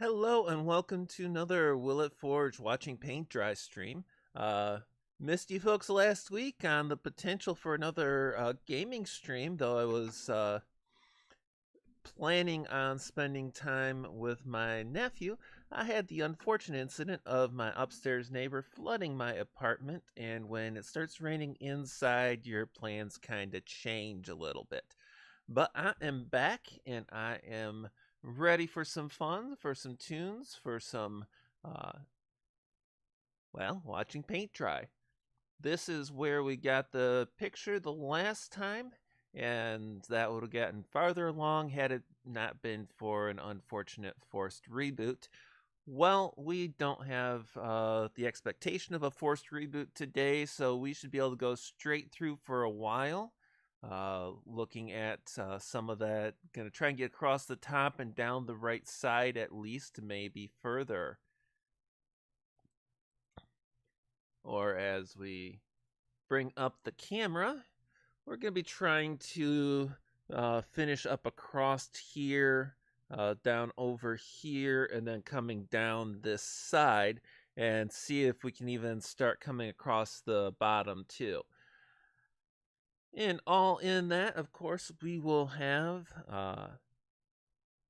Hello and welcome to another Will It Forge watching paint dry stream. Uh, Missed you folks last week on the potential for another gaming stream, though I was planning on spending time with my nephew. I had the unfortunate incident of my upstairs neighbor flooding my apartment, and when it starts raining inside, your plans kind of change a little bit. But I am back and I am ready for some fun, for some tunes, for some, uh, watching paint dry. This is where we got the picture the last time, and that would have gotten farther along had it not been for an unfortunate forced reboot. Well, we don't have the expectation of a forced reboot today, so we should be able to go straight through for a while. Looking at some of that, gonna try and get across the top and down the right side at least, maybe further. Or as we bring up the camera, we're gonna be trying to finish up across here, down over here, and then coming down this side, and see if we can even start coming across the bottom too. And all in that, of course, we will have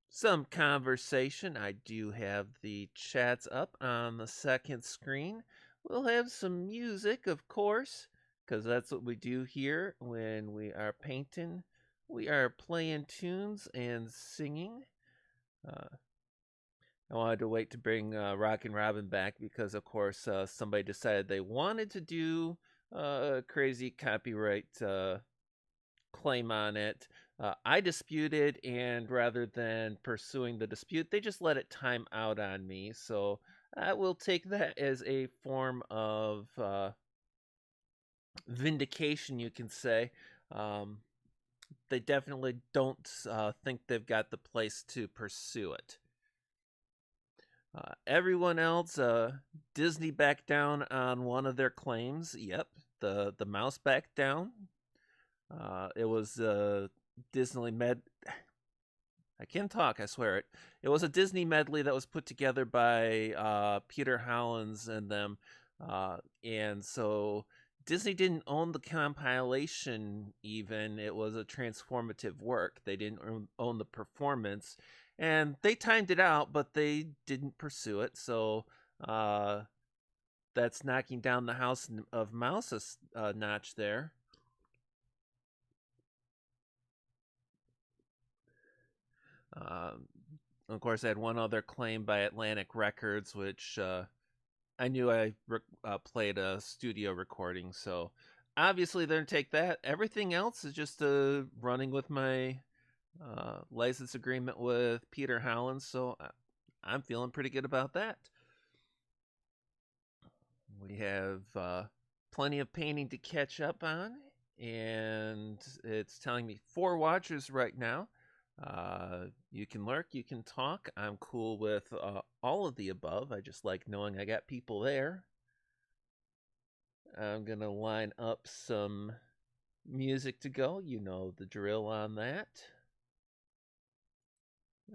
some conversation. I do have the chats up on the second screen. We'll have some music, of course, because that's what we do here when we are painting. We are playing tunes and singing. I wanted to wait to bring Rockin' Robin back because, of course, somebody decided they wanted to do a crazy copyright claim on it. I disputed, and rather than pursuing the dispute, they just let it time out on me. So I will take that as a form of vindication, you can say. They definitely don't think they've got the place to pursue it. Everyone else, Disney backed down on one of their claims. Yep, the mouse backed down. It was Disney I can't talk, I swear it. It was a Disney medley that was put together by Peter Hollins and them. And so Disney didn't own the compilation even. It was a transformative work. They didn't own the performance. And they timed it out, but they didn't pursue it. So that's knocking down the House of Mouse a notch there. Of course, I had one other claim by Atlantic Records, which I knew I played a studio recording. So obviously, they're going to take that. Everything else is just running with my license agreement with Peter Hollins. So I'm feeling pretty good about that. We have plenty of painting to catch up on, and it's telling me 4 watchers right now. You can lurk, you can talk. I'm cool with all of the above. I just like knowing I got people there. I'm going to line up some music to go. You know the drill on that.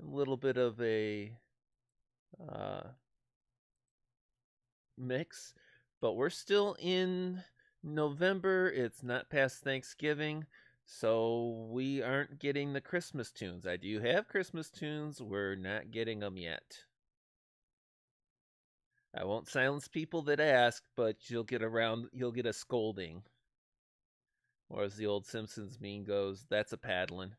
A little bit of a mix, but we're still in November. It's not past Thanksgiving. So we aren't getting the Christmas tunes. I do have Christmas tunes. We're not getting them yet. I won't silence people that ask, but you'll get a scolding. Or as the old Simpsons meme goes, that's a paddling.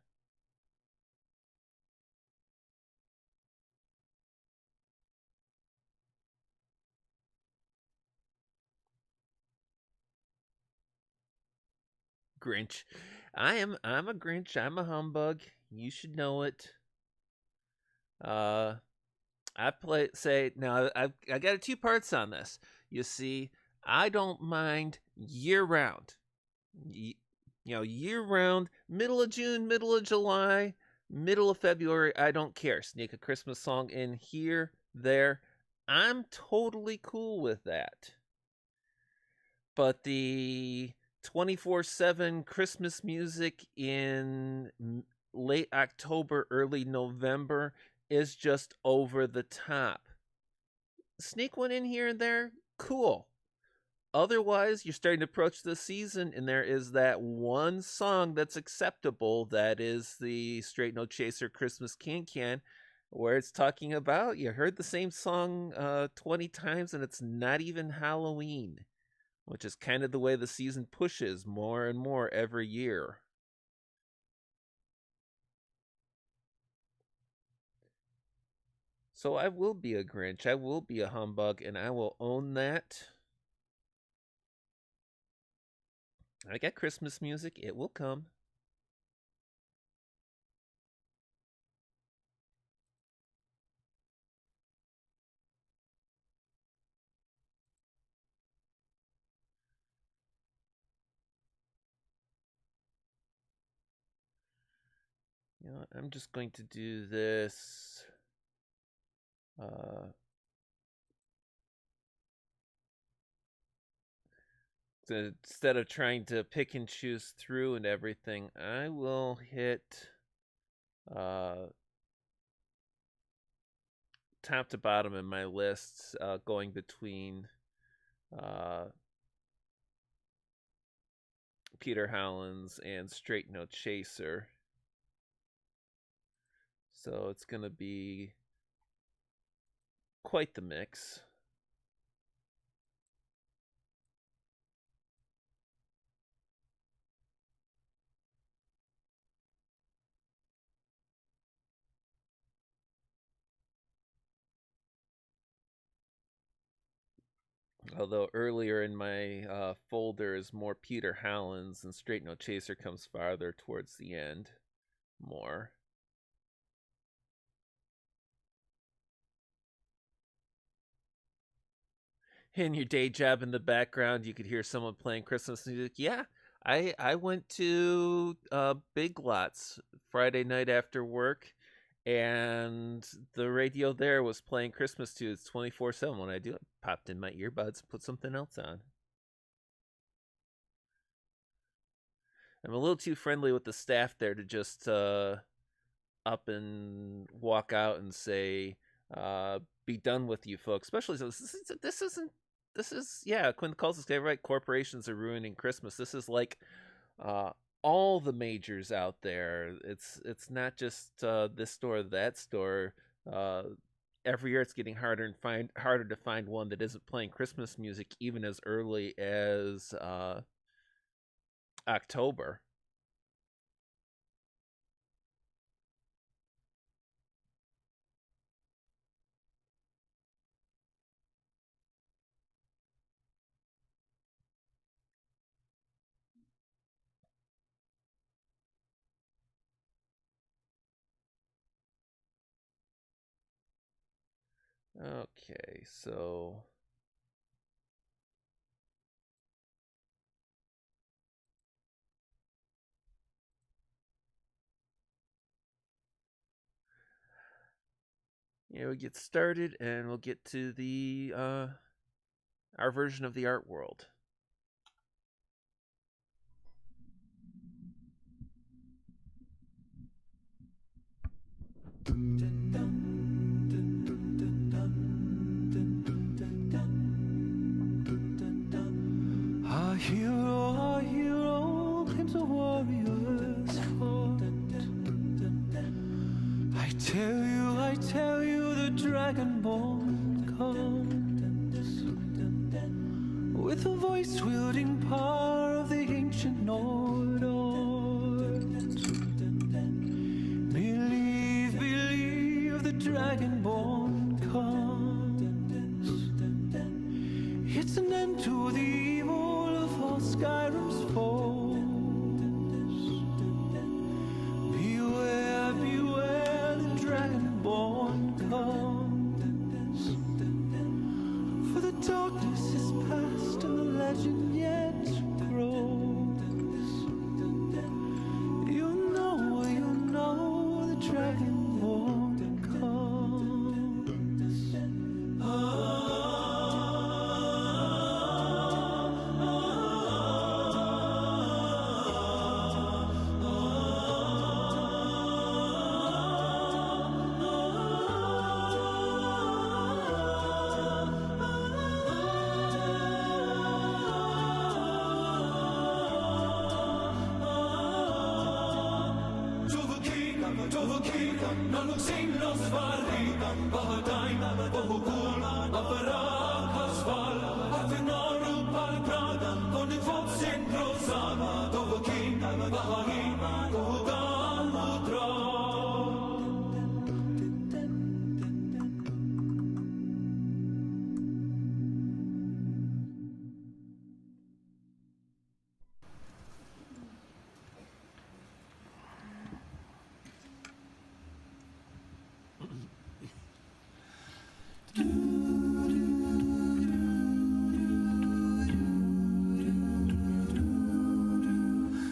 Grinch. I'm a Grinch. I'm a humbug. You should know it. I got 2 parts on this. You see, I don't mind year round. Year round, middle of June, middle of July, middle of February, I don't care. Sneak a Christmas song in here, there. I'm totally cool with that. But the 24/7 Christmas music in late October, early November is just over the top. Sneak one in here and there, cool. Otherwise, you're starting to approach the season, and there is that one song that's acceptable. That is the Straight No Chaser Christmas Can, where it's talking about you heard the same song 20 times, and it's not even Halloween, which is kind of the way the season pushes more and more every year. So I will be a Grinch. I will be a humbug, and I will own that. I got Christmas music. It will come. You know what? I'm just going to do this. So instead of trying to pick and choose through and everything, I will hit top to bottom in my lists, going between Peter Howlands and Straight No Chaser. So it's going to be quite the mix. Although earlier in my folder is more Peter Howlands, and Straight No Chaser comes farther towards the end. More. In your day job in the background, you could hear someone playing Christmas music. Yeah, I went to Big Lots Friday night after work, and the radio there was playing Christmas tunes 24/7. When I do it, popped in my earbuds, put something else on. I'm a little too friendly with the staff there to just up and walk out and say, "Be done with you, folks." Especially since this isn't. This is, yeah. Quinn calls this guy right. Corporations are ruining Christmas. This is like uh, all the majors out there. It's not just this store, that store. Uh, every year, it's getting harder to find one that isn't playing Christmas music, even as early as October. Okay, so we get started, and we'll get to the our version of the art world. Our hero claims a warrior's fort. I tell you, the dragonborn comes with a voice wielding power of the ancient Nord. Believe, the dragonborn comes. It's an end to the evil of all Skyrim's foes. Beware, the dragonborn comes. For the darkness is past and the legend yet grows. You know the dragonborn comes.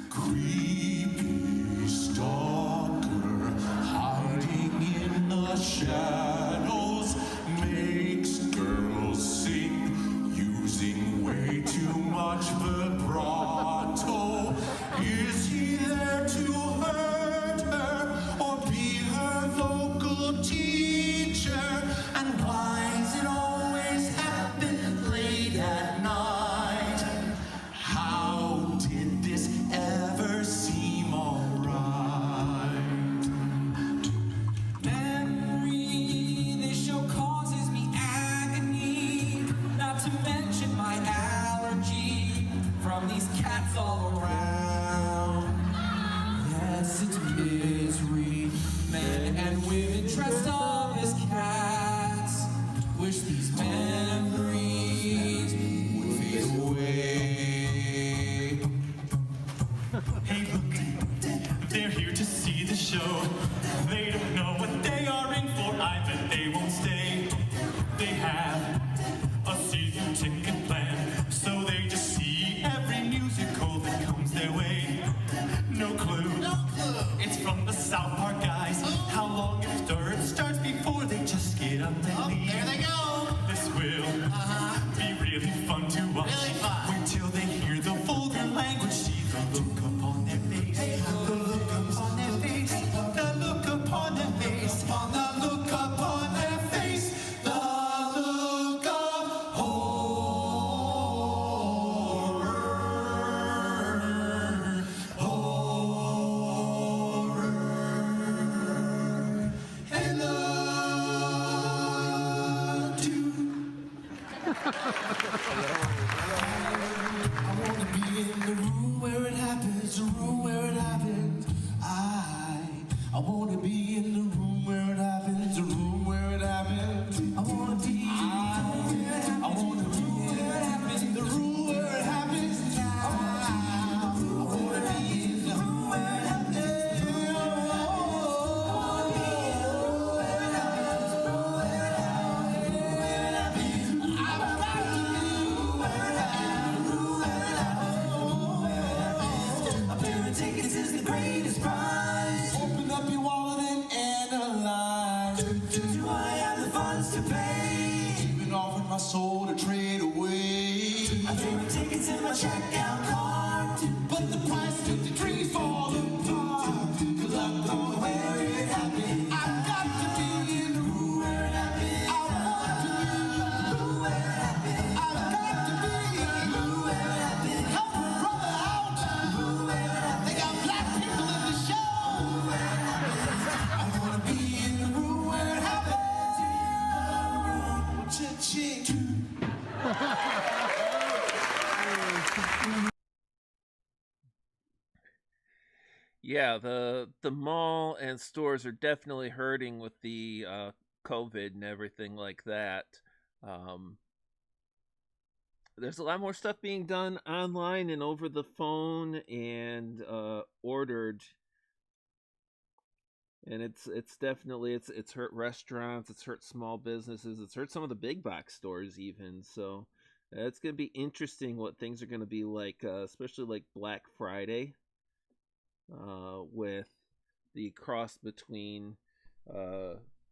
Creepy stalker hiding in the shadows makes girls sing using way too much vibrato. Is he there to hurt her or be her vocal teacher? And why does it always happen late at night? How did this ever seem alright? Memory, this show causes me agony. Not to mention my allergy from these cats all around. Yes, it's misery. Men and women dressed up as cats. Wish these memories would fade away. Hey, look, they're here to see the show. They don't know what they are in for. I bet they won't stay. They have a season ticket plan, so they just see every musical that comes their way. No clue. It's from the South Park guys. How long after it starts before they just get up and leave? There they go. This will be really fun to watch. Really fun. Wait till they hear the vulgar language, see the look upon their face, the look upon their face, the look upon their face, the look upon their face, the look of horror, horror. Hello to I wanna be in the room where it happens, the room where it happens. I wanna be in the room where it happens, the room where it happens. I wanna be. I wanna be where it happens, the room where it happens. I wanna be in the room where it happens. Tickets is the greatest prize. Open up your wallet and analyze. Do I have the funds to pay? Even offered my soul to trade away. I threw the tickets in my checkout cart, but the price took the trees fall apart. Cause I'm going where it happened. I've got to be in the room where it happened. I want to be in the room where it happened. I've got to be in the room where it happened. Help a brother out. They got black people in the show. I wanna be in the room where it happens. Cha-ching. Yeah, the mall and stores are definitely hurting with the COVID and everything like that. Um, there's a lot more stuff being done online and over the phone and ordered, and it's definitely it's hurt restaurants, it's hurt small businesses, it's hurt some of the big box stores even. So it's gonna be interesting what things are gonna be like, especially like Black Friday, with the cross between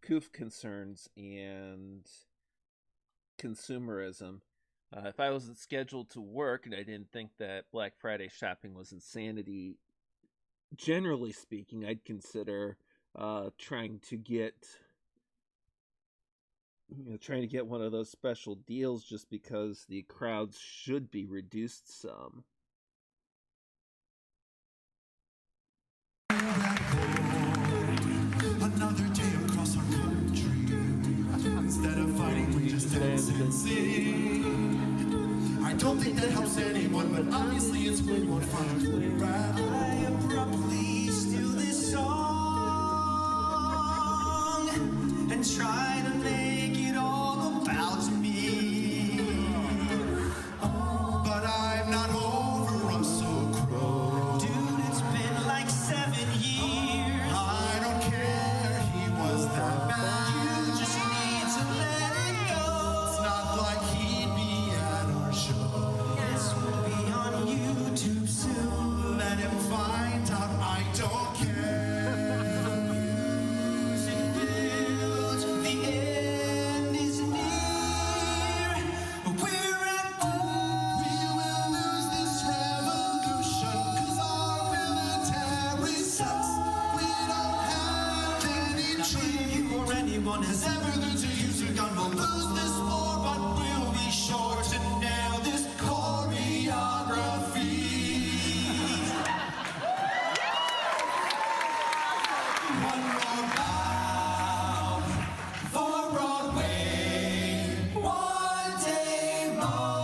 COOF concerns and consumerism. If I wasn't scheduled to work and I didn't think that Black Friday shopping was insanity, generally speaking, I'd consider trying to get one of those special deals, just because the crowds should be reduced some. Another dance and sing. I don't think that helps anyone, but obviously it's when you're fun to rap. I abruptly steal this song and try to make it all about me. But I'm not over Russell Crowe. Dude, it's been like 7 years. I don't care, he was that bad. You just need to let it go. It's not like he'd be at our show. This will be on YouTube soon. Let him find out I don't care. Music builds, the end is near. We're at We will lose this revolution, 'cause our military sucks. We don't have any troops. you or anyone has ever Ever learned to use a gun, we'll lose this war, but we'll be sure to nail this choreography. one more bow for Broadway. One day more.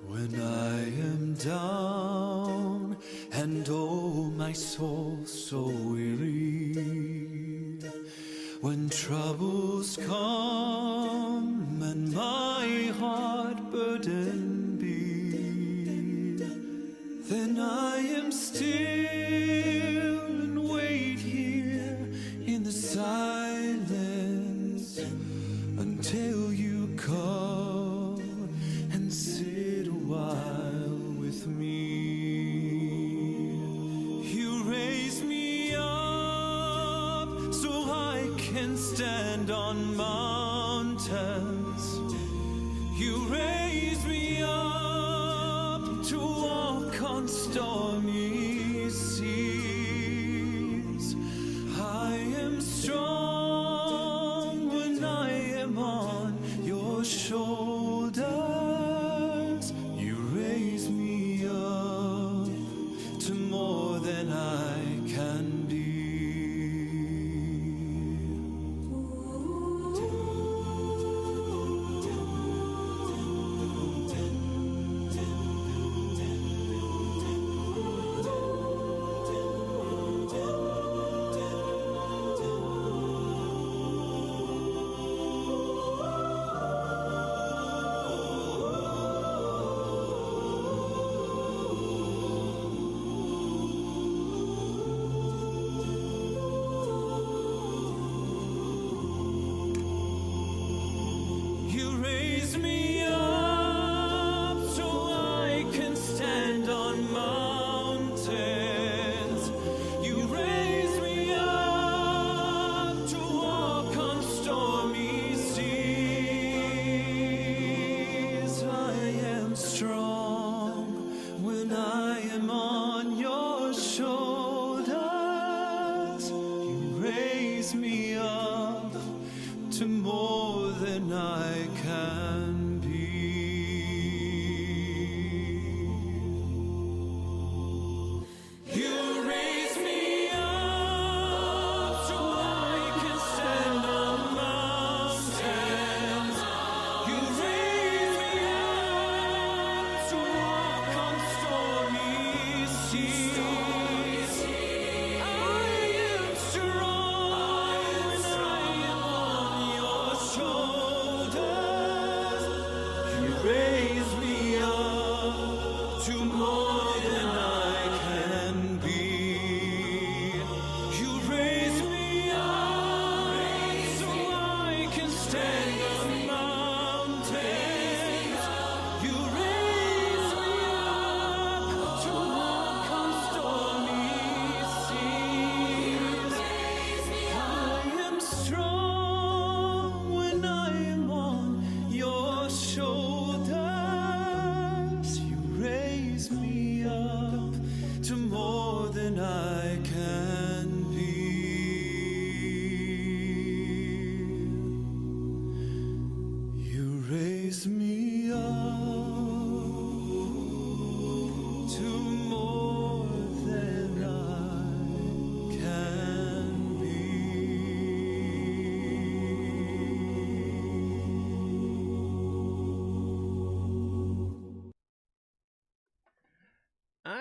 When I am down and oh my soul so weary, when troubles come and my heart burdened be, then I am still and wait here in the silence until you come and sit a while with me. You raise me up so I can stand on mountains. You raise me up to walk on stormy seas. I am strong when I am on your shoulders. You raise me up to more than I can be.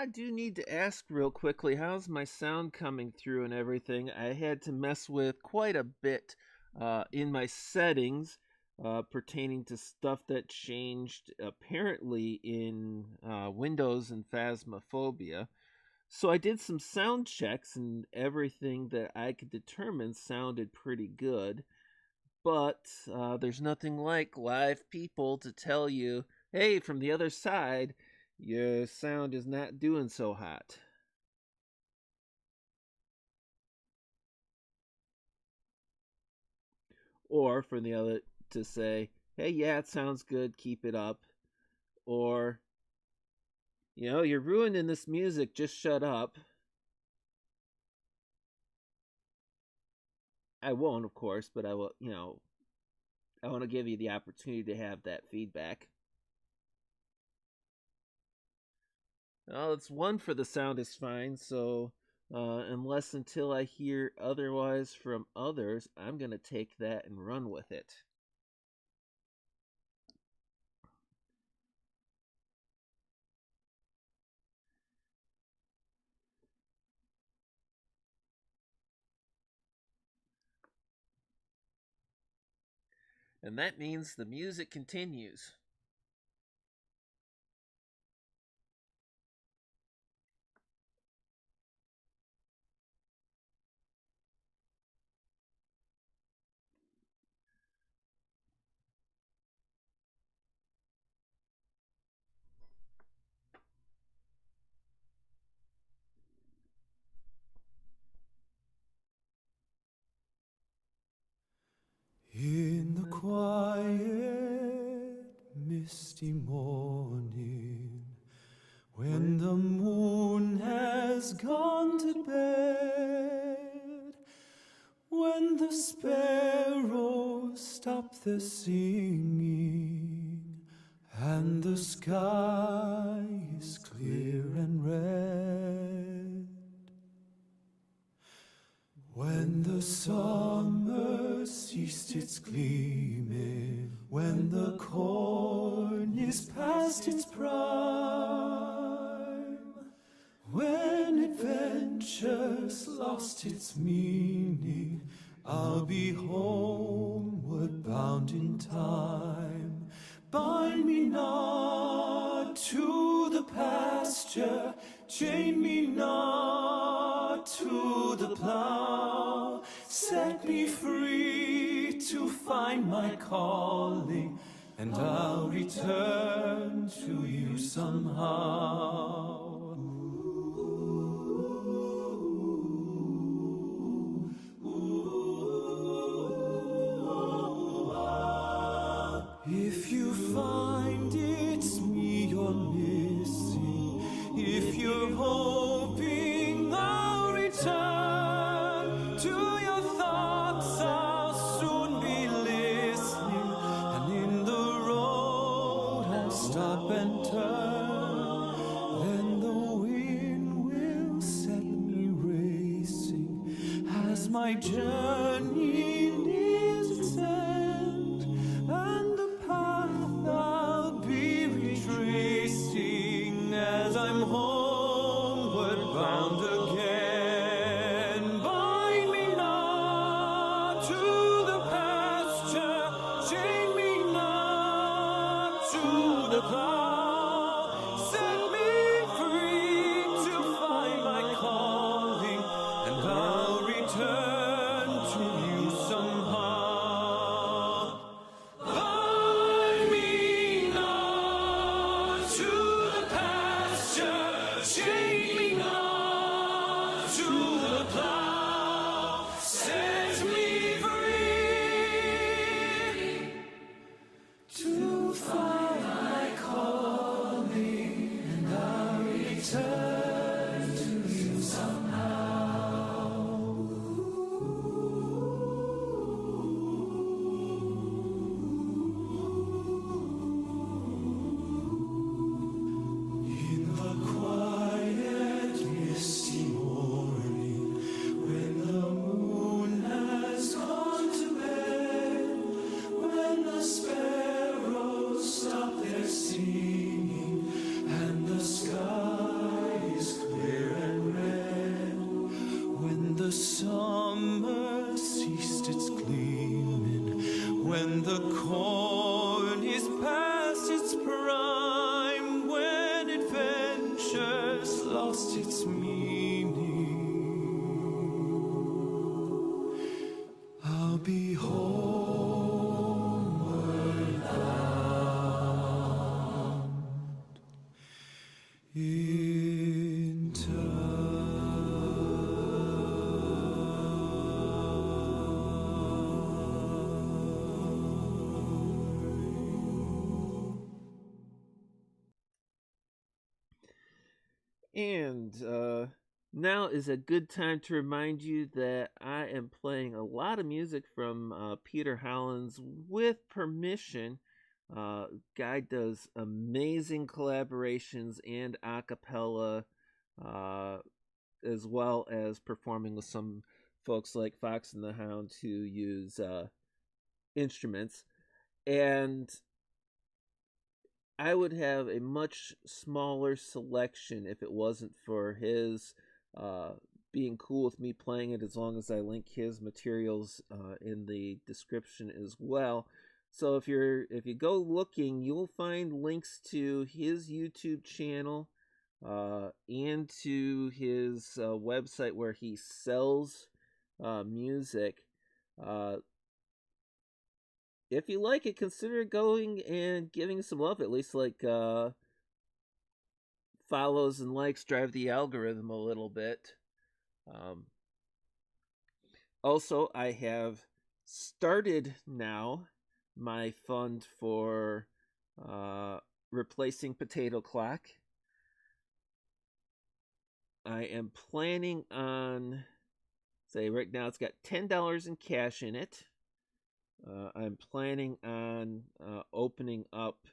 I do need to ask real quickly, how's my sound coming through and everything? I had to mess with quite a bit in my settings pertaining to stuff that changed apparently in Windows and Phasmophobia. So I did some sound checks, and everything that I could determine sounded pretty good. But there's nothing like live people to tell you, hey, from the other side, your sound is not doing so hot. Or from the other to say, hey, yeah, it sounds good, keep it up. Or, you're ruining this music, just shut up. I won't, of course, but I will, I want to give you the opportunity to have that feedback. Well, it's one for the sound is fine, so unless until I hear otherwise from others, I'm going to take that and run with it. And that means the music continues. In the quiet, misty morning, when the moon has gone to bed, when the sparrows stop their singing, and the sky is clear and red, when the summer ceased its gleaming, when the corn is past its prime, when adventure's lost its meaning, I'll be homeward bound in time. Bind me not to the pasture, chain me not to the plow. Set me free to find my calling, and I'll return to you somehow. If you find it's me you're missing, if you're hoping I'll return to your thoughts, I'll soon be listening, and in the road I'll stop and turn. Then the wind will set me racing as my journey nears its end, and the path I'll be retracing as I'm homeward bound again. Bind me not to the pasture, chain me not to the plow. Set me free to find my calling, and I'll return to you somehow. Bind me not to the pasture, chain me not to the plow. Set me free to find my calling. summer ceased its gleaming, when the corn is past its prime, when adventure's lost its meaning, I'll be homeward bound in And now is a good time to remind you that I am playing a lot of music from Peter Hollins with permission. Guy does amazing collaborations and a cappella, as well as performing with some folks like Fox and the Hound who use instruments. And I would have a much smaller selection if it wasn't for his being cool with me playing it, as long as I link his materials in the description as well. So if you go looking, you'll find links to his YouTube channel and to his website where he sells music. If you like it, consider going and giving some love. At least like follows and likes drive the algorithm a little bit. Also, I have started now my fund for replacing Potato Clock. I am planning on, say right now it's got $10 in cash in it. I'm planning on opening up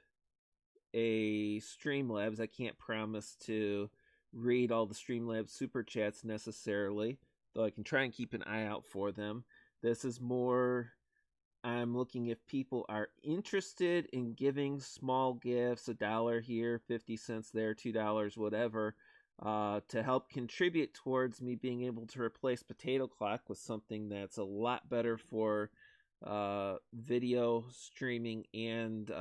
a Streamlabs. I can't promise to read all the Streamlabs super chats necessarily, though I can try and keep an eye out for them. This is more, I'm looking if people are interested in giving small gifts, $1 here, 50 cents there, $2, whatever, to help contribute towards me being able to replace Potato Clock with something that's a lot better for video streaming and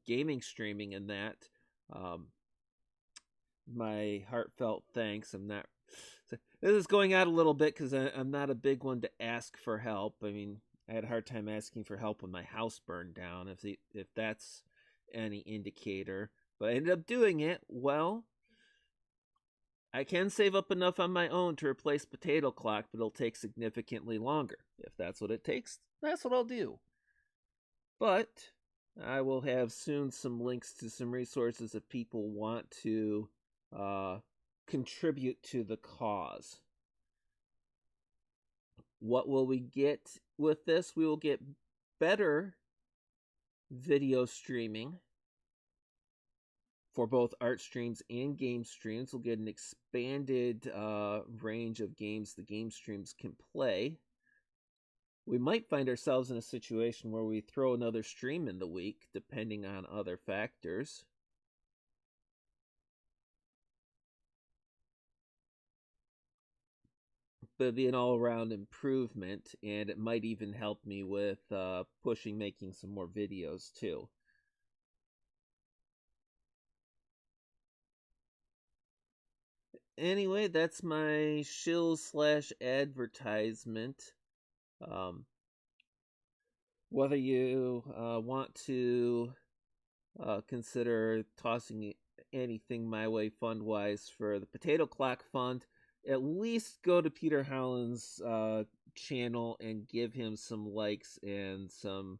gaming streaming, and that my heartfelt thanks. This is going out a little bit because I'm not a big one to ask for help. I mean, I had a hard time asking for help when my house burned down, if that's any indicator, but I ended up doing it. Well, I can save up enough on my own to replace Potato Clock, but it'll take significantly longer. If that's what it takes, that's what I'll do. But I will have soon some links to some resources if people want to contribute to the cause. What will we get with this? We will get better video streaming for both art streams and game streams. We'll get an expanded range of games the game streams can play. We might find ourselves in a situation where we throw another stream in the week, depending on other factors. But it'd be an all-around improvement, and it might even help me with making some more videos too. Anyway, that's my shill/advertisement. Whether you want to consider tossing anything my way fund-wise for the Potato Clock Fund, at least go to Peter Howland's channel and give him some likes and some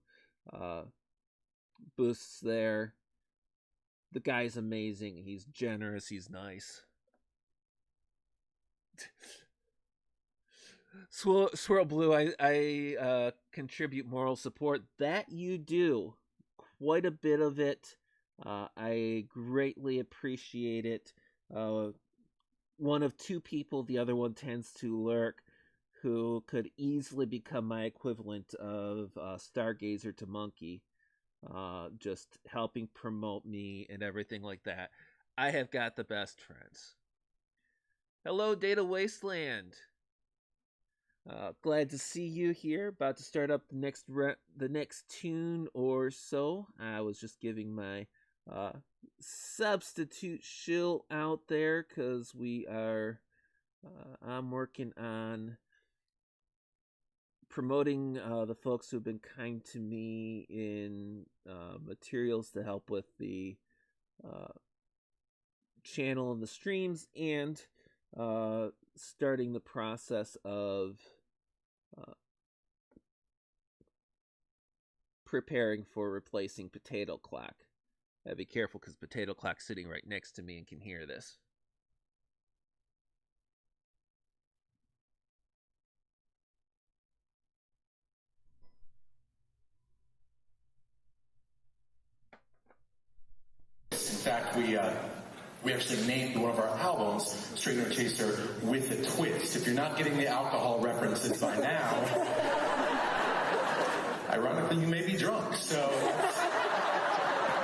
boosts there. The guy's amazing. He's generous. He's nice. Swirl Blue, I contribute moral support. That you do. Quite a bit of it. I greatly appreciate it. One of two people, the other one tends to lurk, who could easily become my equivalent of Stargazer to Monkey. Just helping promote me and everything like that. I have got the best friends. Hello, Data Wasteland. Glad to see you here. About to start up the next tune or so. I was just giving my substitute shill out there because we are. I'm working on promoting the folks who've been kind to me in materials to help with the channel and the streams, and starting the process of preparing for replacing Potato Clock. Gotta be careful because Potato Clock's sitting right next to me and can hear this. In fact, we actually named one of our albums Straightener Chaser with a Twist. If you're not getting the alcohol references by now, ironically, you may be drunk, so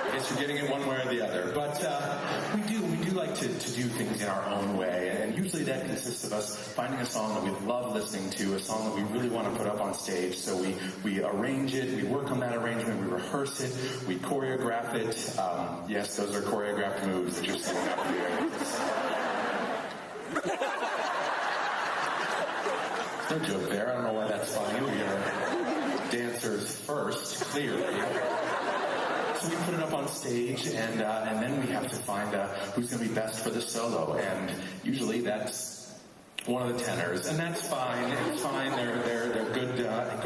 I guess you're getting it one way or the other. But we do like to do things in our own way, and usually that consists of us finding a song that we love listening to, a song that we really want to put up on stage. So we arrange it, we work on that arrangement, we rehearse it, we choreograph it. Yes, those are choreographed moves that you're seeing up here. No joke there. I don't know why that's funny. We are dancers first, clearly. So we put it up on stage, and then we have to find who's going to be best for the solo. And usually that's one of the tenors, and that's fine. It's fine. They're good at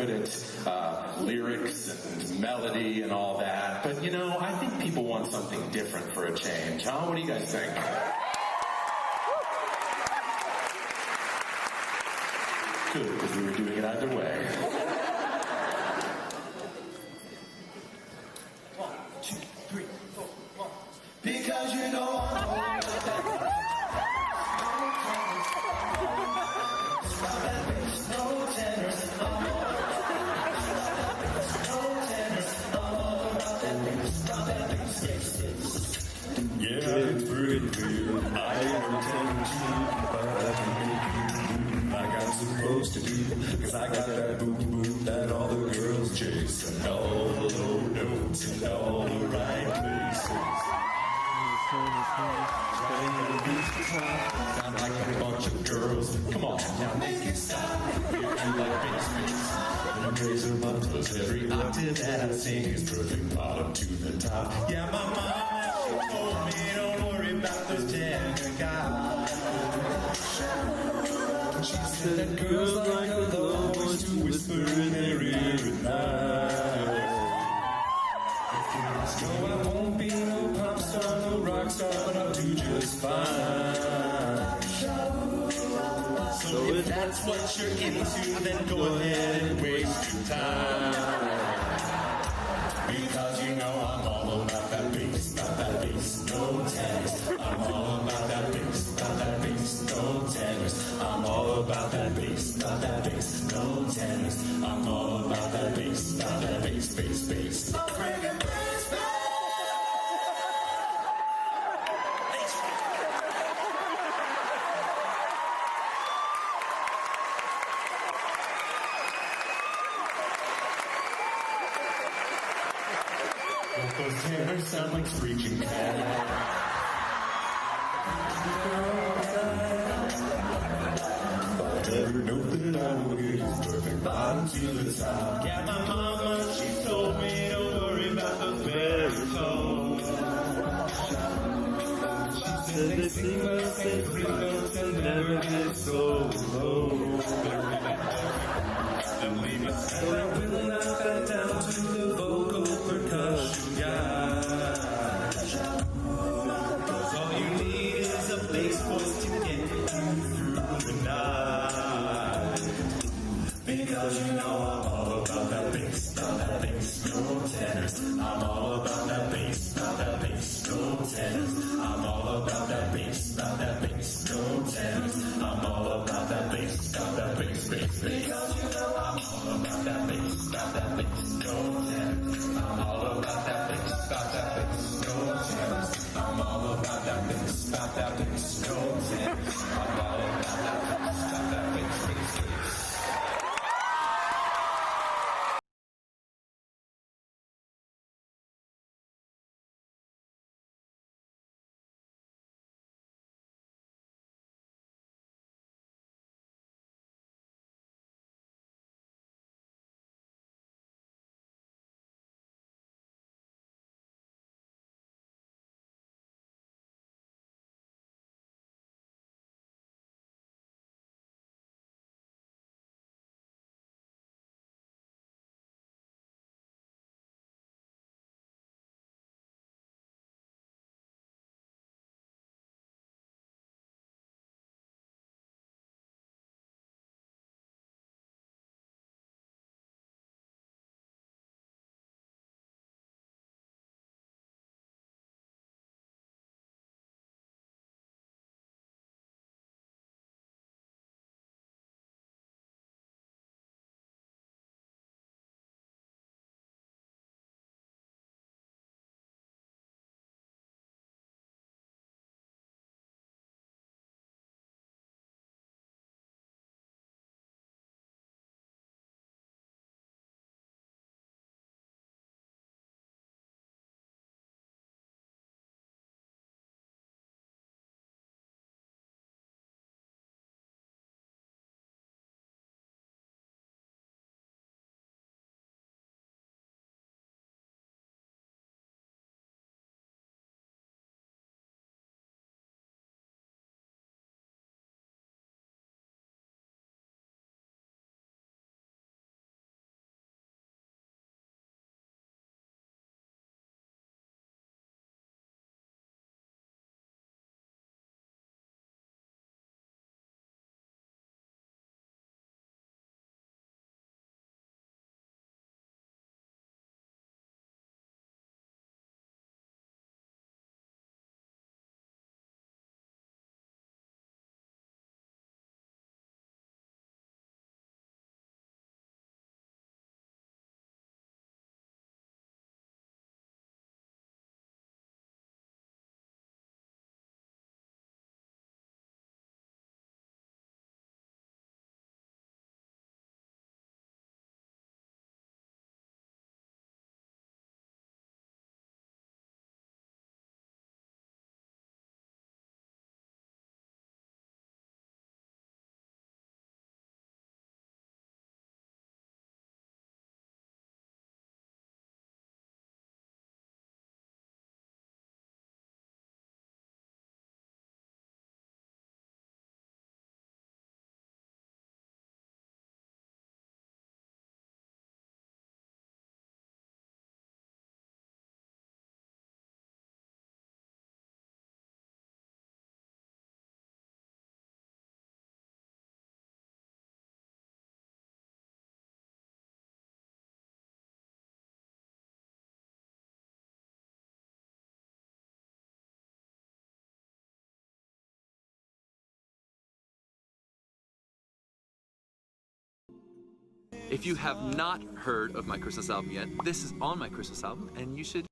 lyrics and melody and all that. But you know, I think people want something different for a change, huh? What do you guys think? Good, because we were doing it either way. Because you know I'm yeah, it's pretty clear. I am pretending to, but I can make you move like I'm supposed to do. Cause I got that boom that all the girls chase, and all the low notes and all the right places. Sound like a bunch of girls. Come on, now make it stop. You like basements. And raise them up, cause every octave that I sing is perfect bottom to the top. Yeah, my mama, she told me don't worry about those tenor guys. She said that girls like a low voice to whisper in their ear at night. So I won't be no pop star, no rock star, but I'll do just fine. So if that's what you're into, then go ahead and waste your time. Because you know I'm all about that bass, no tennis. I'm all about that bass, no tennis. I'm all about that bass, no tennis. I'm all about that bass, bass. I'm bringing bass back. Those tenors sound like screeching cats. But every note that I will get is perfect bottom to the top. Yeah, my mama, she told me don't worry about those baritones. She said they sing us and free notes and never get so low. And leave us and I will not back down to the vocal percussion guy. Cause all you need is a bass voice to get you through the night. Because you know I'm all about that bass, no tenors. I'm all about that bass, no tenors. I'm all about that bass, no tenors. I'm all about that bass, bass. Because you know I'm all about that bass, no tenors. I'm all about that bass, no tenors. I'm all about that bass, no tenors. I'm all about that bass, bass. If you have not heard of my Christmas album yet, this is on my Christmas album, and you should.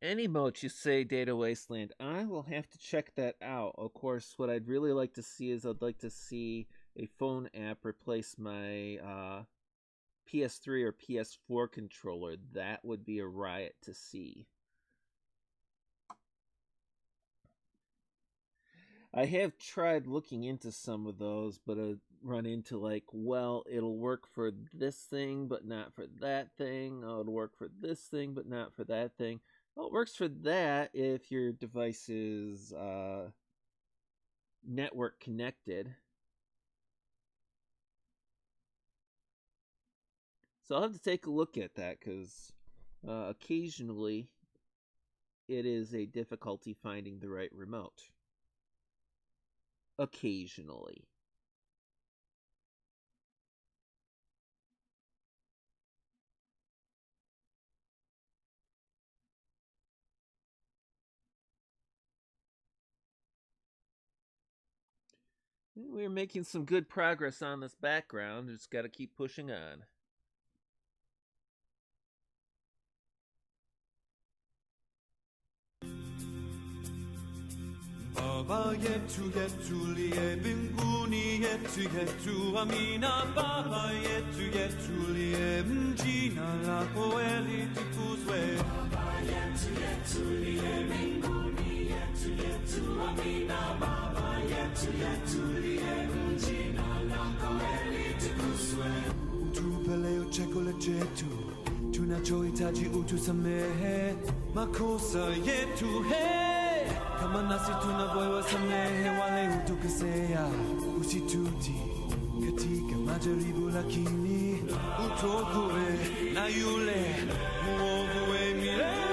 Any moat you say, Data Wasteland. I will have to check that out. Of course, what I'd really like to see is I'd like to see a phone app replace my PS3 or PS4 controller. That would be a riot to see. I have tried looking into some of those, but I run into like, well, it'll work for this thing, but not for that thing. Oh, it'll work for this thing, but not for that thing. Well, it works for that if your device is network connected. So I'll have to take a look at that because occasionally it is a difficulty finding the right remote. Occasionally. We're making some good progress on this background. Just got to keep pushing on. Baba yetu liye mbinguni yetu amina. Baba yetu liye jina lako litukuzwe. Baba yetu liye mbinguni yetu amina. Baba yetu liye jina lako litukuzwe. Utupe leo chakula chetu tunachohitaji, utusamehe makosa yetu kama nasi tunavyowasamehe wale hutukosea, usitutie katika majaribu, lakini utuokoe na yule mwovu milele.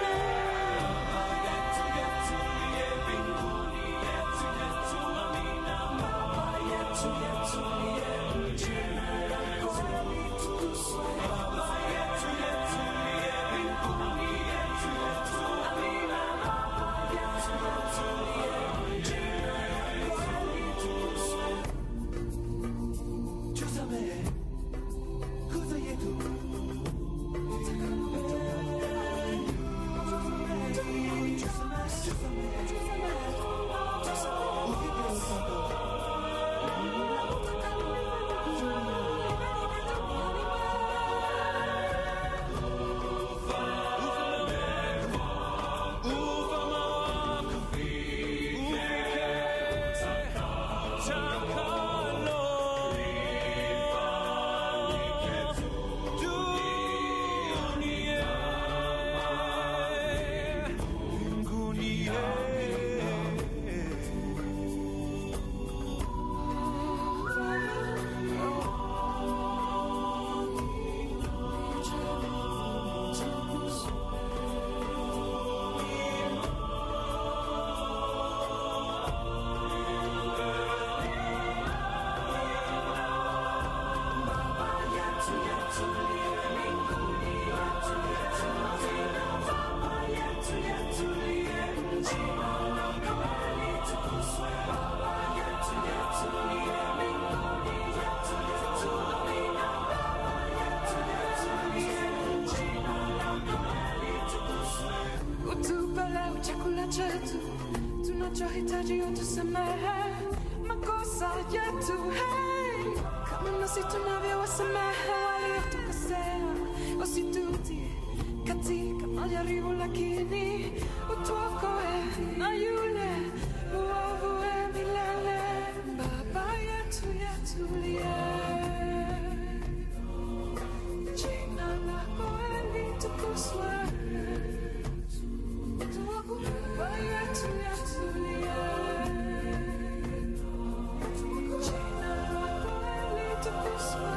chetu tunachohitaji utusamehe makosa yetu, hey, kama nasi tunavyowasamehe waliotukosea, usitutie katika majaribu, lakini utuokoe na yule muovu milele. Baba yetu uliye, jina lako litukuzwe. Baba yetu uliye, jina lako litukuzwe.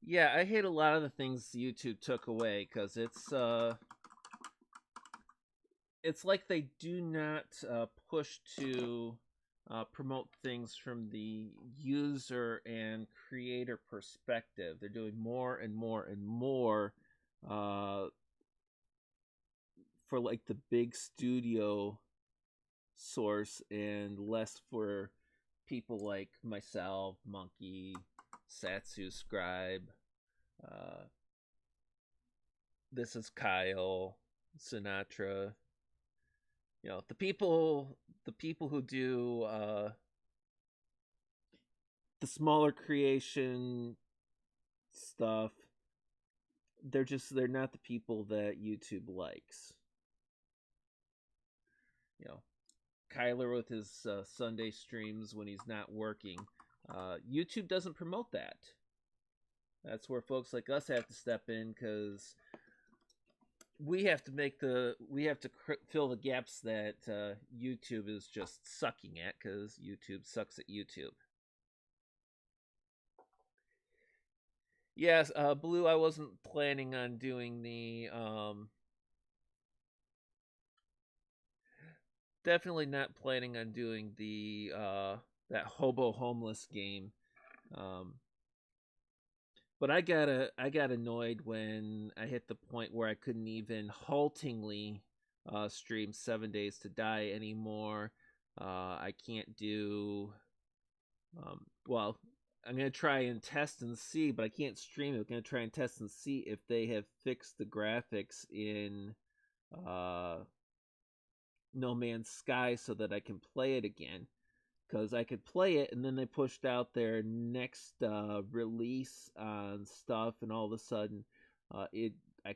Yeah, I hate a lot of the things YouTube took away because it's like they do not push to promote things from the user and creator perspective. They're doing more and more and more for like the big studio source and less for people like myself, Monkey, Satsu, Scribe. This is Kyle, Sinatra. You know, the people who do the smaller creation stuff, they're not the people that YouTube likes. You know, Kyler with his Sunday streams when he's not working. YouTube doesn't promote that. That's where folks like us have to step in, because we have to fill the gaps that YouTube is just sucking at, because YouTube sucks at YouTube. Yes, Blue, I wasn't planning on doing the definitely not planning on doing the that hobo homeless game. But I got annoyed when I hit the point where I couldn't even haltingly stream 7 Days to Die anymore. I can't do well, I'm going to try and test and see, but I can't stream it. I'm going to try and test and see if they have fixed the graphics in No Man's Sky so that I can play it again. Because I could play it, and then they pushed out their next release on stuff, and all of a sudden I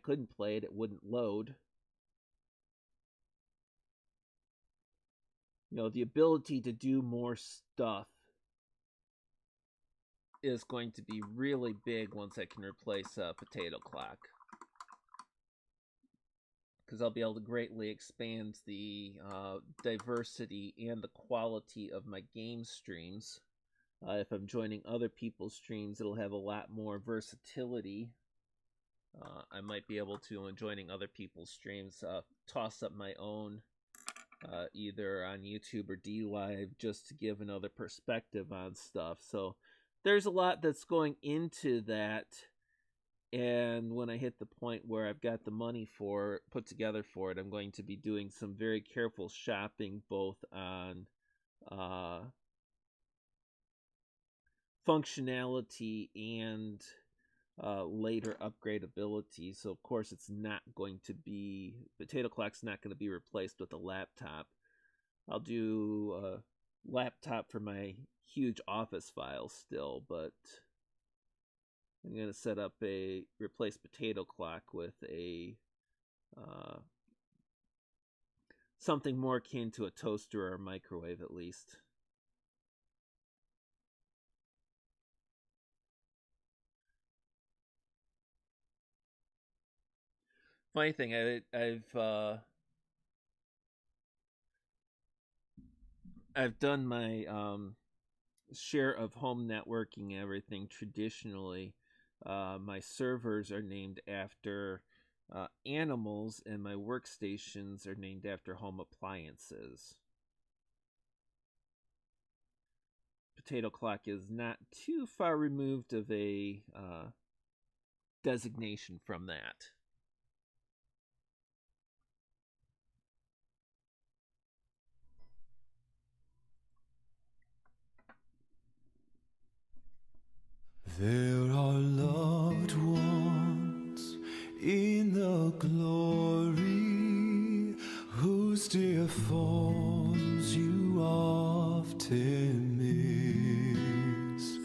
couldn't play it. It wouldn't load. You know, the ability to do more stuff is going to be really big once I can replace Potato Clock, because I'll be able to greatly expand the diversity and the quality of my game streams. If I'm joining other people's streams, it'll have a lot more versatility. I might be able to, when joining other people's streams, toss up my own, either on YouTube or DLive, just to give another perspective on stuff. So there's a lot that's going into that, and when I hit the point where I've got the money put together for it, I'm going to be doing some very careful shopping, both on functionality and later upgradability. So of course it's not going to be, Potato Clock's not going to be replaced with a laptop. I'll do a laptop for my huge office files still, but I'm going to replace Potato Clock with a something more akin to a toaster or a microwave, at least. Funny thing, I've done my share of home networking and everything traditionally. My servers are named after animals, and my workstations are named after home appliances. Potato Clock is not too far removed of a designation from that. There are loved ones in the glory whose dear forms you often miss.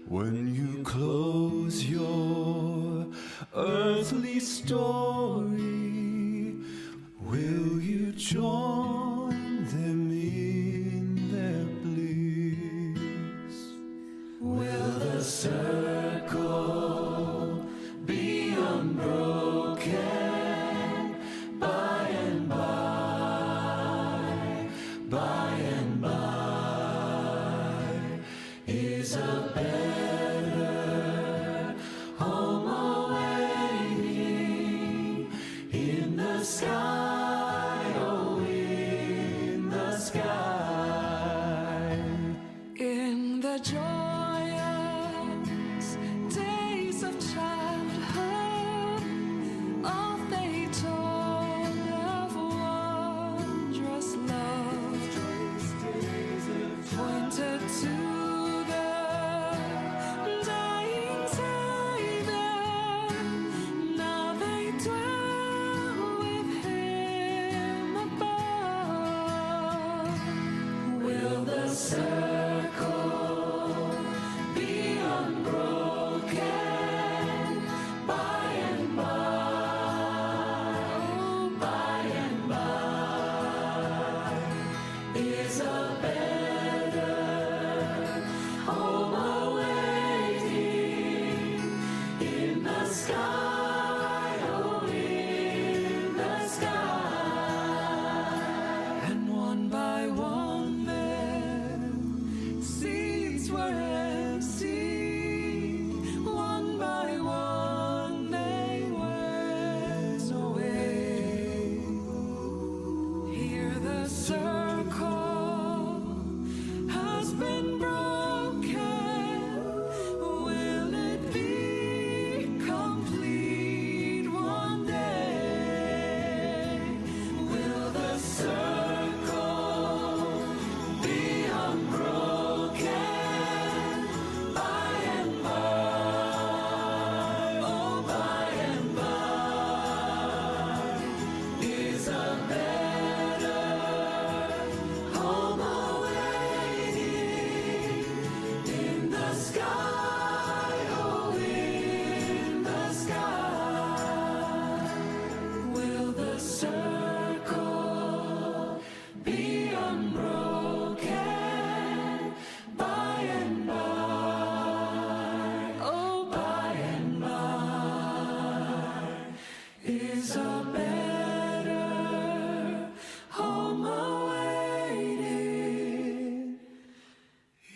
When you close your earthly story, will you join them in their bliss? Will the circle be unbroken by and by? By and by is a better home awaiting in the sky. Oh, sky, oh, in the sky. And one by one their seats were empty. One by one they went away. Here the circle has been broken. Will it be complete one day? Will the circle be unbroken by and by? Oh, by and by is a better home awaiting in the sky, oh, in the sky. Will the circle be unbroken by and by? Oh, by and by is a better home awaiting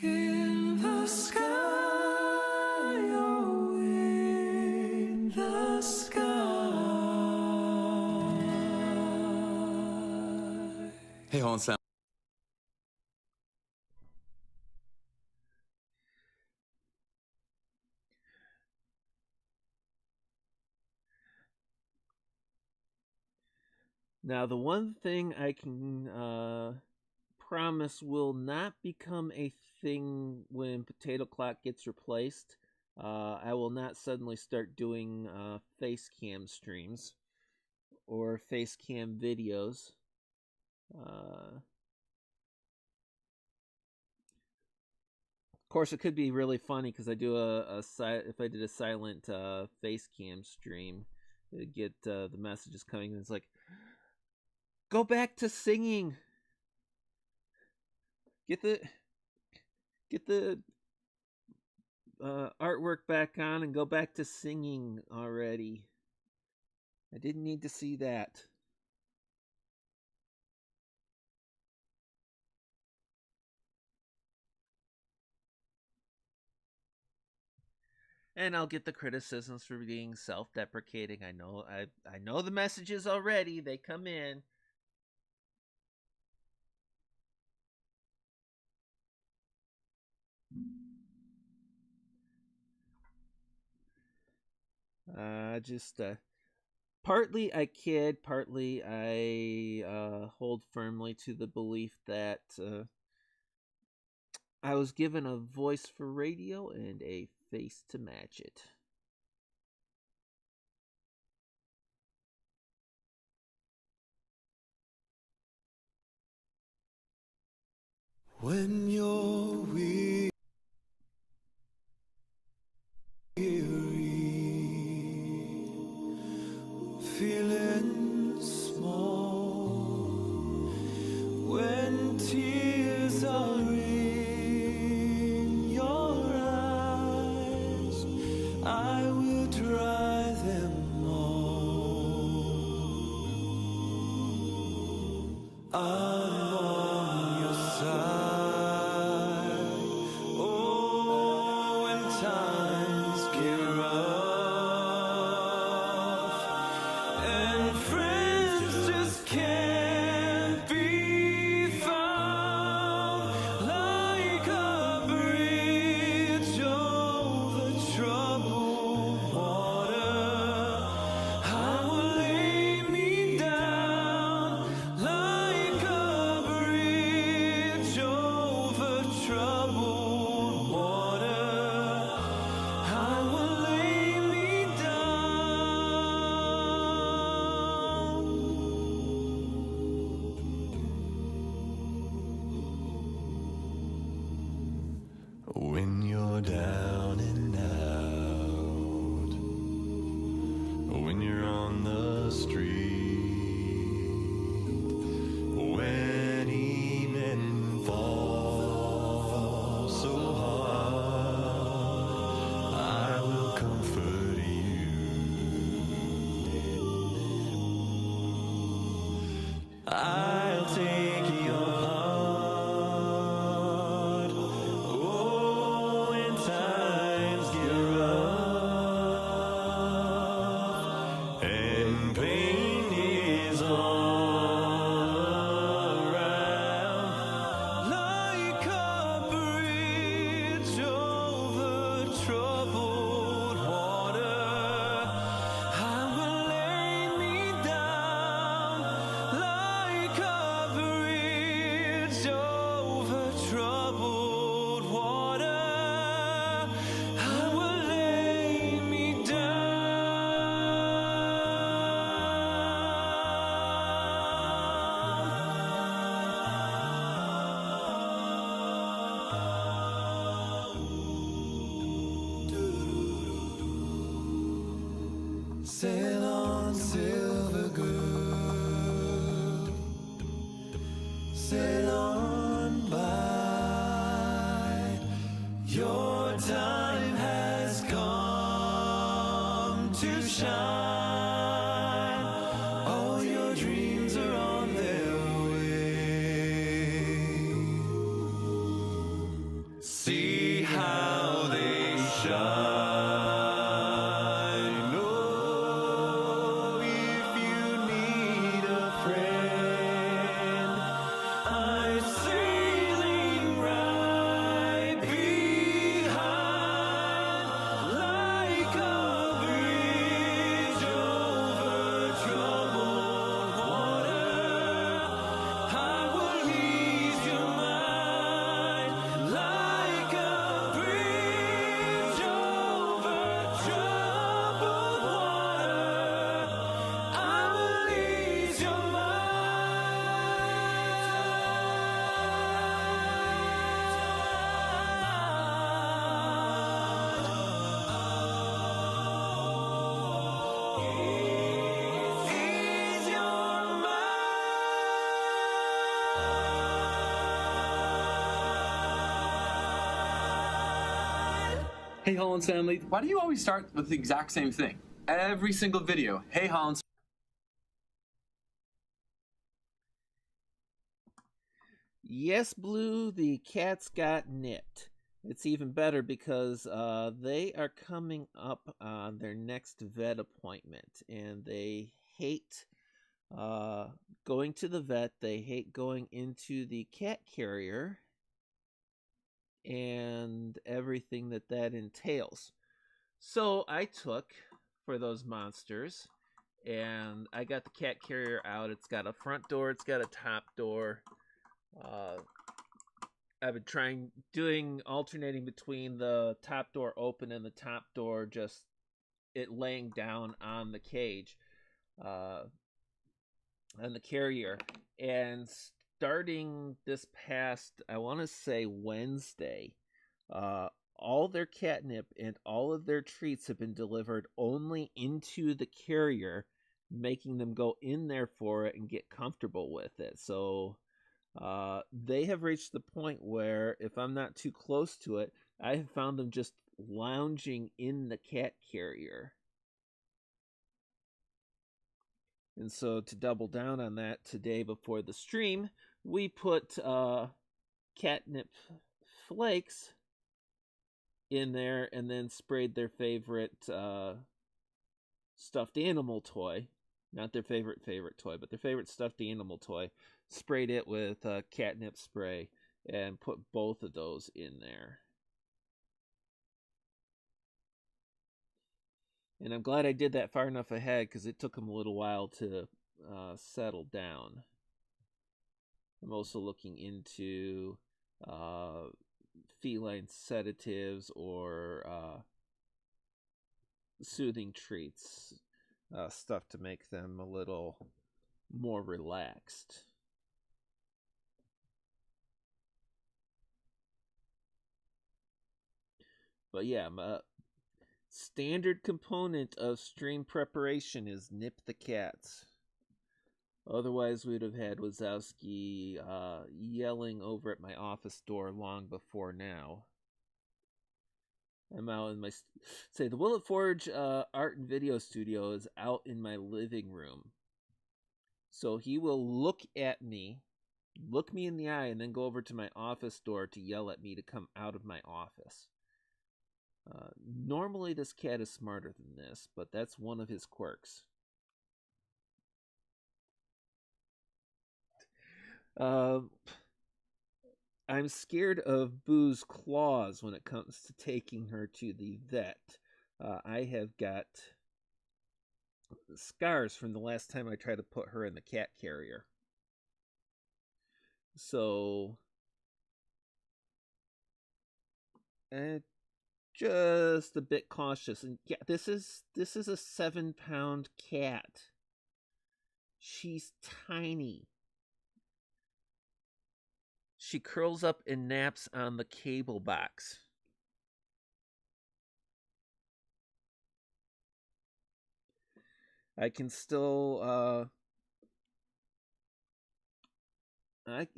in the sky, oh, in the sky. Hey, Hans Sam. Now, the one thing I can promise will not become a thing when Potato Clock gets replaced. I will not suddenly start doing face cam streams or face cam videos. Of course, it could be really funny because I do if I did a silent face cam stream, it'd get the messages coming, and it's like, go back to singing. Get the artwork back on and go back to singing already. I didn't need to see that. And I'll get the criticisms for being self-deprecating. I know the messages already. They come in. Partly I kid, partly I hold firmly to the belief that I was given a voice for radio and a face to match it. When you're weary, feeling small, when tears are in your eyes, I will dry them all. I'm on your side. Oh, when times get rough and friends just can't be found, like a bridge over troubled water, I will lay me down like a Sail on, silver girl, sail on by. Your time has come to shine. All your dreams are on their way. See how they shine. Oh, if you need a friend, I'm sailing right behind, like a bridge over troubled water. I will ease your mind, like a bridge over troubled water. I will ease your Ease your mind. Hey Holland's family, why do you always start with the exact same thing? Every single video. Hey Holland's Yes, Blue, the cats got nipped. It's even better because they are coming up on their next vet appointment, and they hate going to the vet. They hate going into the cat carrier and everything that entails. So I took for those monsters, and I got the cat carrier out. It's got a front door, it's got a top door. I've been alternating between the top door open and the top door just it laying down on the cage, on the carrier. And starting this past, I want to say Wednesday, all their catnip and all of their treats have been delivered only into the carrier, making them go in there for it and get comfortable with it. So they have reached the point where if I'm not too close to it, I have found them just lounging in the cat carrier. And so to double down on that, today before the stream, we put catnip flakes in there and then sprayed their favorite stuffed animal toy. Not their favorite toy, but their favorite stuffed animal toy. Sprayed it with catnip spray and put both of those in there. And I'm glad I did that far enough ahead because it took them a little while to settle down. I'm also looking into feline sedatives or soothing treats, stuff to make them a little more relaxed. But yeah, my standard component of stream preparation is nip the cats. Otherwise, we would have had Wazowski yelling over at my office door long before now. I'm out in my... the Willet Forge art and video studio is out in my living room. So he will look at me, look me in the eye, and then go over to my office door to yell at me to come out of my office. Normally this cat is smarter than this, but that's one of his quirks. I'm scared of Boo's claws when it comes to taking her to the vet. I have got scars from the last time I tried to put her in the cat carrier. So, just a bit cautious. And yeah, this is a 7-pound cat. She's tiny. She curls up and naps on the cable box. I can still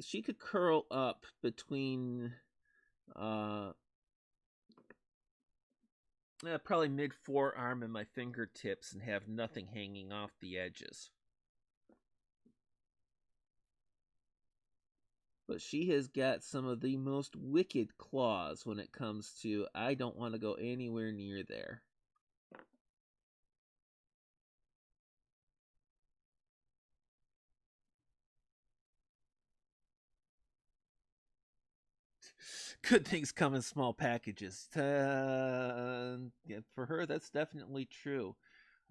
she could curl up between uh probably mid forearm and my fingertips and have nothing hanging off the edges. But she has got some of the most wicked claws when it comes to I don't want to go anywhere near there. Good things come in small packages. Yeah, for her, that's definitely true.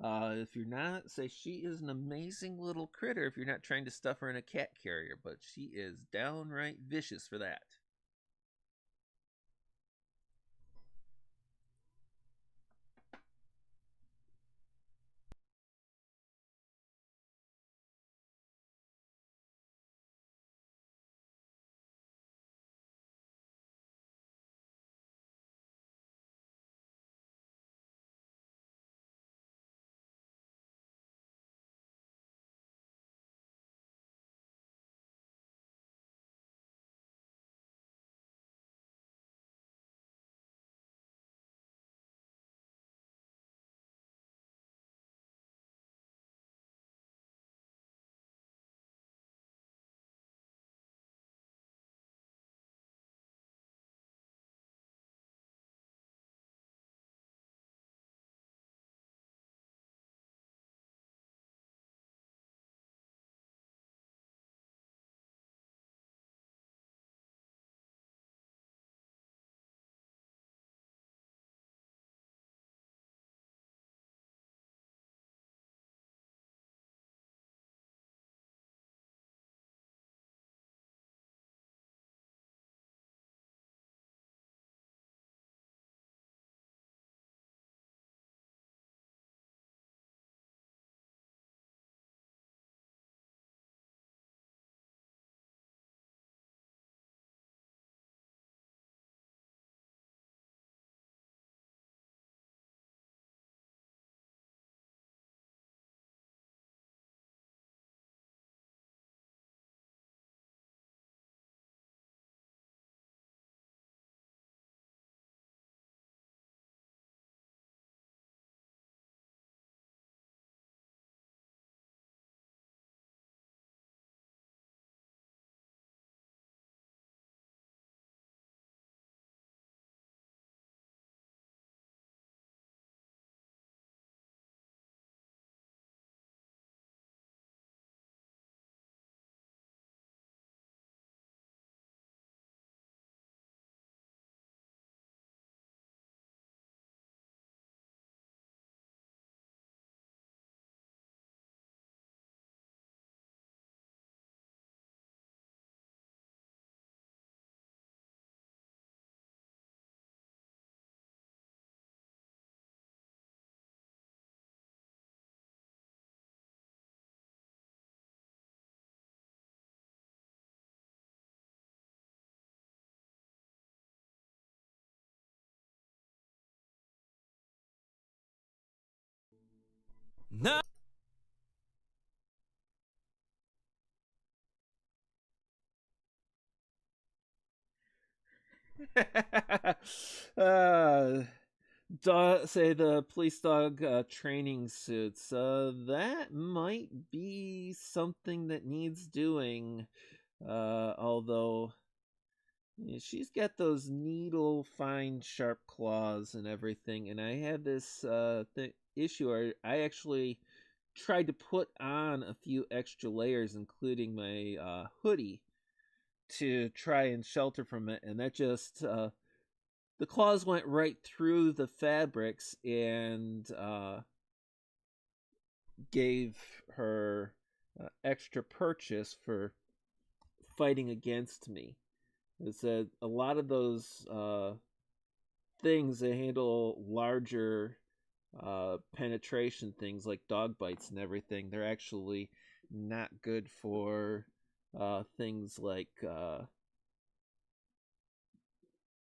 If you're not, say she is an amazing little critter if you're not trying to stuff her in a cat carrier, but she is downright vicious for that. No. uh, say the police dog training suits. That might be something that needs doing. Although yeah, she's got those needle fine sharp claws and everything, and I had this issue where I actually tried to put on a few extra layers, including my hoodie, to try and shelter from it, and that just the claws went right through the fabrics and gave her extra purchase for fighting against me. It's a lot of those things that handle larger penetration things like dog bites and everything. They're actually not good for things like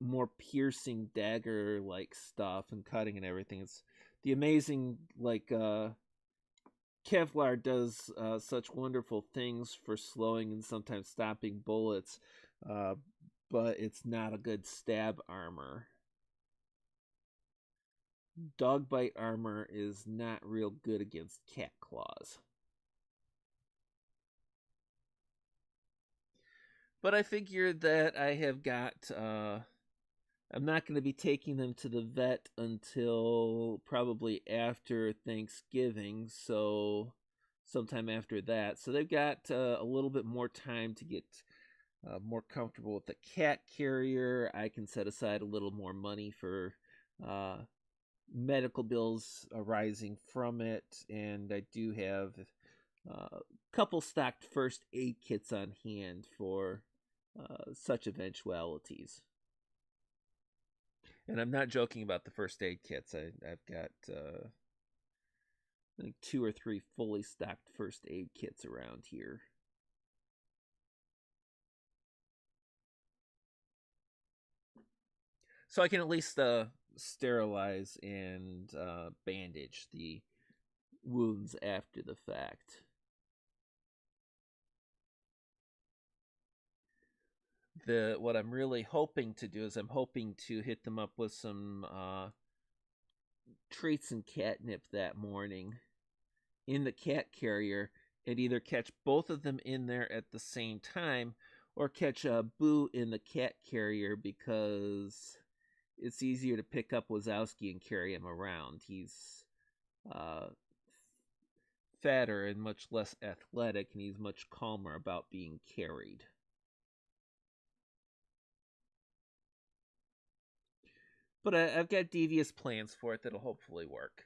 more piercing dagger like stuff and cutting and everything. It's the amazing like Kevlar does such wonderful things for slowing and sometimes stopping bullets, uh, but it's not a good stab armor. Dog bite armor is not real good against cat claws. But I figure that I have got. I'm not going to be taking them to the vet until probably after Thanksgiving, so sometime after that. So they've got a little bit more time to get more comfortable with the cat carrier. I can set aside a little more money for medical bills arising from it, and I do have a couple stocked first aid kits on hand for such eventualities. And I'm not joking about the first aid kits. I've got I think 2 or 3 fully stocked first aid kits around here. So I can at least sterilize and bandage the wounds after the fact. What I'm really hoping to do is I'm hoping to hit them up with some treats and catnip that morning in the cat carrier and either catch both of them in there at the same time or catch Boo in the cat carrier because it's easier to pick up Wazowski and carry him around. He's fatter and much less athletic, and he's much calmer about being carried. But I've got devious plans for it that'll hopefully work.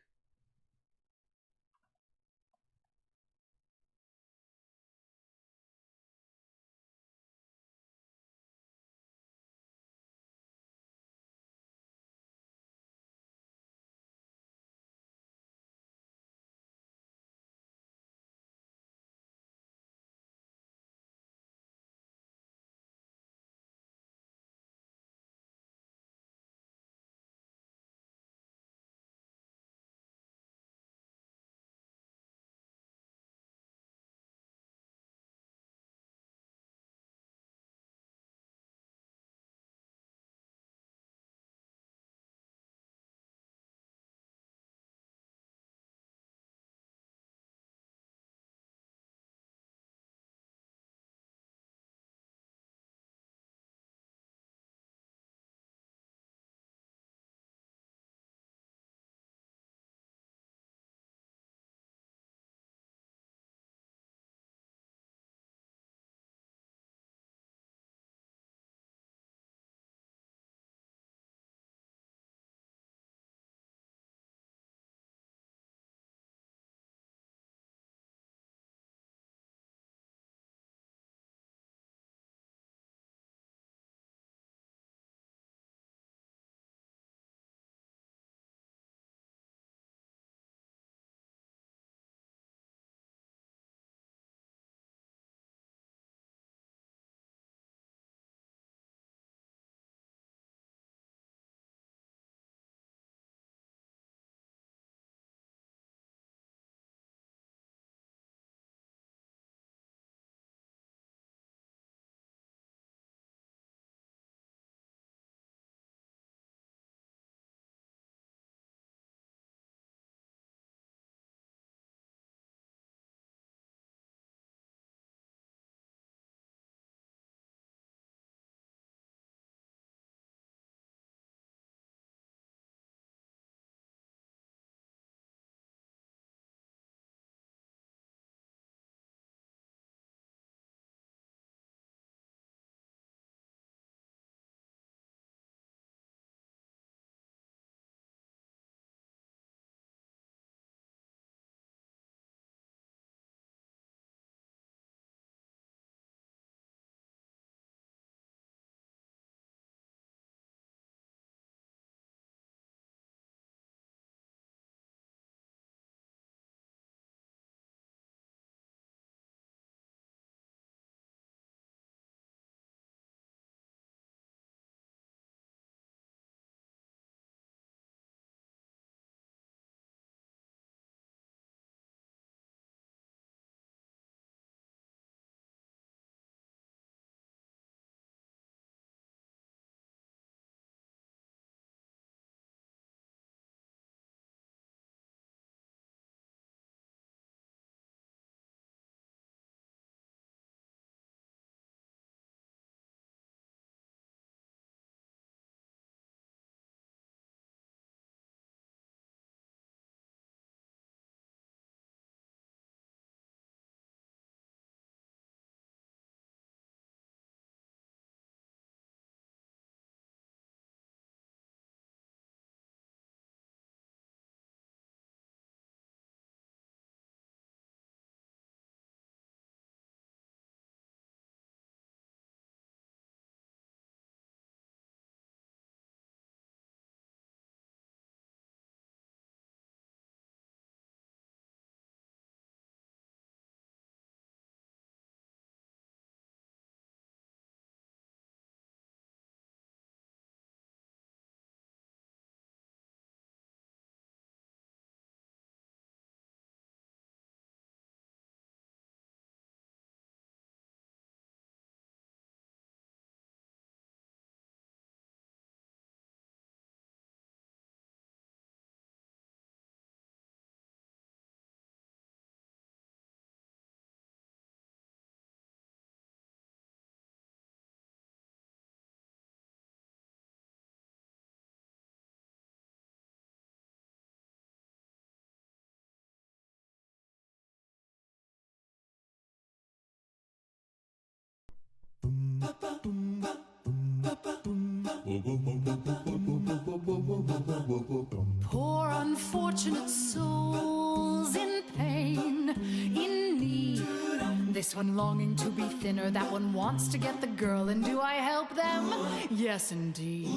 This one longing to be thinner, that one wants to get the girl, and do I help them? Yes, indeed.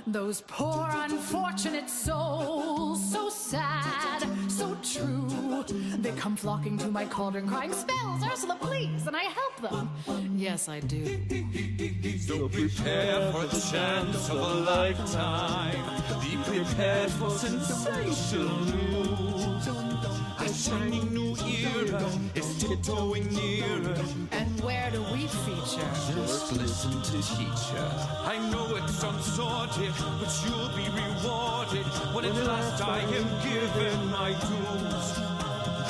Those poor unfortunate souls, so sad, so true. They come flocking to my cauldron, crying, "Spells, Ursula, please," and I help them. Yes, I do. So prepare for the chance of a lifetime. Be prepared for sensational news. A shining new era is tiptoeing nearer. And where do we feature? Just listen to teacher. I know it sounds sordid, but you'll be rewarded when at last I am given my dues.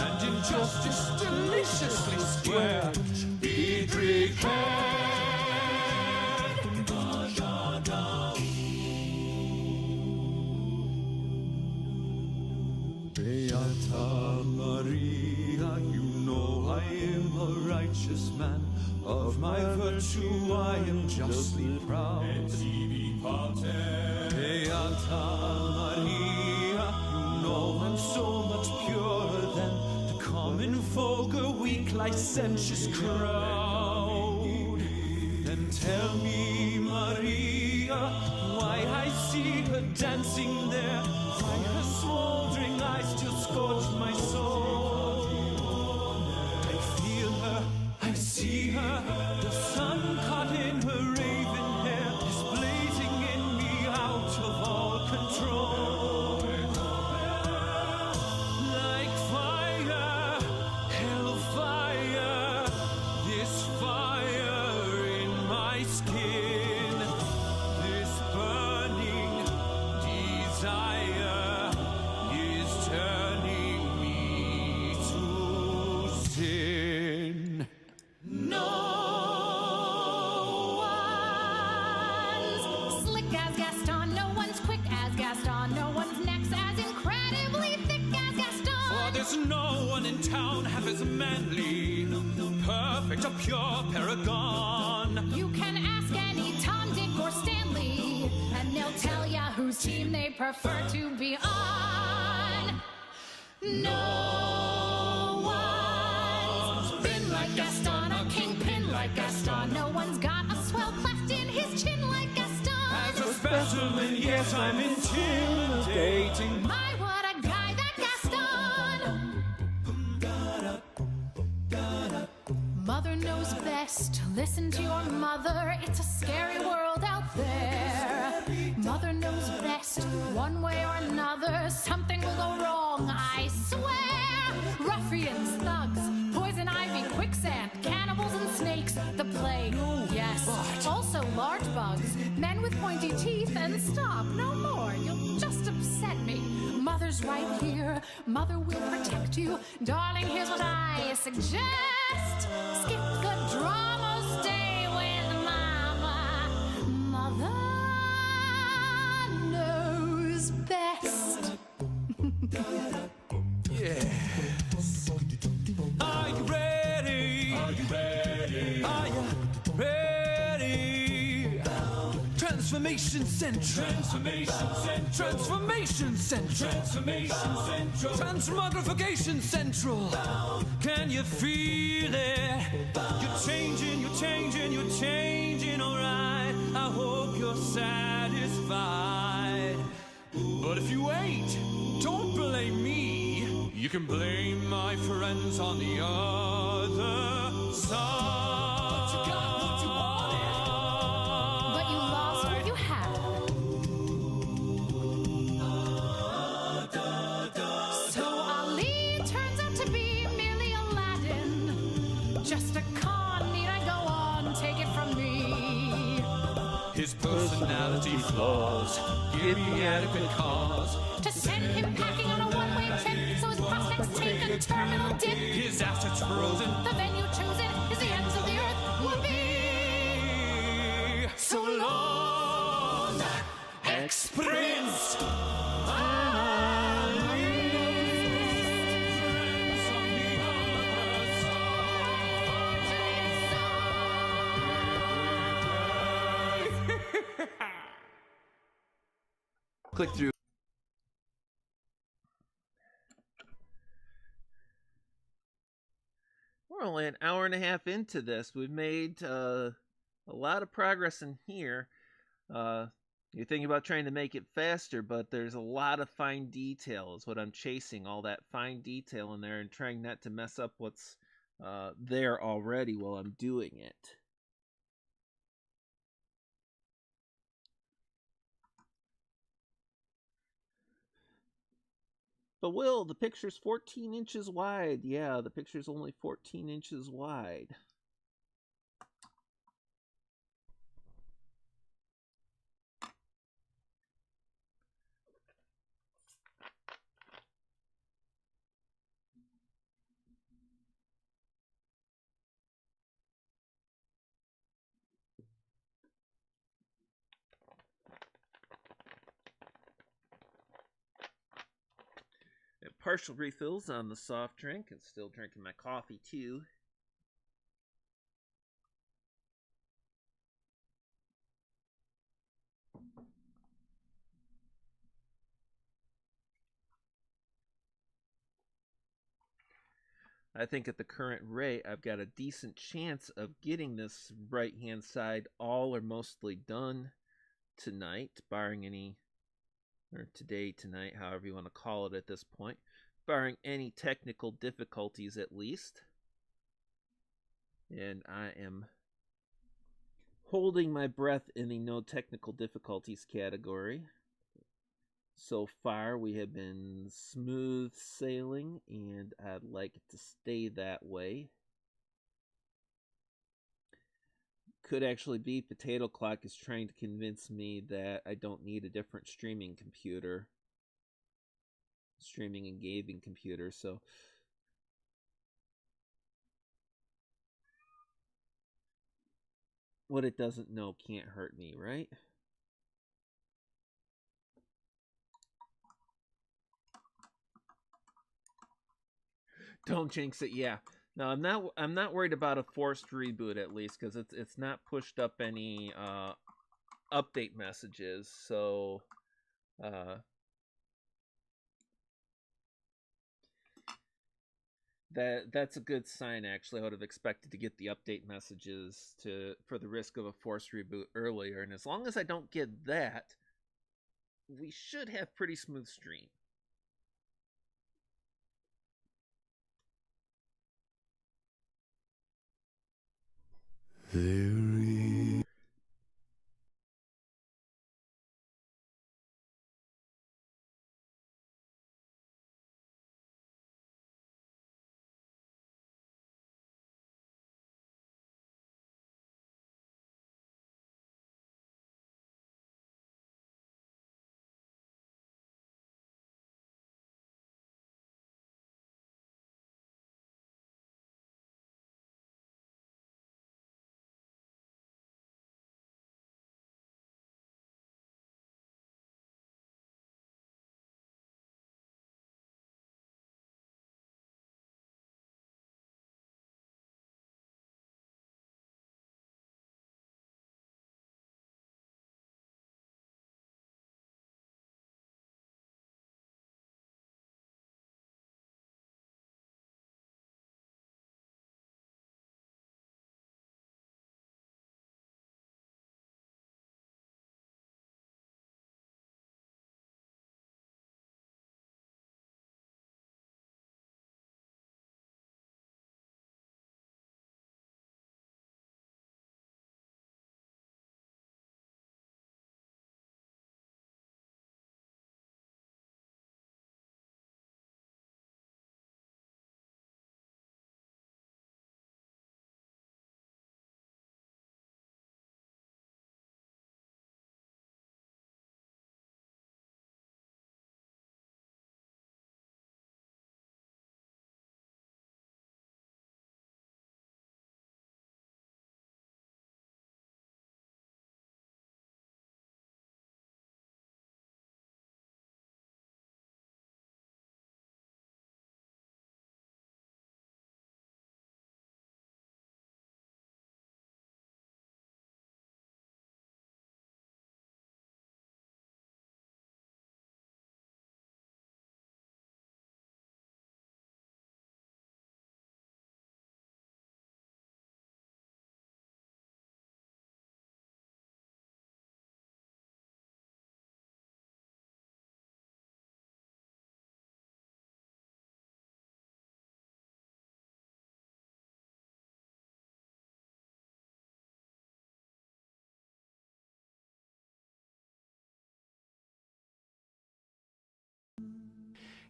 And injustice deliciously square. Be prepared. Beata Maria, you know I am a righteous man. Of my virtue I am justly proud. Beata Maria, you know I'm so much purer than the common vulgar, weak, licentious crowd. Then tell me, Maria, why I see her dancing there, why her smoldering eyes still scorch my soul. I feel her, I see her, the sun caught in her raven hair is blazing in me out of all control. Like fire, hellfire, this fire in my skin, this burning desire is turning me to sin. No one's slick as Gaston, no one's quick as Gaston, no one's neck's as incredibly thick as Gaston. For there's no one in town half as manly, perfect, a pure paragon. You can ask any Tom, Dick, or Stanley, and they'll tell ya whose team they prefer to be on. No one's been like Gaston, a kingpin like Gaston. No one's got a swell cleft in his chin like Gaston. As a specimen, yes, I'm intimidating. My, what a guy, that Gaston! Mother knows best. Listen to your mother. It's a scary world out there. Mother knows best. One way or another, something will go wrong, I swear. Ruffians, thugs, poison ivy, quicksand, cannibals and snakes, the plague, yes. Also large bugs, men with pointy teeth, and stop, no more, you'll just upset me. Mother's right here, mother will protect you. Darling, here's what I suggest. Skip the drama, stay with mama. Mother knows best. Yes. Are you ready? Are you ready? Are you ready? Transformation Central. Transformation Central. Transformation Central. Transformation Central. Transmogrification Central. Can you feel it? You're changing, you're changing, you're changing, alright. I hope you're satisfied. But if you ain't, don't blame me. You can blame my friends on the other side. But you got what you wanted. But you lost what you had. So Ali turns out to be merely Aladdin. Just a con, need I go on? Take it from me. His personality flaws give me adequate cause To send him packing on a one-way trip, so his prospects take a terminal dip. his assets frozen. The venue chosen is the ends of the earth. Whoopee! So long, ex-prince. Click through. We're only an hour and a half into this. We've made a lot of progress in here. You're thinking about trying to make it faster, but there's a lot of fine detail is what I'm chasing, all that fine detail in there and trying not to mess up what's there already while I'm doing it. But Will, the picture's 14 inches wide. Yeah, the picture's only 14 inches wide. Partial refills on the soft drink and still drinking my coffee too. I think at the current rate, I've got a decent chance of getting this right hand side all or mostly done tonight, barring any, or today, tonight, however you want to call it at this point, barring any technical difficulties at least. And I am holding my breath in the no technical difficulties category. So far, we have been smooth sailing, and I'd like it to stay that way. Could actually be Potato Clock is trying to convince me that I don't need a different streaming and gaming computer, so what it doesn't know can't hurt me, right? Don't jinx it. Yeah. No, I'm not worried about a forced reboot at least because it's not pushed up any update messages. So that's a good sign. Actually, I would have expected to get the update messages for the risk of a forced reboot earlier, and as long as I don't get that, we should have pretty smooth stream. There is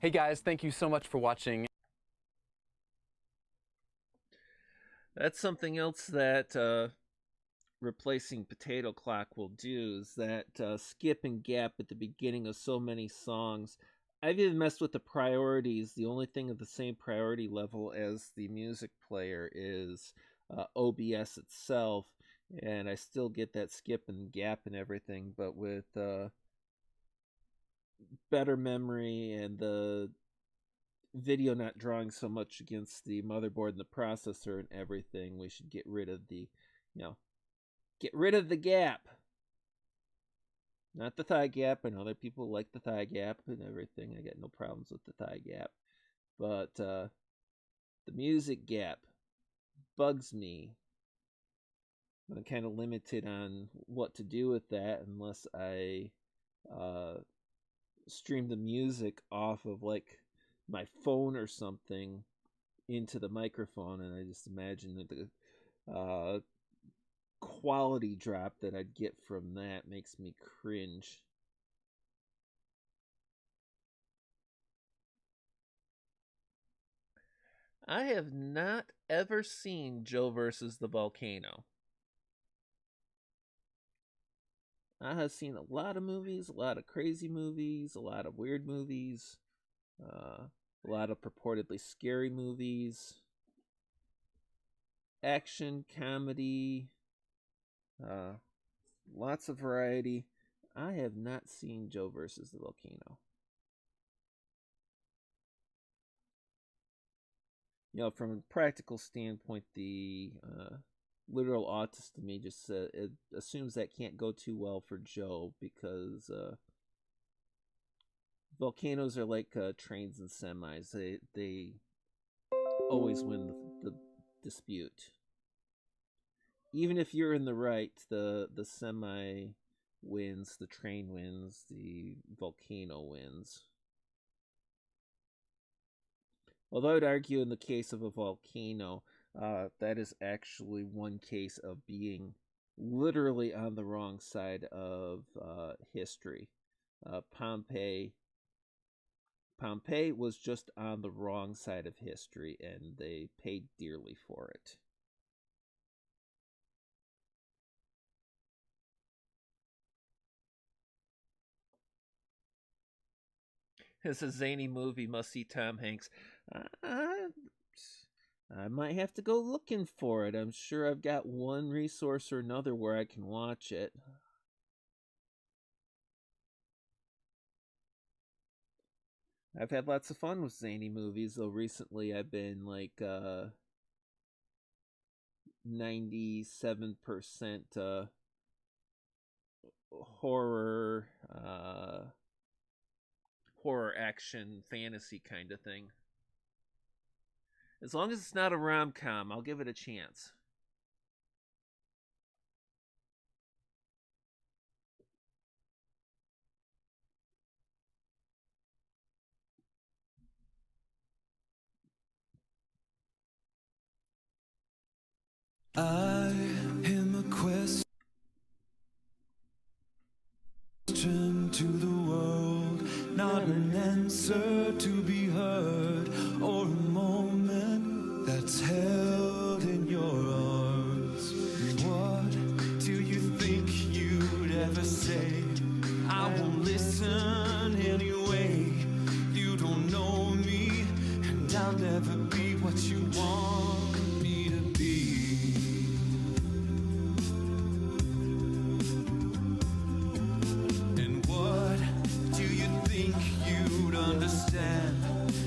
Hey guys, thank you so much for watching. That's something else that replacing Potato Clock will do, is that skip and gap at the beginning of so many songs. I've even messed with the priorities. The only thing of the same priority level as the music player is OBS itself, and I still get that skip and gap and everything, but with better memory and the video not drawing so much against the motherboard and the processor and everything, we should get rid of the, get rid of the gap. Not the thigh gap. I know that people like the thigh gap and everything. I got no problems with the thigh gap. But the music gap bugs me. I'm kind of limited on what to do with that unless I stream the music off of like my phone or something into the microphone, and I just imagine that the quality drop that I'd get from that makes me cringe. I have not ever seen Joe versus the Volcano. I have seen a lot of movies, a lot of crazy movies, a lot of weird movies, a lot of purportedly scary movies, action, comedy, lots of variety. I have not seen Joe versus the Volcano. From a practical standpoint, the literal autist to me just it assumes that can't go too well for Joe, because volcanoes are like trains and semis. They always win the dispute. Even if you're in the right, the semi wins, the train wins, the volcano wins. Although I'd argue in the case of a volcano, that is actually one case of being literally on the wrong side of history. Pompeii was just on the wrong side of history, and they paid dearly for it. It's a zany movie, must see Tom Hanks. I might have to go looking for it. I'm sure I've got one resource or another where I can watch it. I've had lots of fun with zany movies, though recently I've been like 97% horror action fantasy kind of thing. As long as it's not a rom-com, I'll give it a chance. I am a question to the world, not an answer to be heard, or a moment that's held in your arms. What do you think you'd ever say? I won't listen anyway. You don't know me, and I'll never be what you want me to be. And what do you think you'd understand?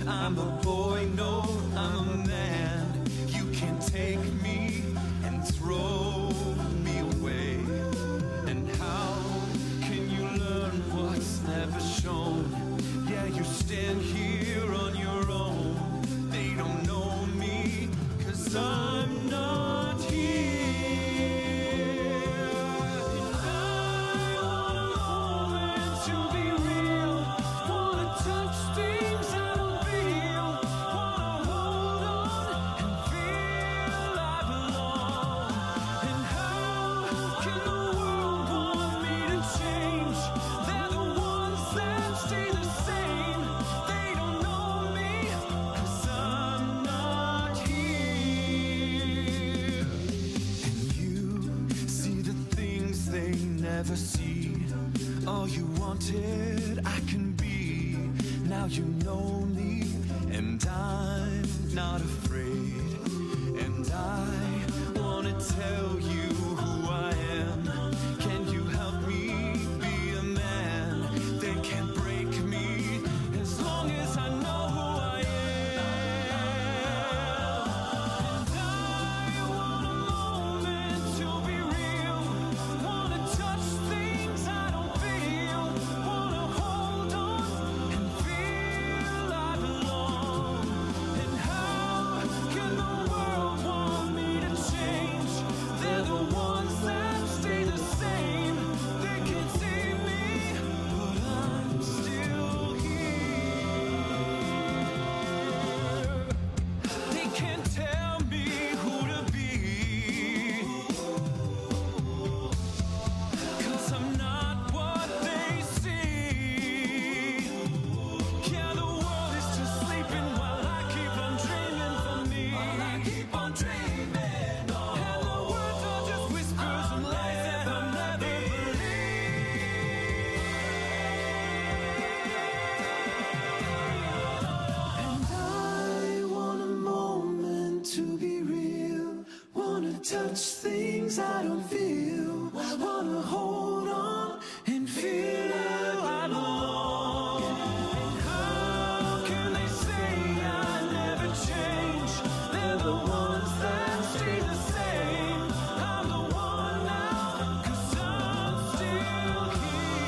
I'm a boy, no, I'm a man. You can't take me and throw me away. And how can you learn what's never shown? Yeah, you stand here on your own. They don't know me, 'cause I'm not here. And I want a moment to be real. Wanna touch things I don't feel. Wanna hold on and feel I belong. And how can the world want me to change? They're the ones that stay the same. They never see. All you wanted, I can be. Now you know me, and I'm not afraid. And I wanna tell you who I am. Can you help me be a man? They can't break me as long as I know who I am. And I want a moment to be real. Wanna touch things I don't feel. Wanna hold on and feel I belong. And how can the world want me to change? They're the ones that stay the same. They can't see me, but I'm still here. They can't tell me who to be, 'cause I'm not what they see. Yeah, the world is just sleeping while I keep on dreaming for me. While I keep on dreaming on. And the words are just whispers and lies that I'll never believe. And I want a moment to be real. Wanna touch things I don't feel. Wanna hold on and feel I belong. And how can they say I never change? They're the ones that stay the same. I'm the one now, 'cause I'm still here.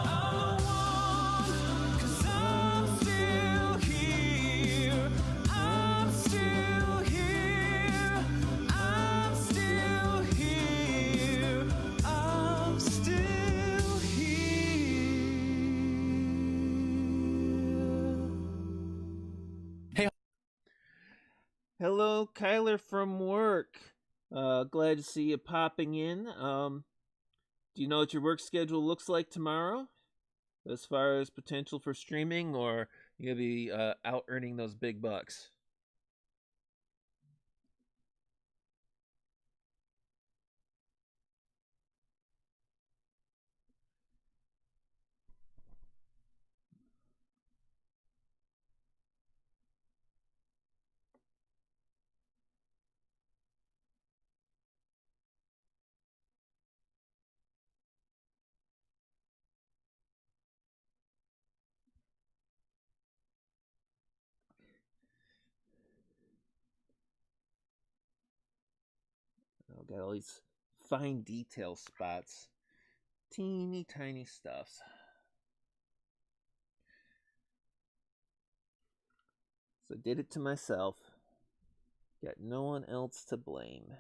I'm the one, 'cause I'm still here. I'm still here. I'm still here. I'm still here. Hello, Kyler from work. Glad to see you popping in. Do you know what your work schedule looks like tomorrow? As far as potential for streaming, or you gonna be out earning those big bucks? Oh, got all these fine detail spots. Teeny tiny stuffs. So I did it to myself. Got no one else to blame.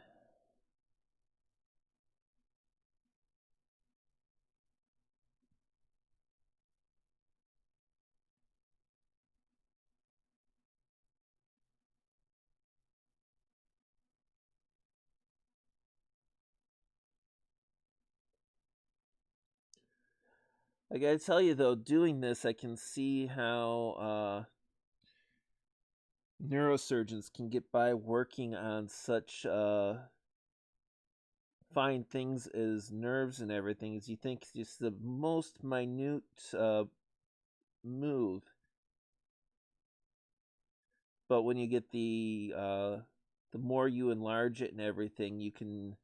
I gotta tell you though, doing this, I can see how neurosurgeons can get by working on such fine things as nerves and everything. As you think just the most minute move, but when you get the more you enlarge it and everything, you can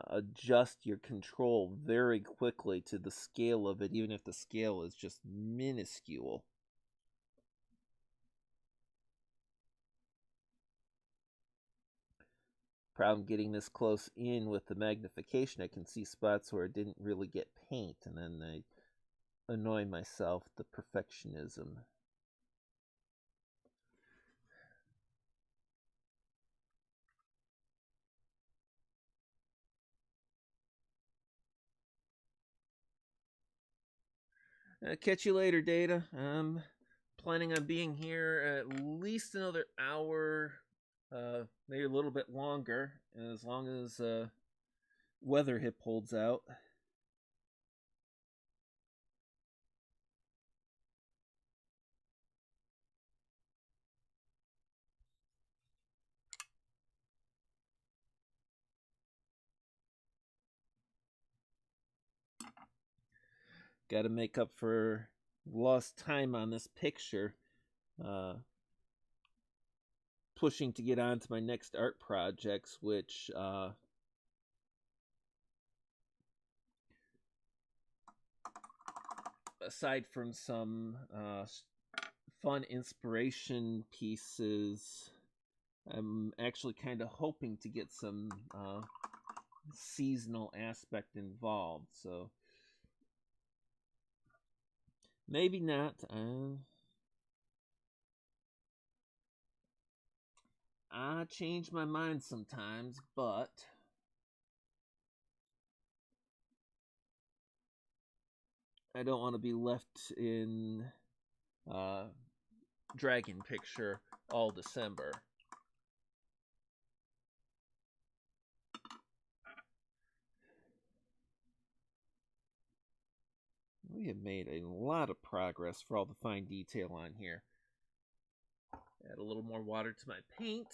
adjust your control very quickly to the scale of it, even if the scale is just minuscule. Problem getting this close in with the magnification, I can see spots where I didn't really get paint, and then I annoy myself, the perfectionism. Catch you later, Data. I'm planning on being here at least another hour, maybe a little bit longer, as long as weather hip holds out. Got to make up for lost time on this picture. Pushing to get on to my next art projects, which aside from some fun inspiration pieces, I'm actually kind of hoping to get some seasonal aspect involved. So maybe not. I change my mind sometimes, but I don't want to be left in dragon picture all December. We have made a lot of progress for all the fine detail on here. Add a little more water to my paint.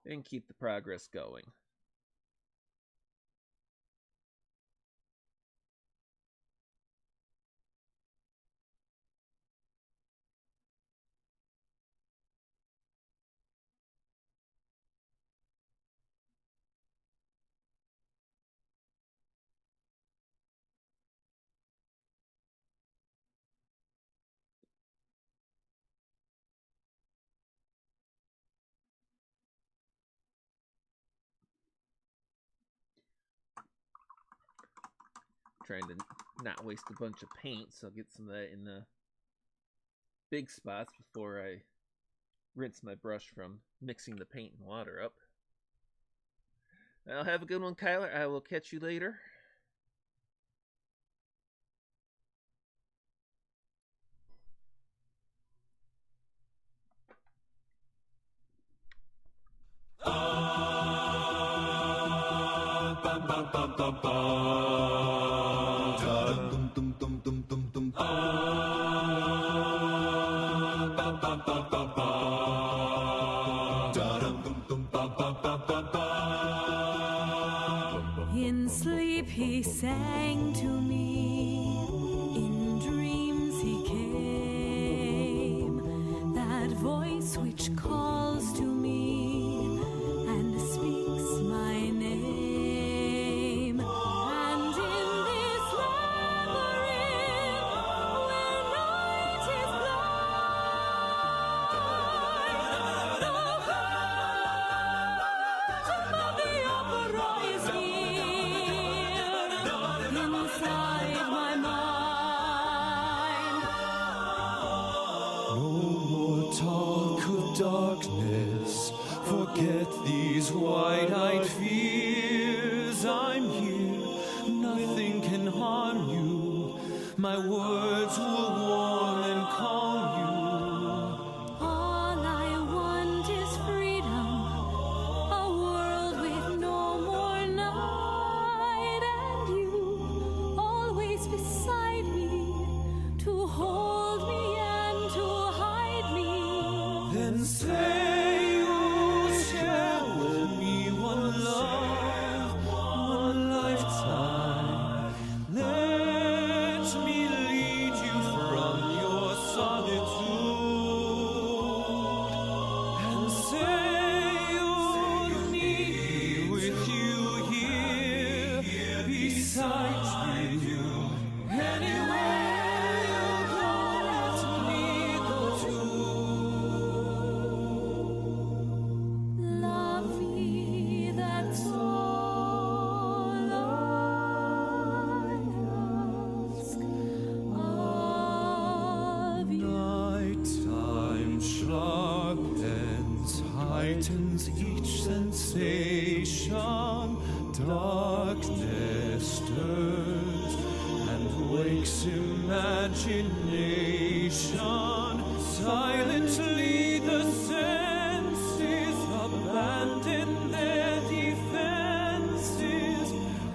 And keep the progress going. Trying to not waste a bunch of paint, so I'll get some of that in the big spots before I rinse my brush from mixing the paint and water up. Well, have a good one, Kyler. I will catch you later. In sleep he sang to me, in dreams he came, that voice which calls to me and speaks my name. And in this labyrinth where night is blind, the phantom of the opera is here inside my mind. No more talk of darkness, forget these wide-eyed fears. I'm here, nothing can harm you, my words will warm and calm you. All I want is freedom, a world with no more night, and you always beside me, to hold me and to hide me. Then say you'll share with me one love, one lifetime. Let me lead you from your solitude, and say you'll need me with you here beside you. Anywhere you go, let me go too. Love me, that's all I ask of you. Nighttime sharpens, heightens each sensation. Darkness stirs and wakes imagination. Silently the senses abandon their defenses,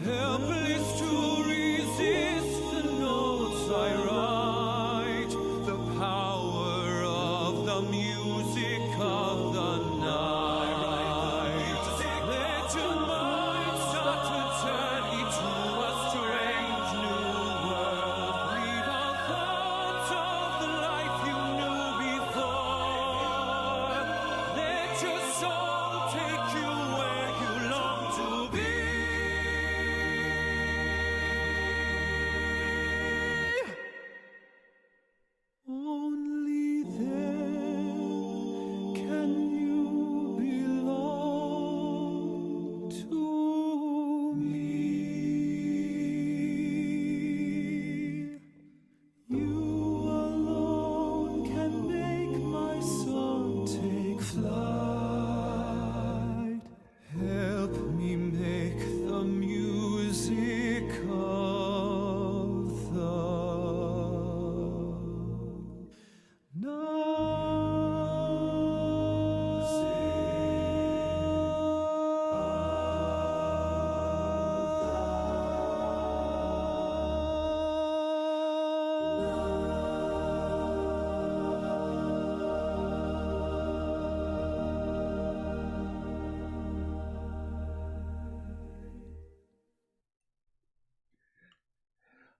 helpless to resist the notes I write. The power of the music of the night. Let your mind start to turn me to a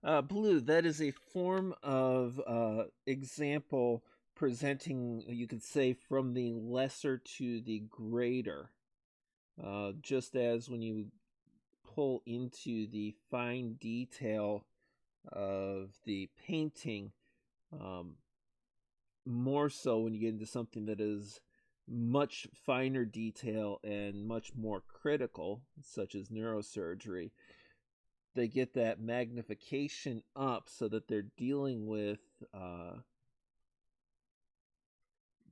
Blue, that is a form of example presenting, you could say, from the lesser to the greater. Just as when you pull into the fine detail of the painting, um, more so when you get into something that is much finer detail and much more critical, such as neurosurgery, they get that magnification up so that they're dealing with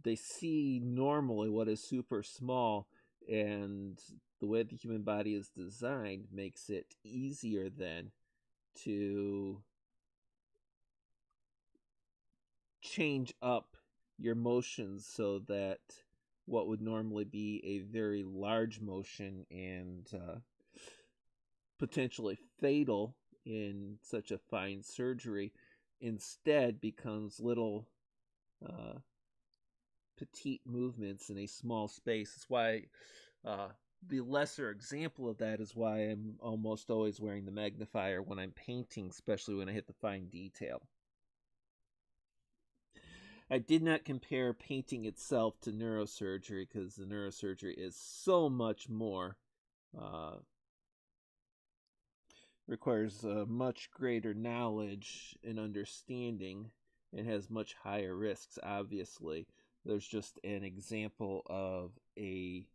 they see normally what is super small, and the way the human body is designed makes it easier then to change up your motions so that what would normally be a very large motion and potentially fatal in such a fine surgery instead becomes little uh, petite movements in a small space. That's why the lesser example of that is why I'm almost always wearing the magnifier when I'm painting, especially when I hit the fine detail. I did not compare painting itself to neurosurgery because the neurosurgery is so much more, requires much greater knowledge and understanding, and has much higher risks, obviously. There's just an example of a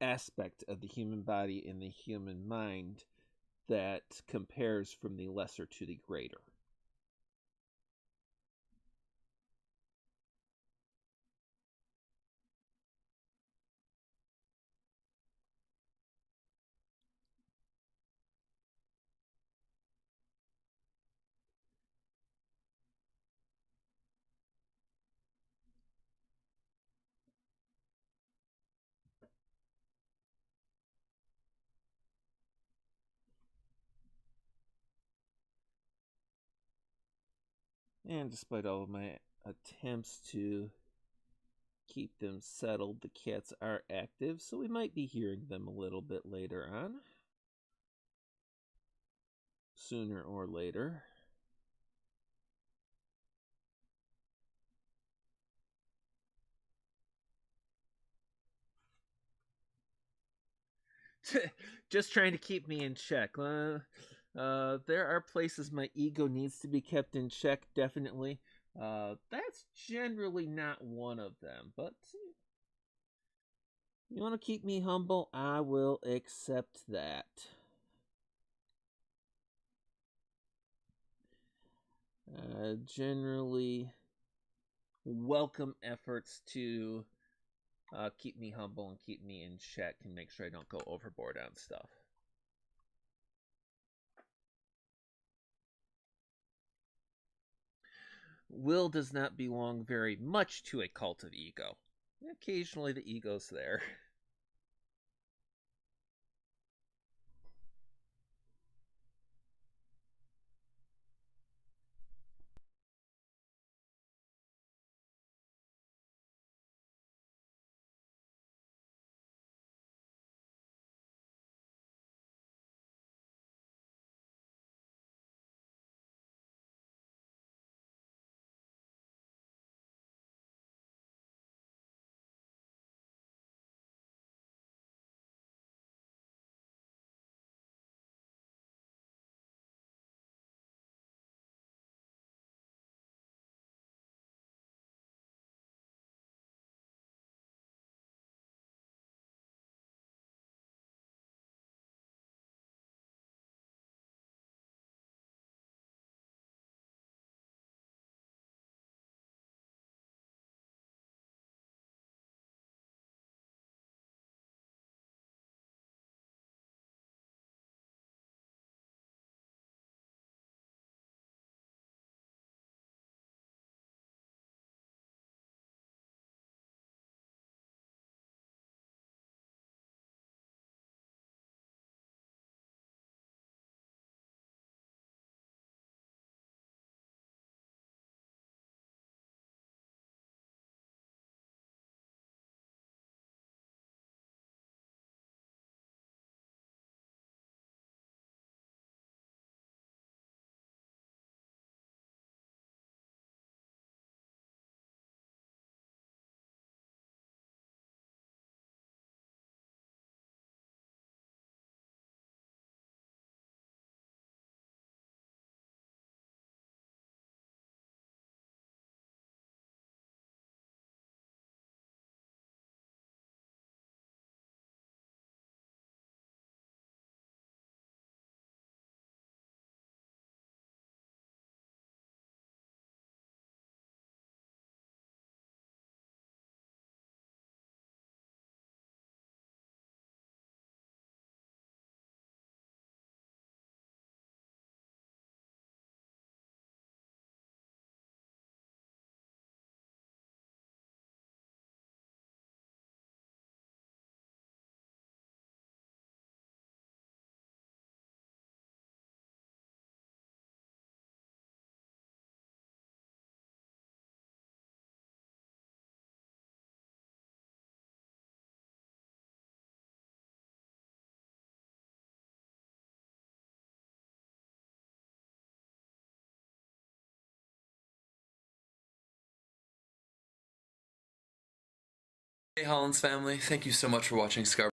aspect of the human body and the human mind that compares from the lesser to the greater. And despite all of my attempts to keep them settled, the cats are active, so we might be hearing them a little bit later on. Sooner or later. Just trying to keep me in check. There are places my ego needs to be kept in check, definitely. That's generally not one of them, but you want to keep me humble, I will accept that. Generally welcome efforts to keep me humble and keep me in check and make sure I don't go overboard on stuff. Will does not belong very much to a cult of ego. Occasionally the ego's there. Hey, Hollins family, thank you so much for watching Scarborough.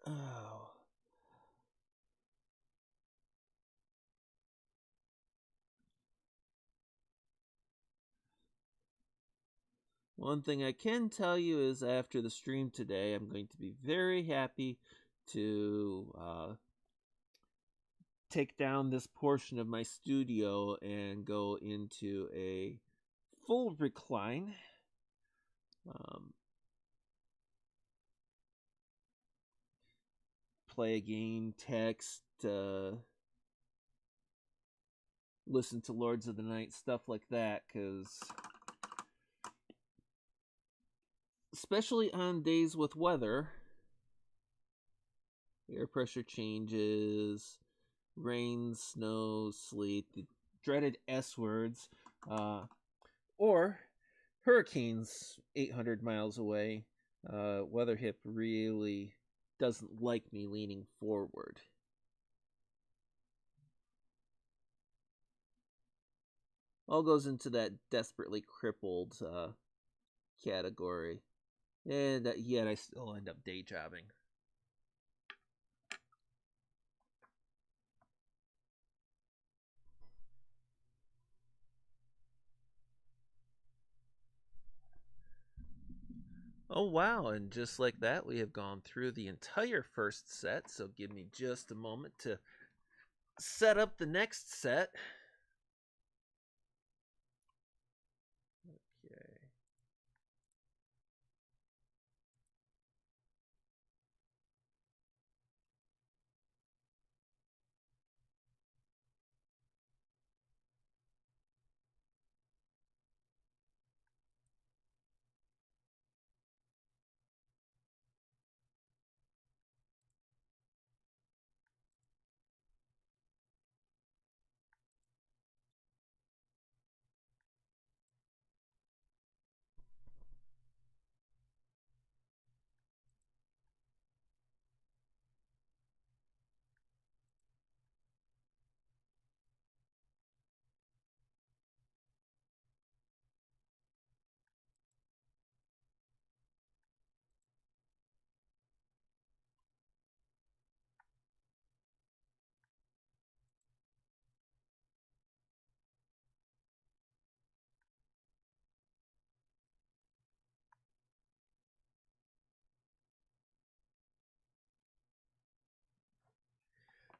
Oh. One thing I can tell you is after the stream today, I'm going to be very happy to take down this portion of my studio and go into a full recline. Play a game, text, listen to Lords of the Night, stuff like that, because especially on days with weather, air pressure changes, rain, snow, sleet, the dreaded S words, or hurricanes 800 miles away. Weather Hip really doesn't like me leaning forward. All goes into that desperately crippled category. And yet I still end up day jobbing. Oh wow, and just like that, we have gone through the entire first set, so give me just a moment to set up the next set. Okay.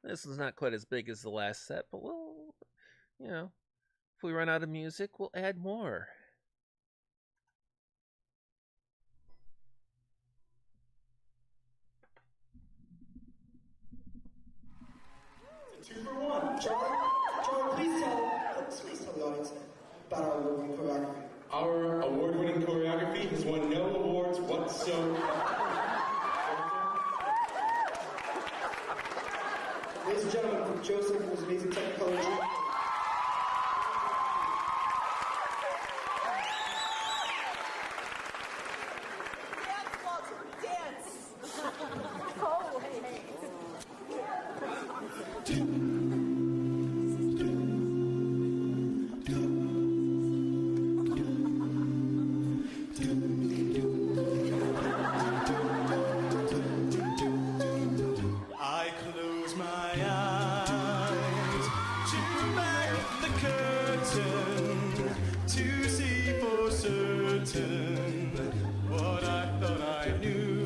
This is not quite as big as the last set, but we'll, you know, if we run out of music, we'll add more. Two for one. Charlie, please tell the audience about our award-winning choreography. Our award-winning choreography has won no awards whatsoever. Ladies and gentlemen, from Joseph and his amazing Technicolor team. I close my eyes to back the curtain to see for certain what I thought I knew.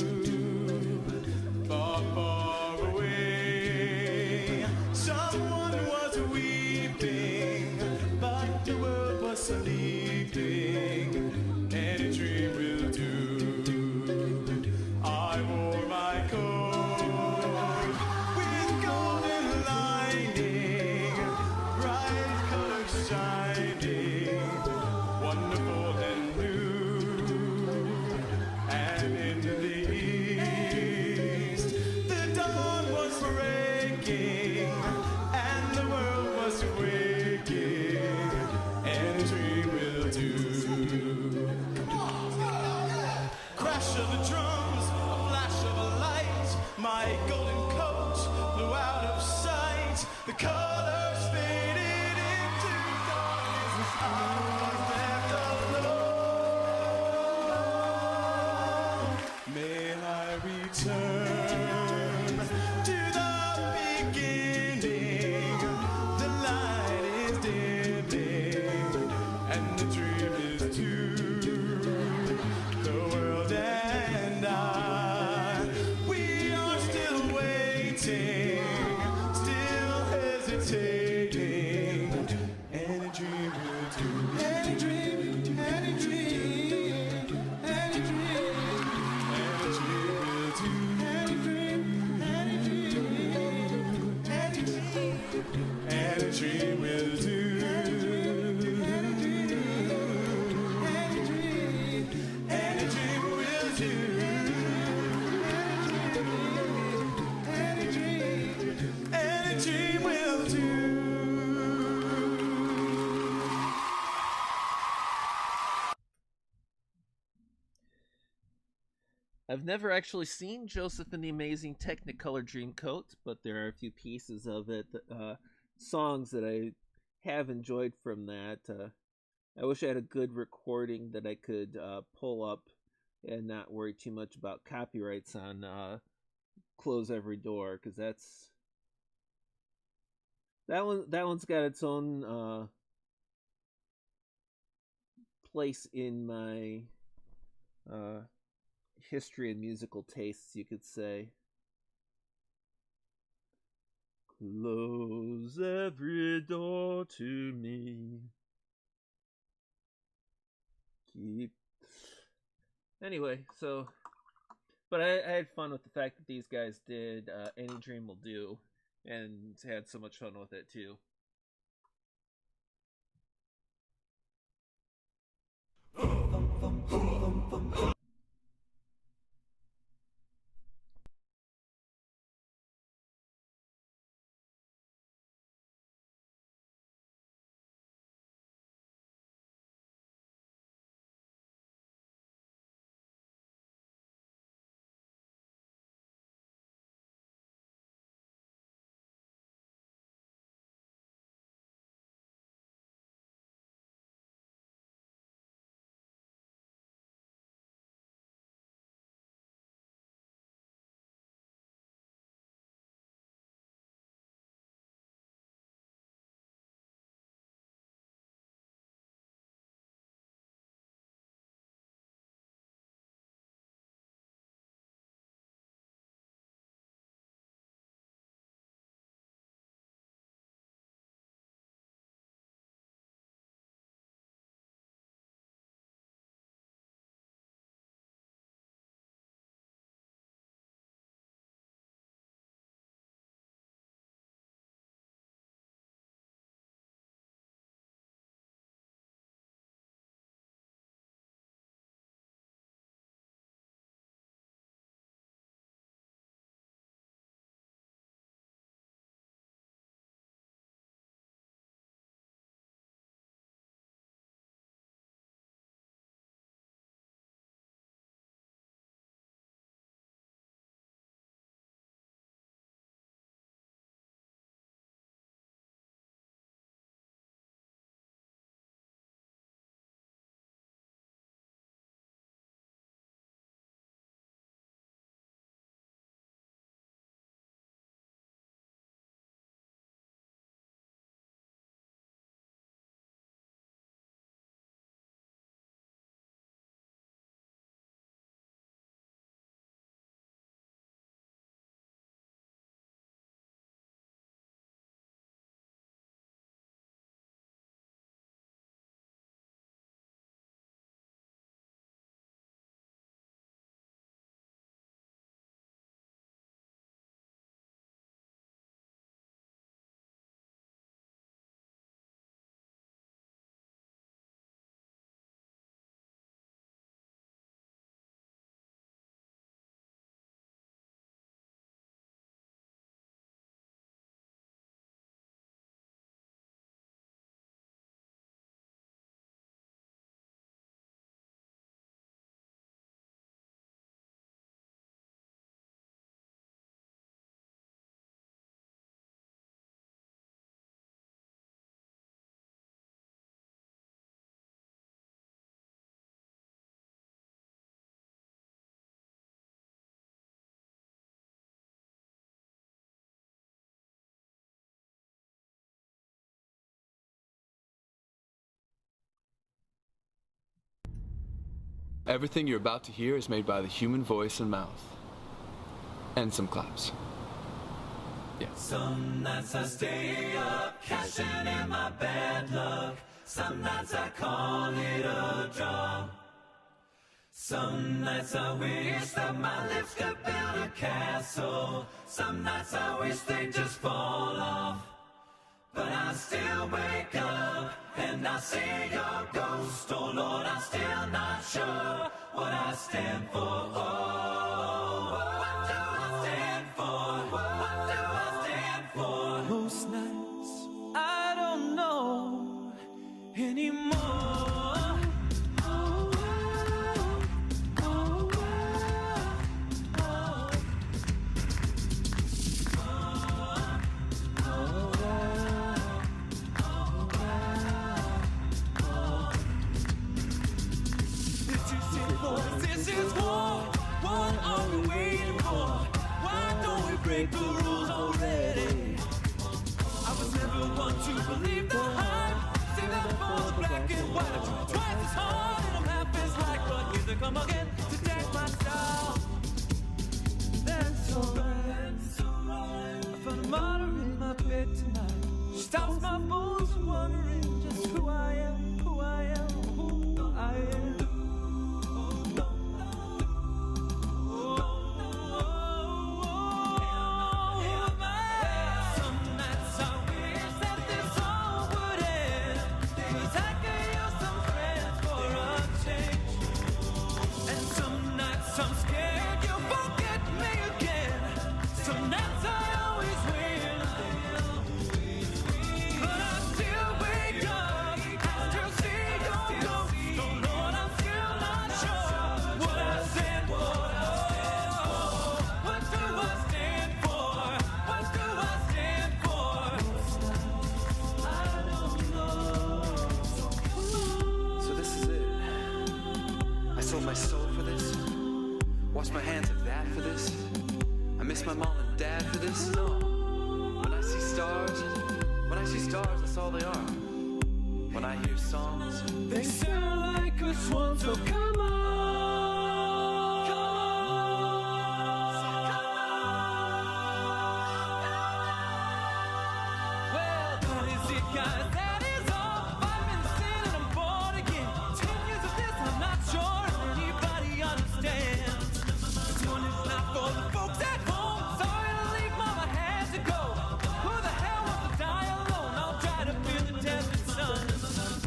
Far, far away, someone was weeping, but the world was sleeping, and a dream will do. I wore my coat with golden lining, bright colors shining, wonderful and new. And in the east, the dawn was breaking, and the world was waking, and a dream will do. Crash of the drums, a flash of a light, my golden coat flew out of sight, the colors faded into darkness, I was left alone. May I return to the beginning, the light is dimming, and the dream is too. The world and I, we are still waiting, still hesitating, and a dream will do. And a dream, and a dream, and a dream, and a dream will do. And a dream, and a dream, and a dream, and a dream will do. And a dream will do. And a dream will do. I've never actually seen Joseph and the Amazing Technicolor Dreamcoat, but there are a few pieces of it, songs that I have enjoyed from that. I wish I had a good recording that I could pull up and not worry too much about copyrights on Close Every Door, because that one's got its own place in my history and musical tastes, you could say. Close every door to me. Keep. Anyway, so, but I had fun with the fact that these guys did Any Dream Will Do, and had so much fun with it too. Everything you're about to hear is made by the human voice and mouth. And some claps. Yeah. Some nights I stay up, cashing in my bad luck. Some nights I call it a draw. Some nights I wish that my lips could build a castle. Some nights I wish they'd just fall off. But I still wake up and I see your ghost. Oh Lord, I'm still not sure what I stand for. Oh, what do I stand for? What do I stand for? Most nights I don't know anymore. This is war. What are we waiting for? Why don't we break the rules already? I was never one to believe the hype. Save that for the black and white. I try twice as hard and I'm half as like, but here they come again to take my style. That's alright. I found a mother in my bed tonight. She stops my bones from wondering just who I am, who I am, who I am. I'm scared you'll forget me again. Some nights I always win. But I still wake up, I still see your ghost. Oh Lord, I'm still not sure what I stand for. What do I stand for? What do I stand for? I don't know. So this is it. I sold my soul for this. Wash my hands of that for this. I miss my mom and dad for this. No. When I see stars, that's all they are. When I hear songs, they sound like a swan, so come on. Well, that is it, guys. That is all. I've been sin and I'm born again. 10 years of this, I'm not sure if anybody understands. This one is not for the folks at home. Sorry to leave, mama had to go. Who the hell wants to die alone? I'll try to feel the desert sun.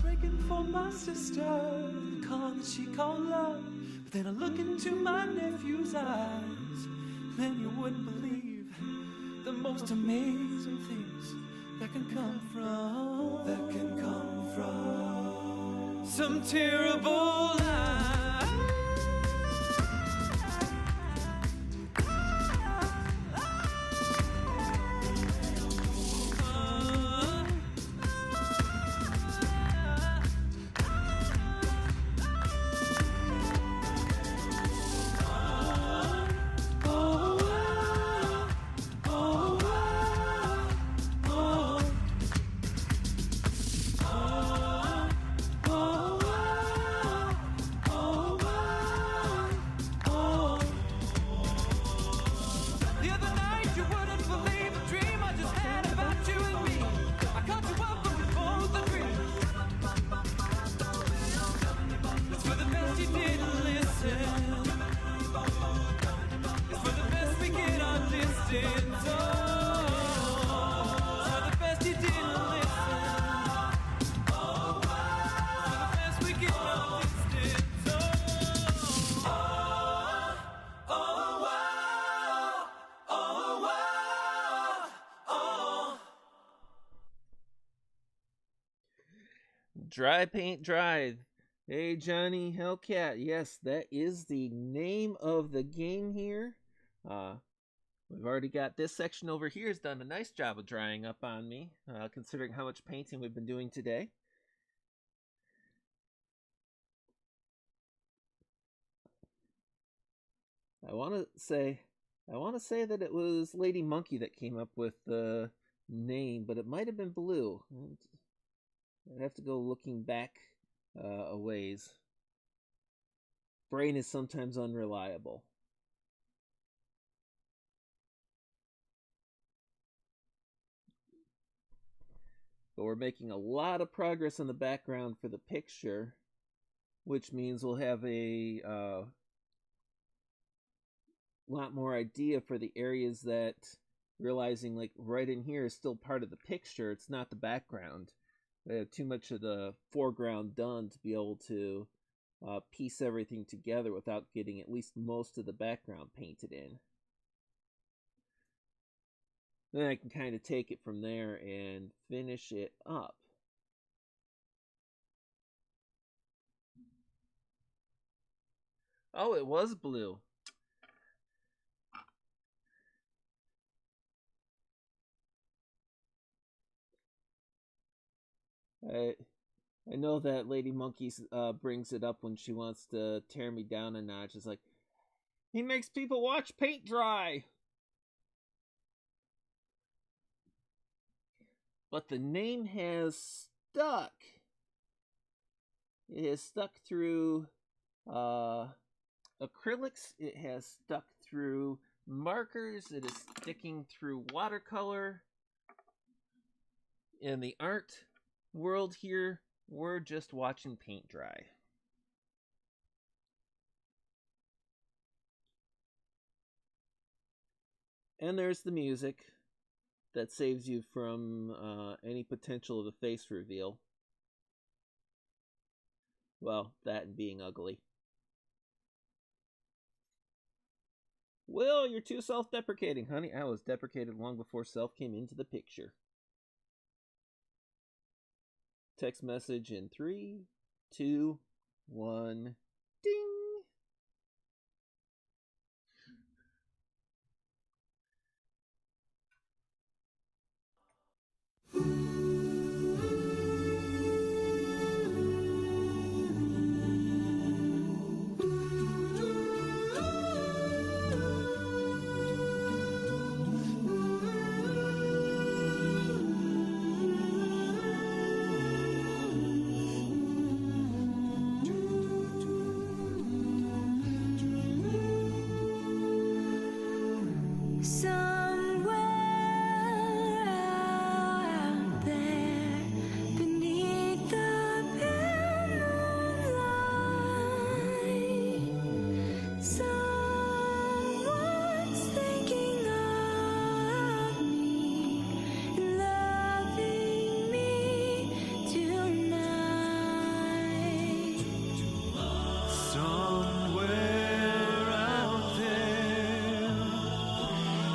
Breaking for my sister, the calm that she called love. But then I look into my nephew's eyes, then you wouldn't believe the most amazing things that can come from some terrible lies. Dry Paint Dry. Hey, Johnny Hellcat. Yes, that is the name of the game here. We've already got this section over here has done a nice job of drying up on me, considering how much painting we've been doing today. I want to say that it was Lady Monkey that came up with the name, but it might have been Blue. I'd have to go looking back a ways. brain is sometimes unreliable. But we're making a lot of progress on the background for the picture, which means we'll have a lot more idea for the areas that, realizing like right in here is still part of the picture, it's not the background. We have too much of the foreground done to be able to piece everything together without getting at least most of the background painted in. Then I can kind of take it from there and finish it up. Oh, it was blue. I know that Lady Monkey brings it up when she wants to tear me down a notch. It's like, he makes people watch paint dry. But the name has stuck. It has stuck through acrylics. It has stuck through markers. It is sticking through watercolor. In the art world here, we're just watching paint dry. And there's the music that saves you from any potential of a face reveal. Well, that and being ugly. Will, you're too self-deprecating, honey. I was deprecated long before self came into the picture. Text message in 3, 2, 1, ding!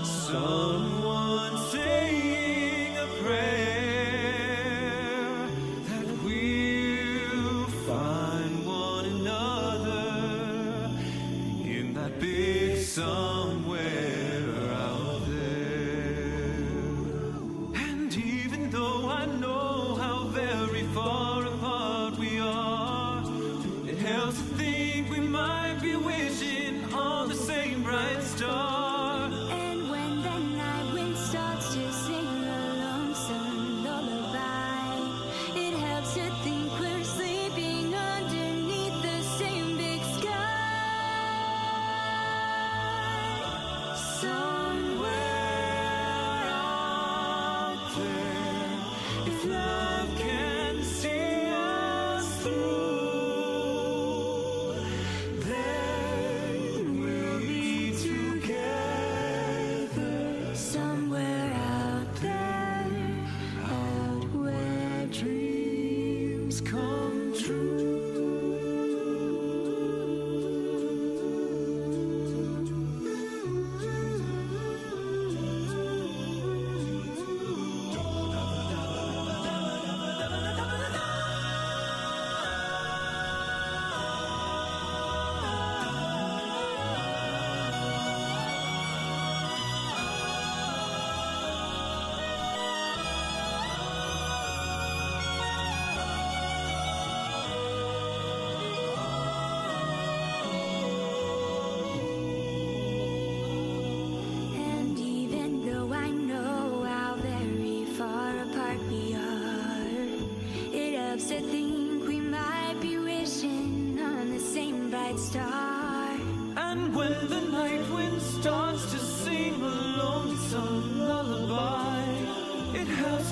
Someone saying a prayer that we'll find one another in that big somewhere out there. And even though I know how very far apart we are, it helps to think we might be wishing on the same bright star.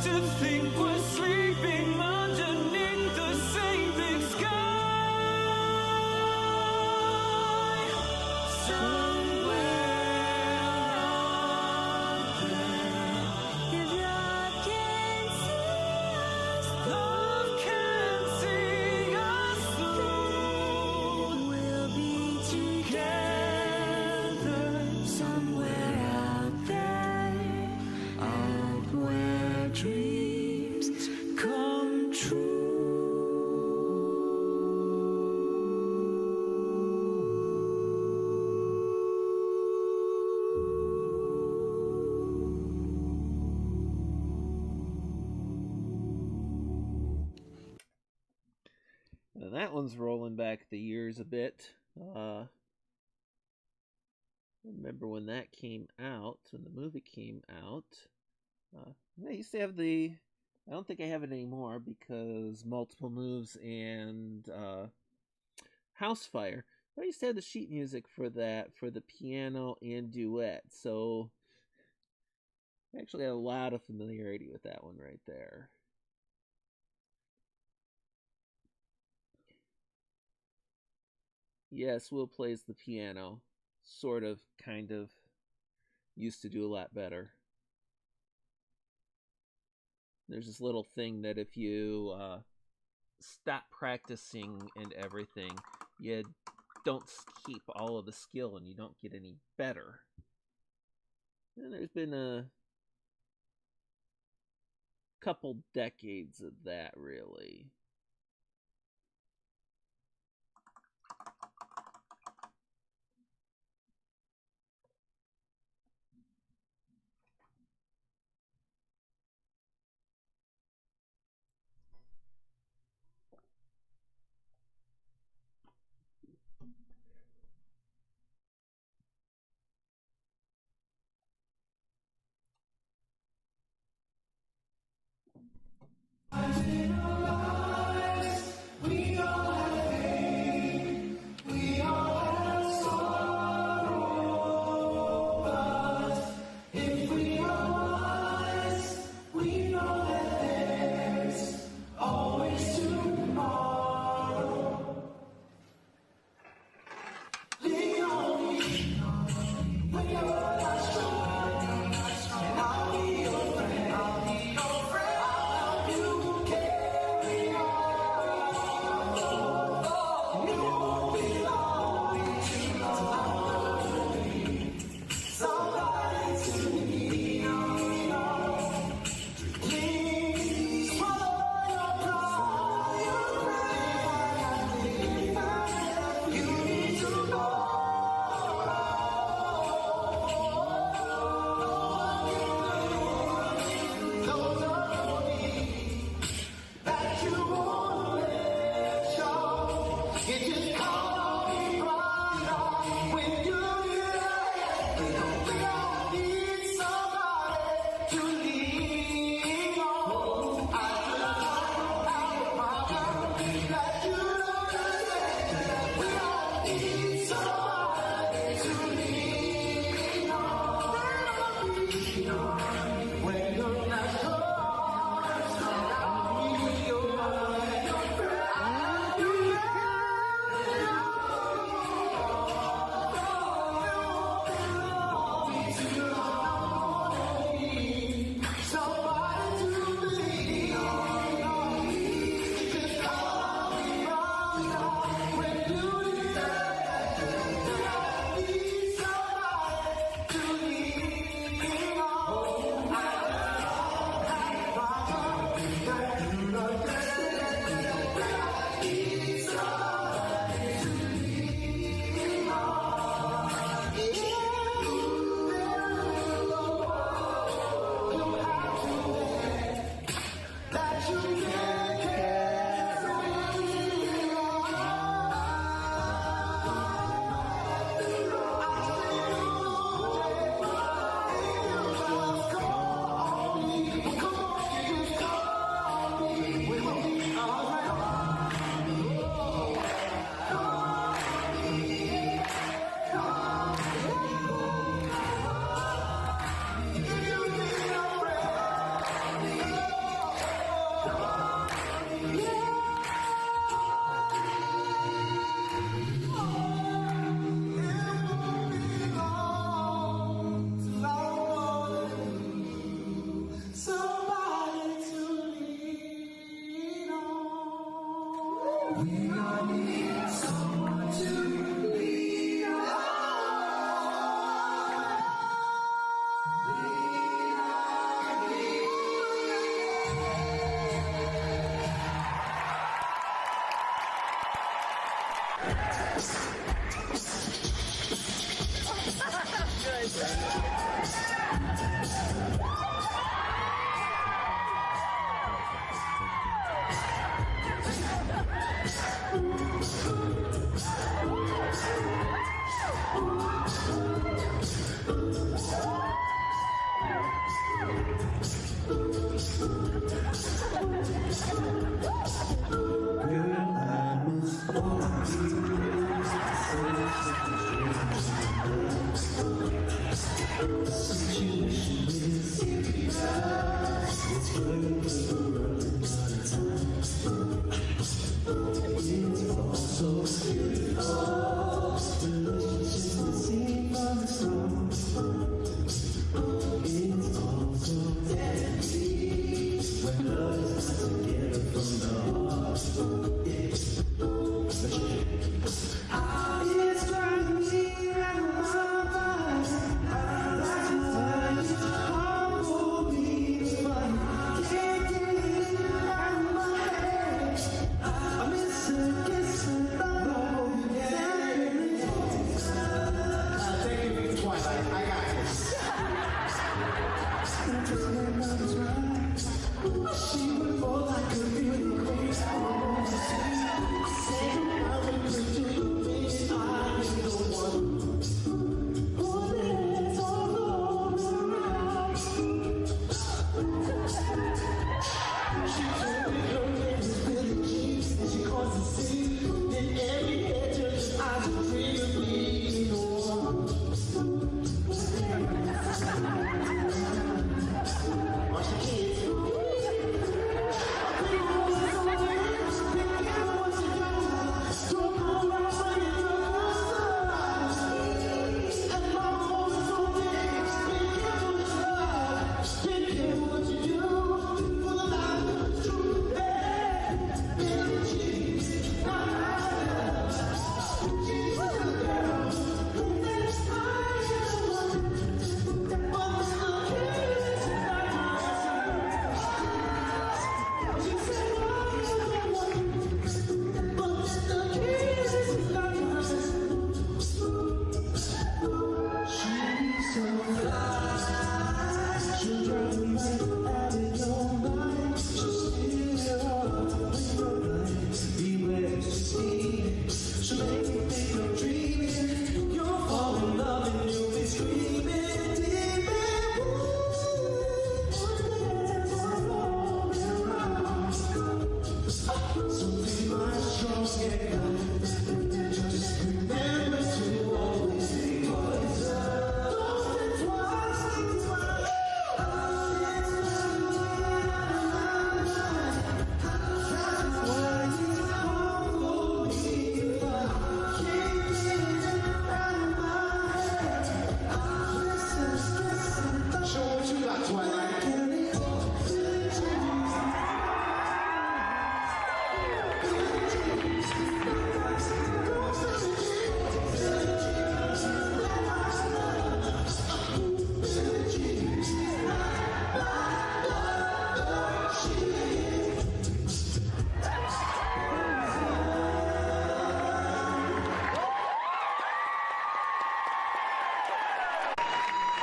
used to think we're sleeping underneath the same big sky. Somewhere out there, if love can see us through, we'll be together somewhere out there, out where dreams come true. Now that one's rolling back the years a bit. Remember when that came out, when the movie came out. I used to have I don't think I have it anymore because Multiple Moves and Housefire. But I used to have the sheet music for that, for the piano and duet. So I actually had a lot of familiarity with that one right there. Yes, Will plays the piano. Sort of, kind of. Used to do a lot better. There's this little thing that if you stop practicing and everything, you don't keep all of the skill and you don't get any better. And there's been a couple decades of that, really. I've seen a lot.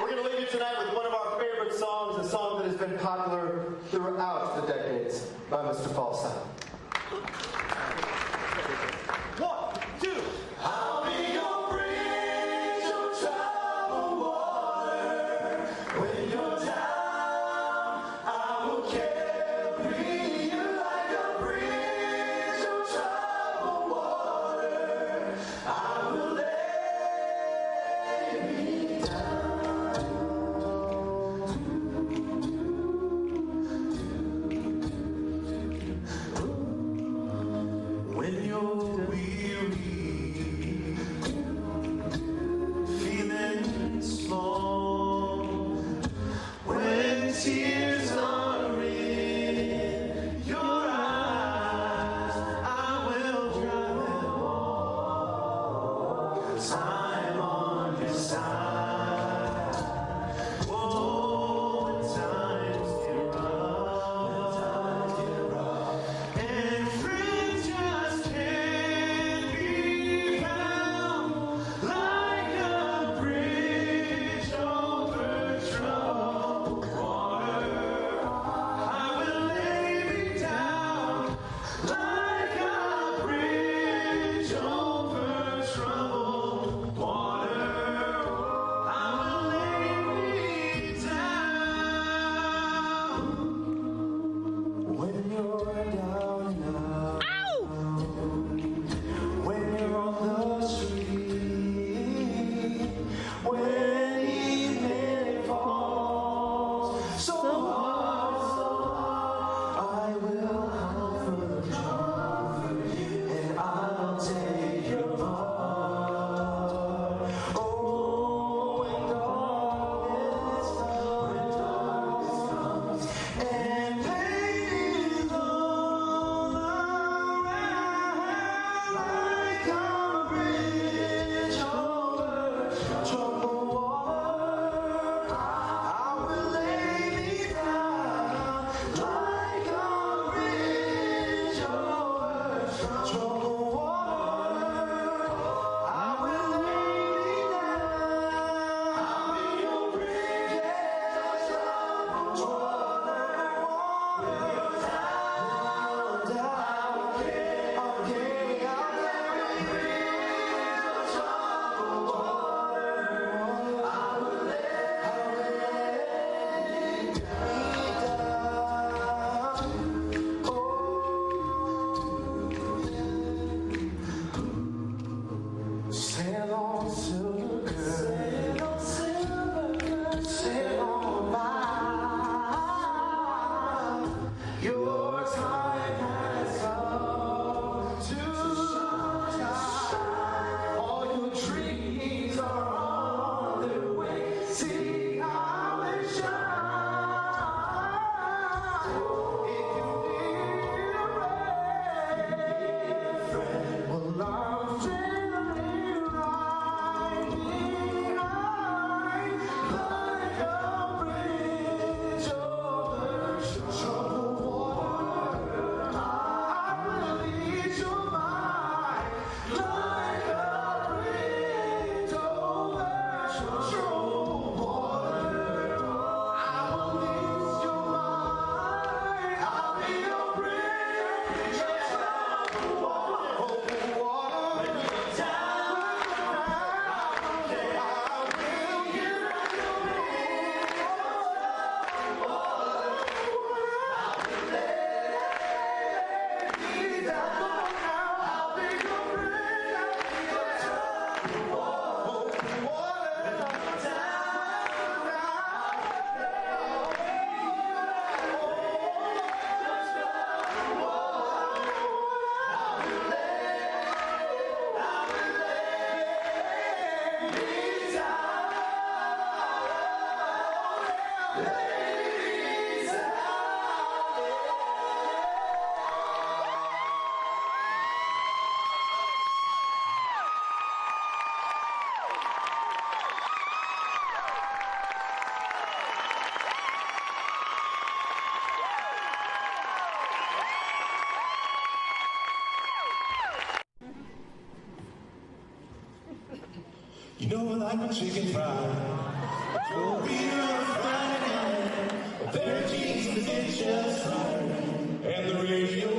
We're going to leave you tonight with one of our favorite songs, a song that has been popular throughout the decades by Mr. Paul Simon. 1, 2. I'll be your bridge over troubled water. When you're down, I will carry you like a bridge over troubled water. I will lay me down. When you're weary, feeling small, See how they shine. If you need a friend, well, I'm generally right behind, like a bridge over troubled water. I will ease your mind, like a bridge over troubled water. I will ease your mind. I'll be your bridge over troubled water. You know I like my chicken fried. Cold beer on a Friday night, a pair of jeans to get just right, and the radio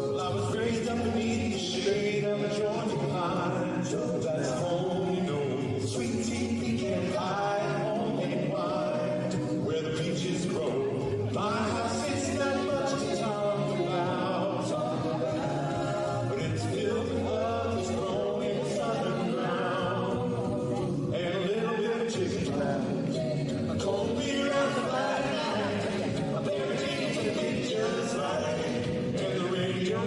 Well, I was raised up beneath the shade of a Georgia pine. That's home, you know, sweet tea, pecan pie, homemade wine, where the peaches grow. My house is not much to talk about, but it's filled with love that's grown in southern ground, and a little bit of chicken fried, a cold beer on the Friday night, a pair of jeans to get just right, and the radio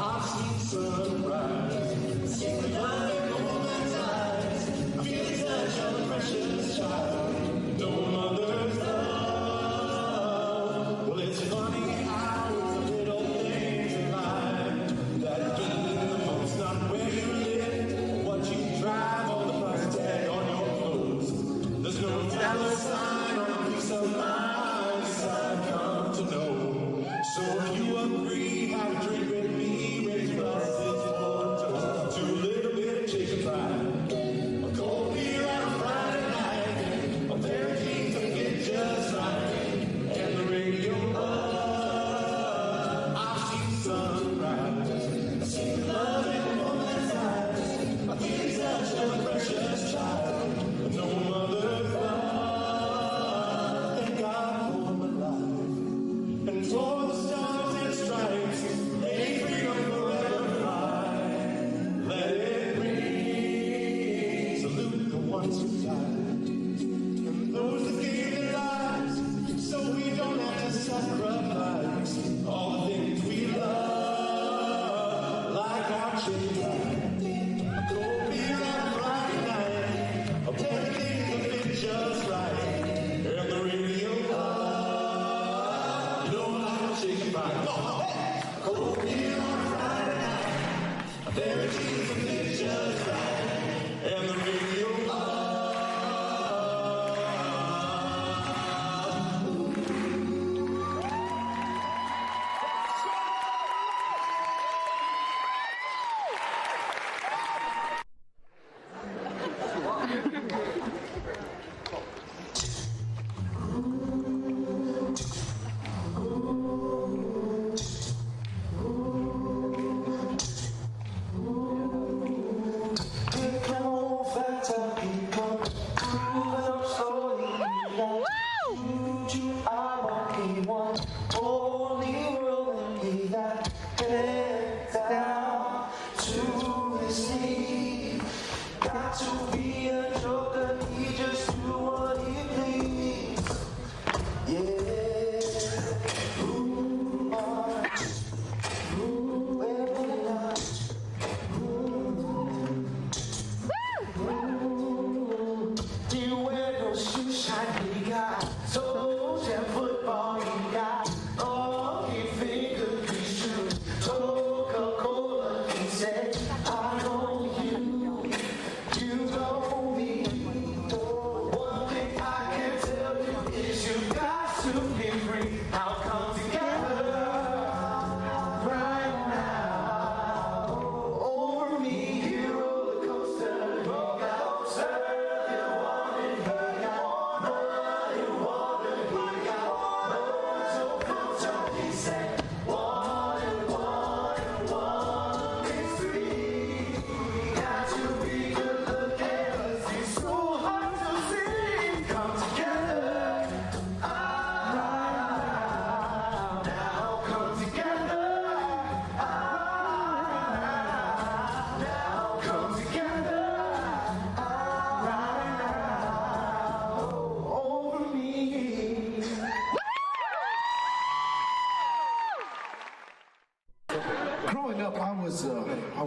I've seen sunrise, seen the love in a woman's eyes, I feel the touch of a precious child, no mother's love. Well, it's funny how it's the little things in life that mean the most, not where you live, what you drive, or the price tag on your clothes. There's no dollar sign or a peace of mind, as I've come to know. So if you agree, have a drink with me, raise glasses for a toast to a little bit of chicken fried, a cold beer on a Friday night, a pair of jeans that get just right, and the radio I've seen sunrise, I've seen love in a woman's eyes, I feel the touch of a precious child, no mother's love. Thank God for my life, and for the stars and stripes, may freedom forever fly. Let it ring, salute the ones who died, and those that gave their lives, so we don't have to sacrifice all the things we love, like our chicken, a cold beer on a Friday night, a pair of things that fit just right, and the radio like a chicken fried. Come on, hey! Cold beer on a Friday night, a pair of jeans that fit just right, and the radio Take old fat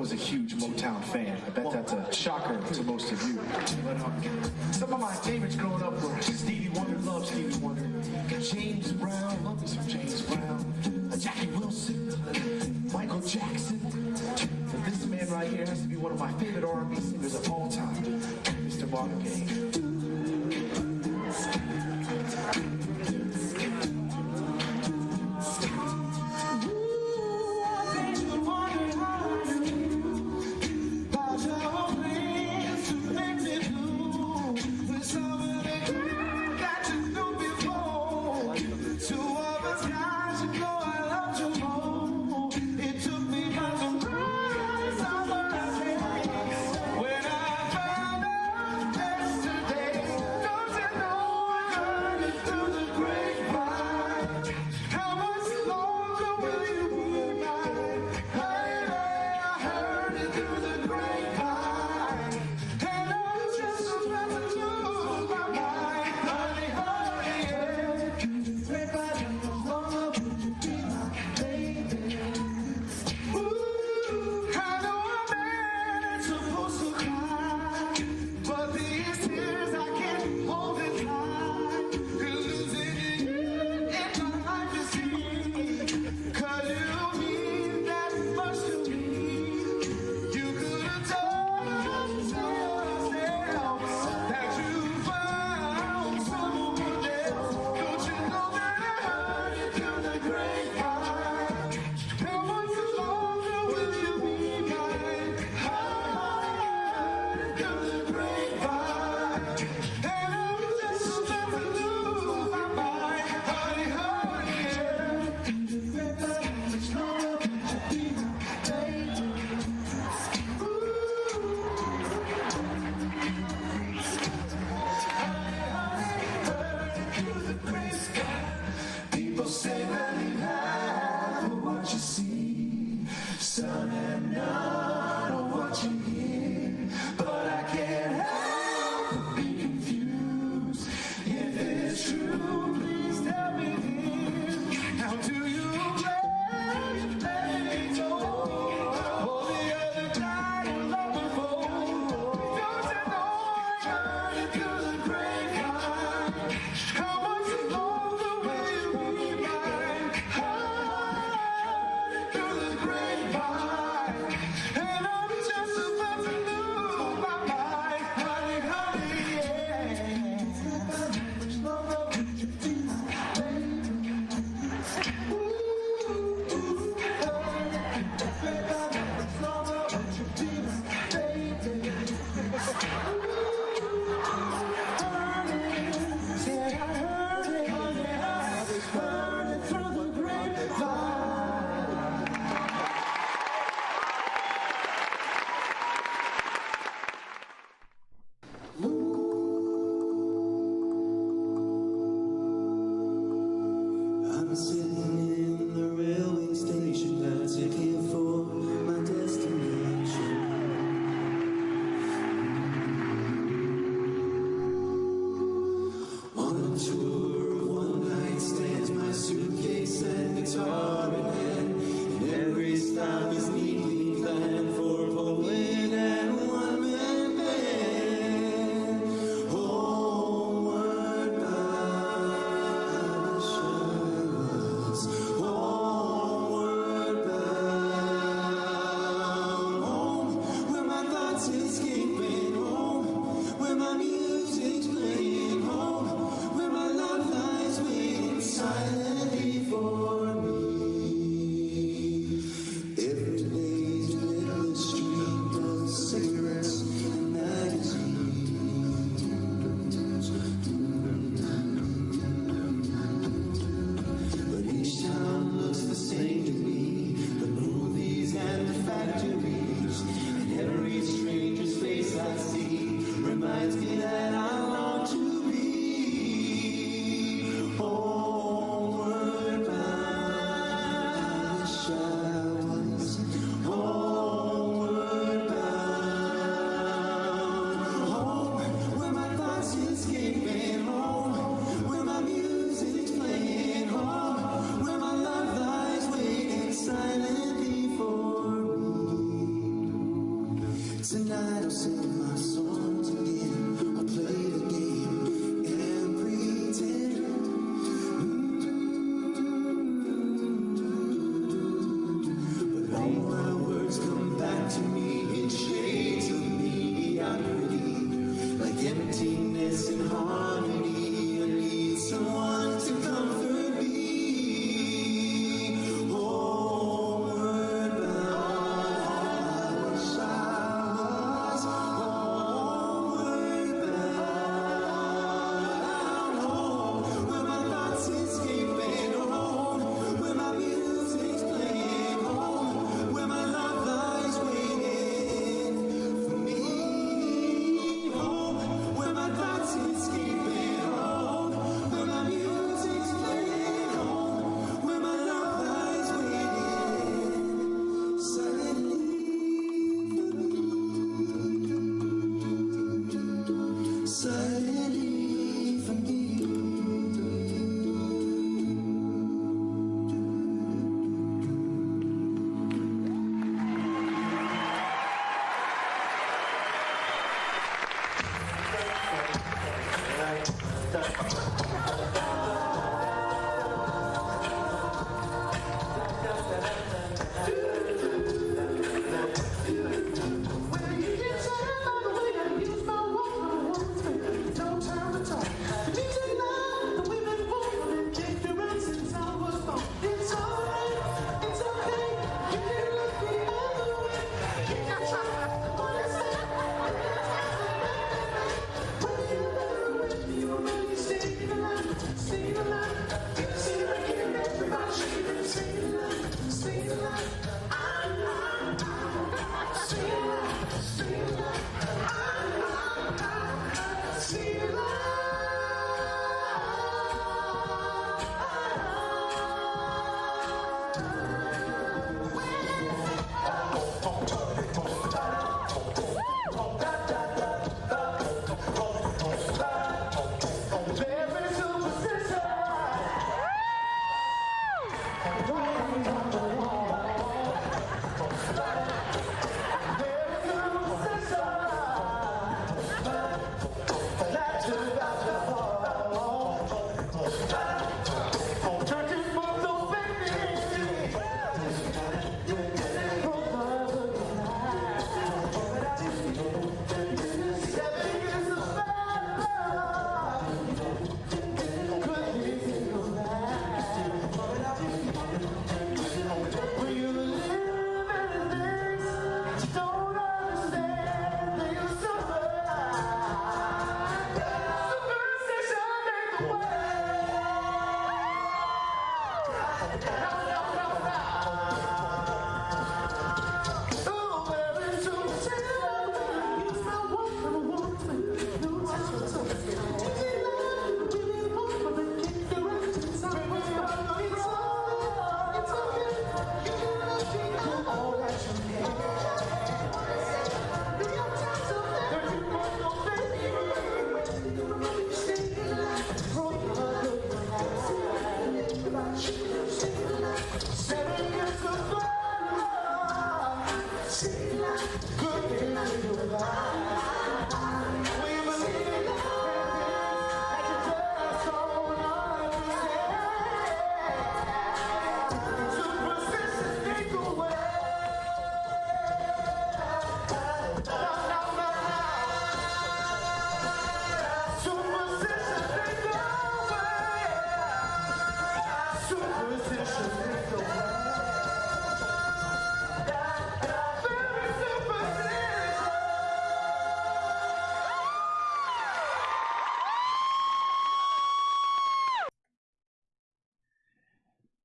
was a huge Motown fan. I bet that's a shocker to most of you. But some of my favorites growing up were Stevie Wonder, love Stevie Wonder, James Brown, love me some James Brown, Jackie Wilson, Michael Jackson. But this man right here has to be one of my favorite R&B singers of all time, Mr. Marvin Gaye.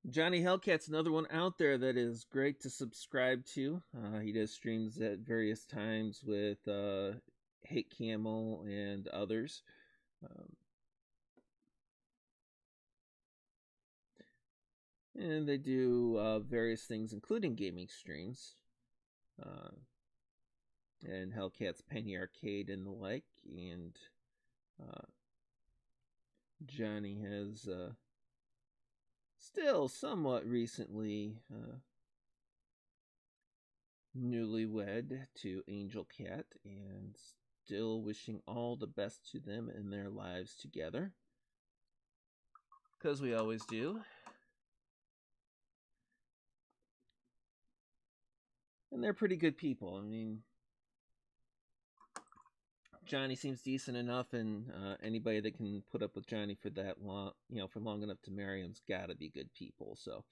Johnny Hellcat's another one out there that is great to subscribe to. He does streams at various times with Hate Camel and others. And they do various things, including gaming streams. And Hellcat's Penny Arcade and the like. And Johnny has still somewhat recently newlywed to Angel Cat, and still wishing all the best to them in their lives together, because we always do. And they're pretty good people. I mean, Johnny seems decent enough, and anybody that can put up with Johnny for that long, for long enough to marry him's got to be good people. So,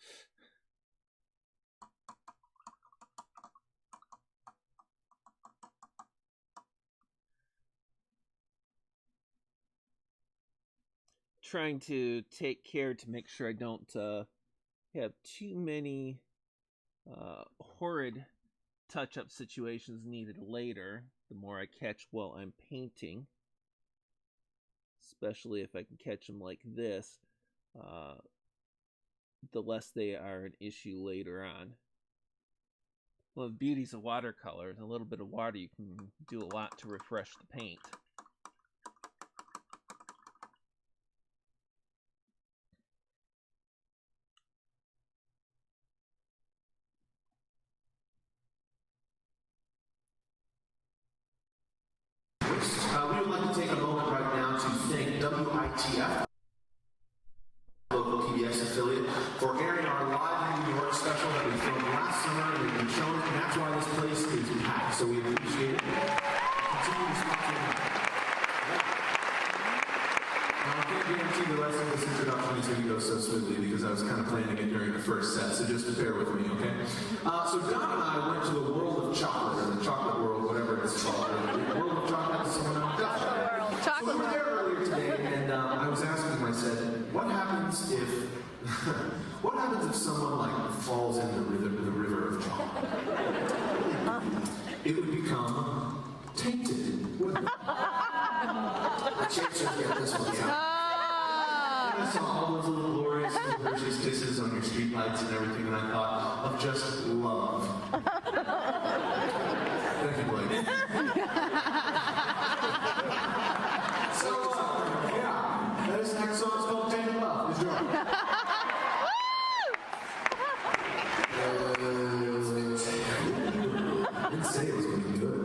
trying to take care to make sure I don't have too many horrid touch-up situations needed later. The more I catch while I'm painting, especially if I can catch them like this, the less they are an issue later on. Well, the beauties of watercolor is a little bit of water, you can do a lot to refresh the paint. We would like to take a moment right now to thank WITF. for airing our live in New York special that we filmed last summer, and we've been shown it, and that's why this place is packed. So we appreciate it. Continue to sponsor it. Now, I can't guarantee the rest of this introduction is going to go so smoothly because I was kind of planning it during the first set, so just bear with me, okay? So Don and I went to the world of chocolate, or the chocolate world, whatever it's called. The world of chocolate, does someone know? So we were there earlier today, and I was asking him, I said, what happens if someone like falls in the river of chocolate? It would become tainted. The chasers get this one, yeah. And I saw all those little glorious little Hershey's Kisses on your streetlights and everything, and I thought of just love. Thank you, Blake. So, yeah, this next song's called Tainted Love. Enjoy. I didn't say it was going to be good.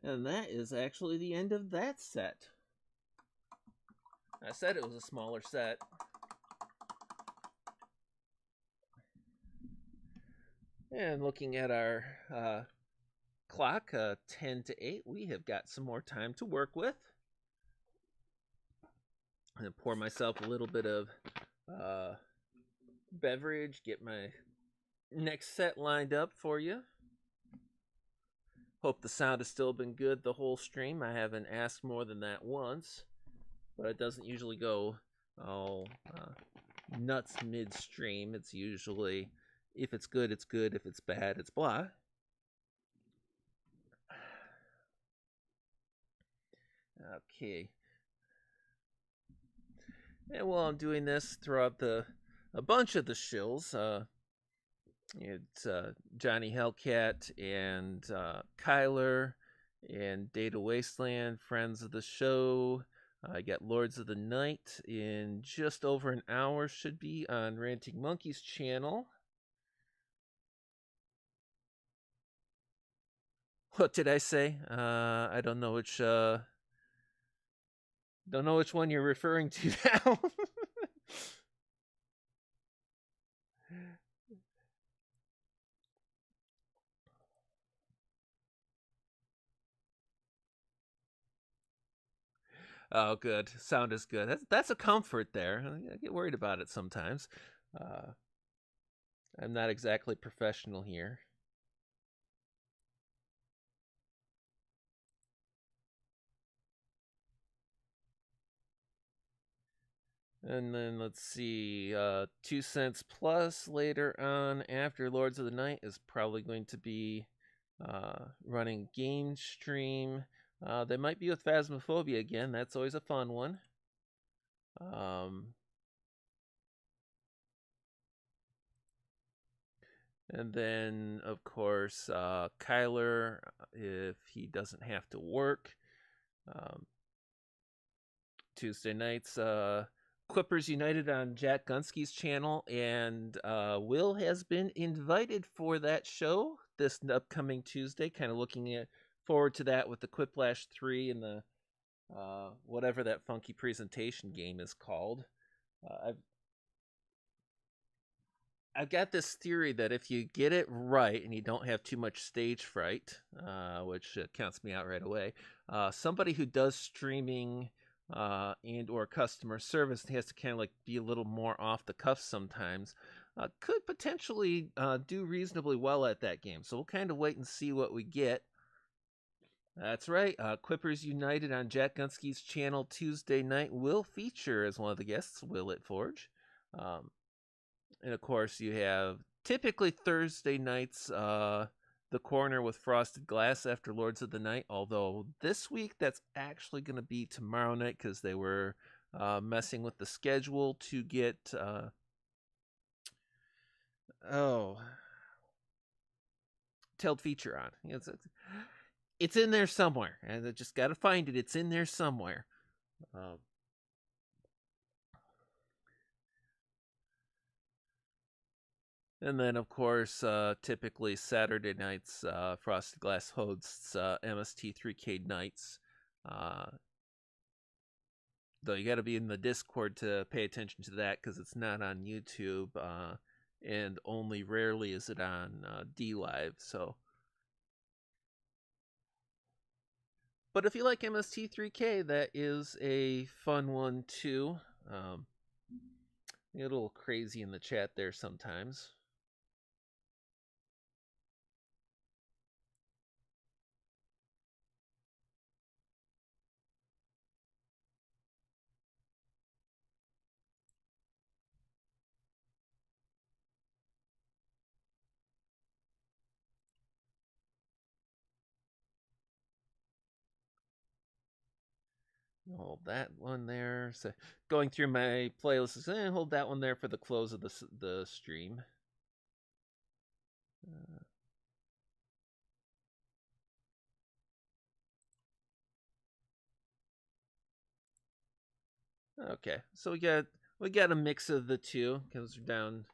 And that is actually the end of that set. I said it was a smaller set. And looking at our clock, 10 to 8, we have got some more time to work with. I'm going to pour myself a little bit of beverage, get my next set lined up for you. Hope the sound has still been good the whole stream. I haven't asked more than that once, but it doesn't usually go nuts midstream. It's usually, if it's good, it's good. If it's bad, it's blah. Okay. And while I'm doing this, throughout a bunch of the shills, it's Johnny Hellcat and Kyler and Data Wasteland, friends of the show. I got Lords of the Night in just over an hour, should be on Ranting Monkey's channel. What did I say? I don't know which one you're referring to now. Oh, good. Sound is good. That's a comfort there. I get worried about it sometimes. I'm not exactly professional here. And then let's see, 2 Cents Plus later on after Lords of the Night is probably going to be running game stream. They might be with Phasmophobia again. That's always a fun one. And then, of course, Kyler, if he doesn't have to work. Tuesday nights, Clippers United on Jack Gunsky's channel, and Will has been invited for that show this upcoming Tuesday. Kind of looking forward to that with the Quiplash 3 and the whatever that funky presentation game is called. I've got this theory that if you get it right and you don't have too much stage fright, which counts me out right away, somebody who does streaming and or customer service has to kind of like be a little more off the cuff sometimes, could potentially do reasonably well at that game. So we'll kind of wait and see what we get. That's right. Quippers United on Jack Gunsky's channel Tuesday night will feature as one of the guests Will at Forge. And of course, you have typically Thursday nights, The Corner with Frosted Glass after Lords of the Night. Although this week, that's actually going to be tomorrow night because they were messing with the schedule to get Tailed Feature on. It's in there somewhere, and I just got to find it. It's in there somewhere. And then, of course, typically Saturday nights, Frosted Glass hosts MST3K nights. Though you got to be in the Discord to pay attention to that because it's not on YouTube, and only rarely is it on DLive. So, but if you like MST3K, that is a fun one too. Get a little crazy in the chat there sometimes. Hold that one there. So going through my playlists, hold that one there for the close of the stream. Okay, so we got a mix of the two because we're down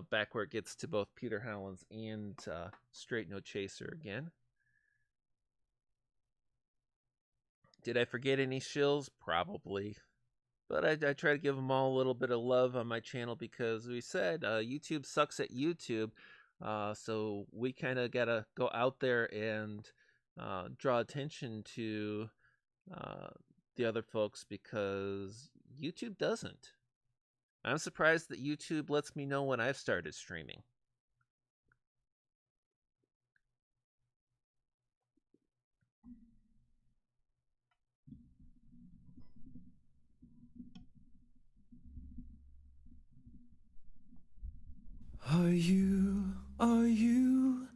back where it gets to both Peter Hollins and Straight No Chaser again. Did I forget any shills? Probably. But I try to give them all a little bit of love on my channel because we said YouTube sucks at YouTube. So we kind of got to go out there and draw attention to the other folks because YouTube doesn't. I'm surprised that YouTube lets me know when I've started streaming. Are you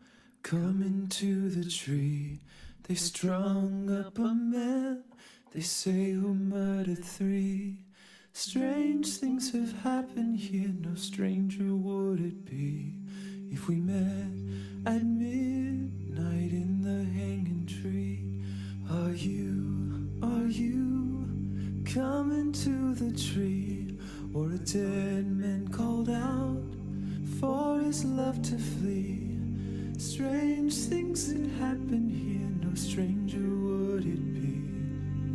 coming to the tree? They strung up a man, They say who murdered three. Strange things have happened here. No stranger would it be if we met at midnight in the hanging tree. Are you coming to the tree? Or a dead man called out for his love to flee? Strange things that happen here. No stranger would it be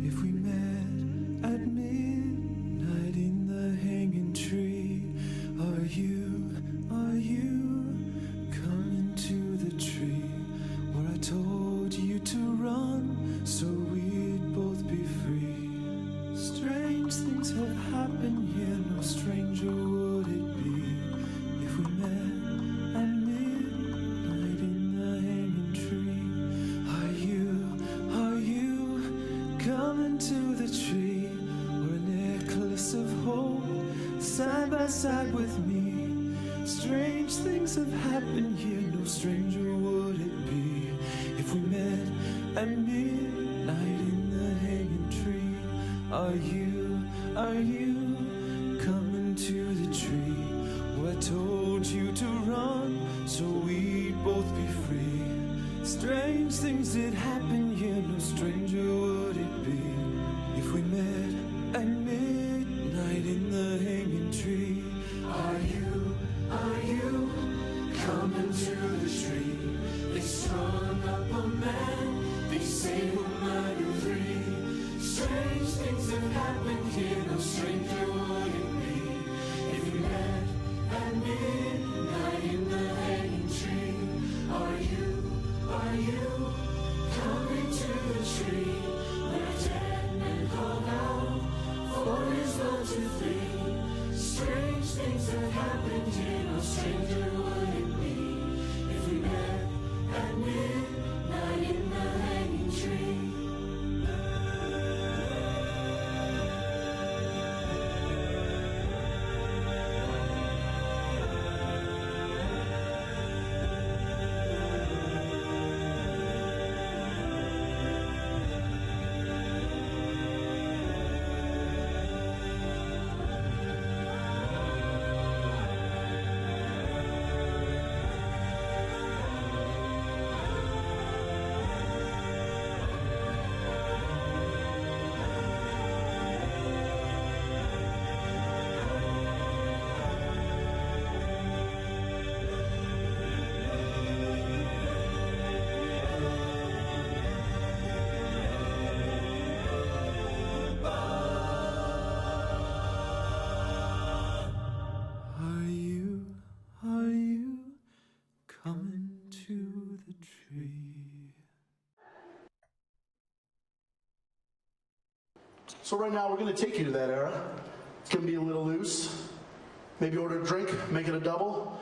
if we met at midnight in the hanging tree. Are you coming to the tree where I told you to run so we'd both be free? Strange things have happened here. No stranger would it be if we met at midnight in the hanging tree. Are you coming to the tree or a necklace of hope side by side with me? Strange things have happened here. No stranger would it be if we met at midnight in the hanging tree. Are you coming to the tree where I told you to run so we'd both be free? Strange things did happen here. No stranger would it be if we met at midnight in the hanging tree. Are you coming to the tree? They strung up a man, they say we'll murder three. Strange things have happened here. No stranger would it be if we met at midnight in the hanging tree. Are you coming to the tree where a dead man called out for his love to flee? Strange things have happened here. No stranger would it be if we met at midnight in the hanging tree. Are you coming to the tree? So right now we're going to take you to that era. It's going to be a little loose. Maybe order a drink, make it a double.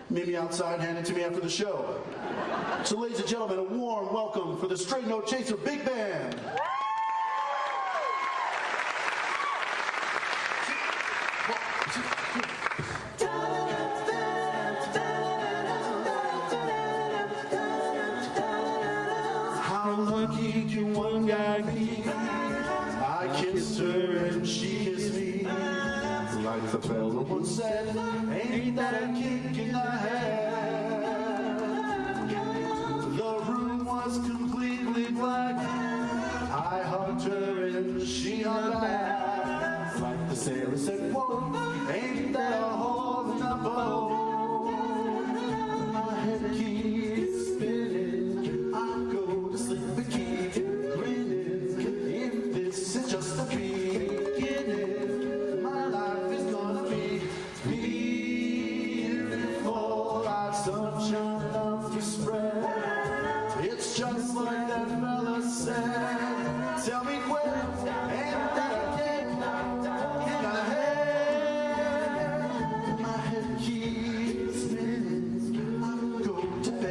Meet me outside, hand it to me after the show. So ladies and gentlemen, a warm welcome for the Straight No Chaser Big Band. How lucky can one guy be? I kissed her and she kissed me. Like the fella once said, ain't that a kick in the head? The room was completely black. I hugged her and she hugged back. Like the sailor said, whoa, ain't that a hole in the boat? My head keeps spinning. I go to sleep and keep grinning. If this is just the beginning, my life is gonna be beautiful like sunshine enough to spread. It's just like that fella said. Tell me when, ain't that a kick in the head? My head keeps spinning. I go to bed.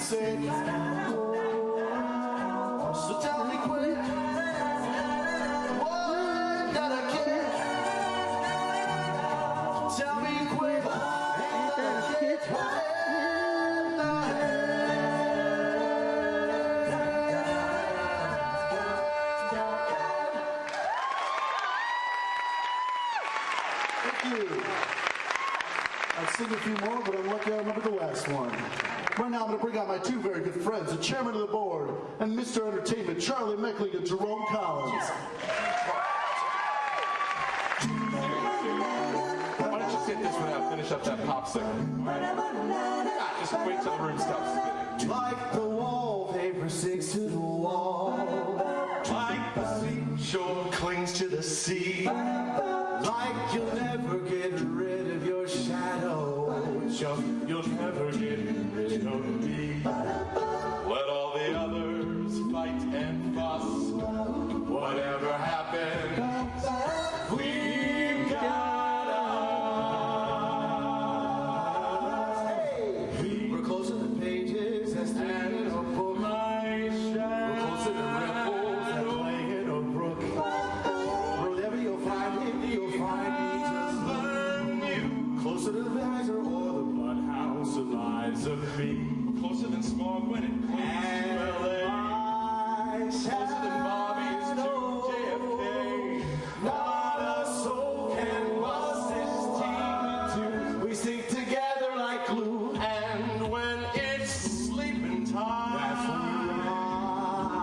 said, so tell me quick, what that I care? Tell me quick, ain't that a kid? Thank you. I'd sing a few more, but I'm lucky I remember the last one. Right now, I'm going to bring out my two very good friends, the chairman of the board and Mr. Entertainment, Charlie Meckling and Jerome Collins. Why don't you sit this one out, finish up that pop singer? God, just wait till the room stops spinning. Like the wallpaper sticks to the wall, like the seashore clings to the sea, like you'll never get rid of your shadow, you'll never get rid of me. Let all the others fight and fuss. Whatever happened, we've got us. We're closer to pages that's staring in a book. We're closer to ripples that play in a brook. Wherever you'll find him, you'll find me just learn you. Closer to the visor or the bloodhouse of lies of me. Closer than smog when it clings to LA. Closer than Bobby's to JFK. Not a soul can bust this team in two. We stick together like glue, and when it's sleeping time, that's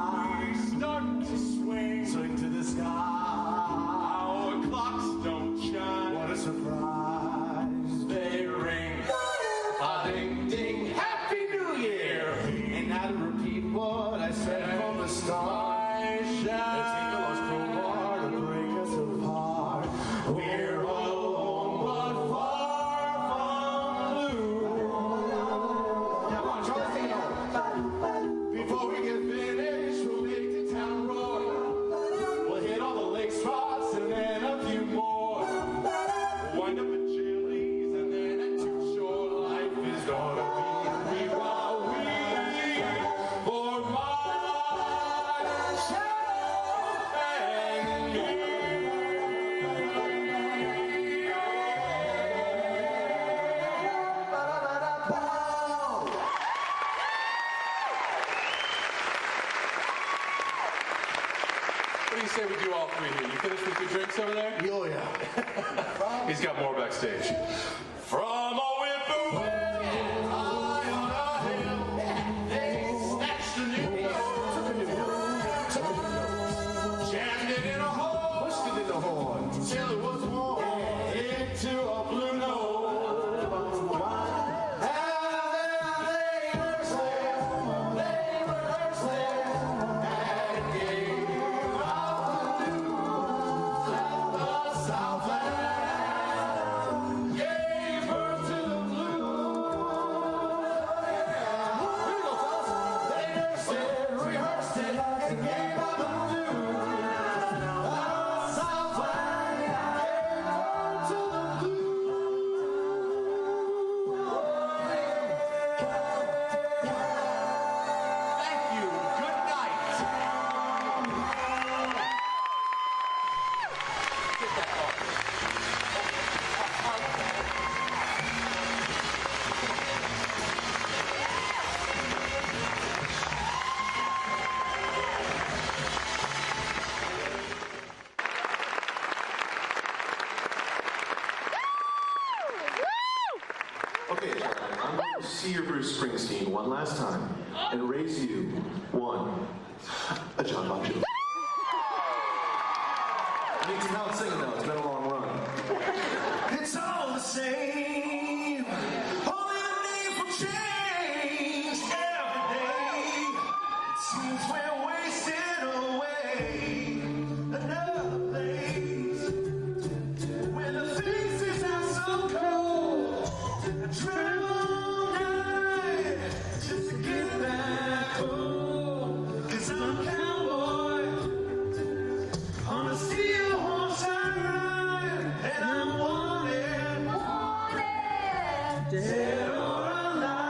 when we start to swing to the sky. Our clocks don't chime. What a surprise! They ring. A ding ding, Happy New Year! And now to repeat what I said from the start. Let's take a lost crowbar to break us apart. We're alone but far from blue. Come on, Charlie, sing it on. Before we get finished, we'll make the town roar. We'll hit all the lake spots and then a few more. We'll wind up at Chili's and then at Too Short. Life is gonna be we while we for my shadow and you. What do you say we do all three here? You finished with your drinks over there? Oh, yeah. He's got more backstage. From a whippoorwill high on a hill, they snatched a new jammed it in a hole, Pushed it in the horn. till it was warm into a blue nose. And then they rehearsed it, and gave out the news that the Southland gave birth to the blues. They nursed it, rehearsed it, and gave out the news that the Southland gave birth to the blues. Thank you. Good night. Okay, Charlie, I'm going to see your Bruce Springsteen one last time and raise you one, a John Bon Jovi. I need some help singing though, it's been a long run. It's all the same. Only the need for change every day. Seems we're wasting away. Another place where the faces are so cold. I travel all night just to get back home. 'Cause I'm a cowboy on a steel horse I ride, and I'm wanted, dead or alive.